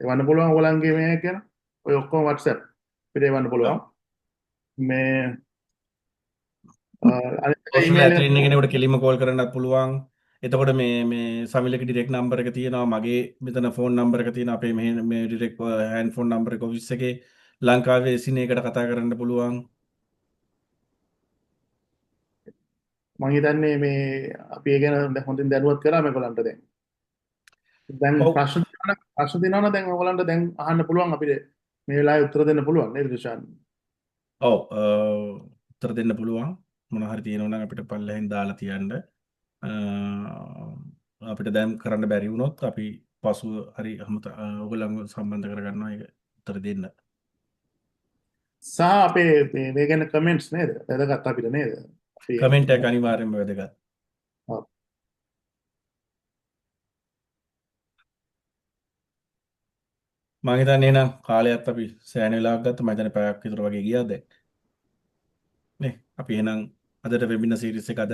එවන්න පුළුවන්. ඔයගලන්ගේ මේ කියන ඔය ඔක්කොම WhatsApp අපිට එවන්න පුළුවන්. ඔව්. මේ අනිත් එක ඕස්ට්‍රේලියාවේ ඊමේල් ඇතුලේ ඉන්න එක. කෙනෙකුට කෙලින්ම කෝල් කරන්නත් පුළුවන්. එතකොට මේ සමිලක ඩිරෙක්ට් නම්බර් එක තියෙනවා. මගේ මෙතන ෆෝන් නම්බර් එක තියෙනවා. අපේ මේ ඩිරෙක්ට් හෑන්ඩ් ෆෝන් නම්බර් එක ඔෆිස් එකේ ලංකාවේ සිනේකට කතා කරන්න පුළුවන්. මම හිතන්නේ මේ අපි ඒ ගැන හොඳින් දැනුවත් කරා මේගොල්ලන්ට දැන්. දැන් ඔව්. ප්‍රශ්න තියෙනවනේ දැන් ඔයගලන්ට දැන් අහන්න පුළුවන් අපිට. මේ වෙලාවේ උත්තර දෙන්න පුළුවන් නේද රිෂාන්? ඔව්. උත්තර දෙන්න පුළුවන්. මොන හරි තියෙනවා නම් අපිට පල්ලෙහෙන් දාලා තියන්න. අ, අපිට දැන් කරන්න බැරි වුණොත් අපි පසුව හරි ඔයගොල්ලන්ව සම්බන්ධ කරගන්නවා ඒක උත්තර දෙන්න. සහ අපේ මේ ගැන කමෙන්ට්ස් නේද? වැදගත් අපිට නේද? අපි කමෙන්ට් එක අනිවාර්යෙන්ම වැදගත්. ඔව්. මම හිතන්නේ එහෙනම් කාලයත් අපි සෑහෙන වෙලාවක් ගත්තා. මම හිතන්නේ පැයක් විතර වගේ ගියා දැන්. නේ අපි එහෙනම් අදට වෙබිනාර් සීරීස් එක අද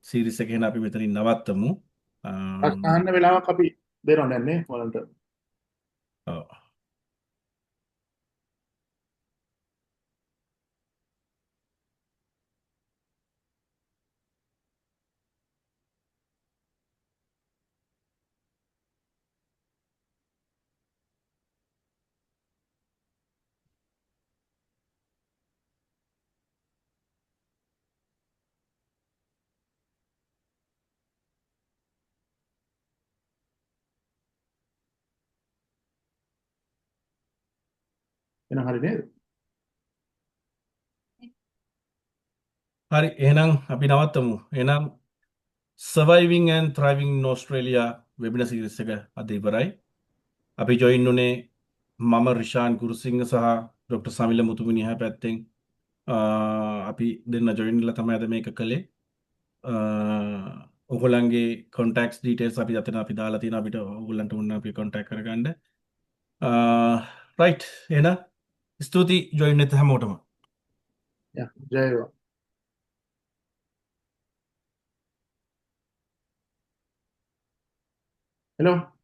සීරීස් එක එහෙනම් අපි මෙතනින් නවත්තමු. ප්‍රශ්න අහන්න වෙලාවක් අපි දෙනවා දැන් නේ ඔයගලන්ට. ඔව්. එහෙනම් හරි නේද? හරි එහෙනම් අපි නවත්තමු. එහෙනම් Surviving and Thriving in Australia webinar series එක අද ඉවරයි. අපි ජොයින් උනේ මම රිෂාන් ගුරුසිංහ සහ ඩොක්ටර් සමිල මුතුමිනිහ පැත්තෙන් අපි දෙන්න ජොයින් වෙලා තමයි අද මේක කළේ. ඔයගොල්ලන්ගේ කොන්ටැක්ට්ස් ඩීටේල්ස් අපි අතන අපි දාලා තියෙනවා. අපිට ඔයගොල්ලන්ට ඕන අපි කොන්ටැක්ට් කරගන්න. රයිට් එහෙනම් ස්තුතියි ජොයින් වෙච්ච හැමෝටම. යා ජය වේවා. හෙලෝ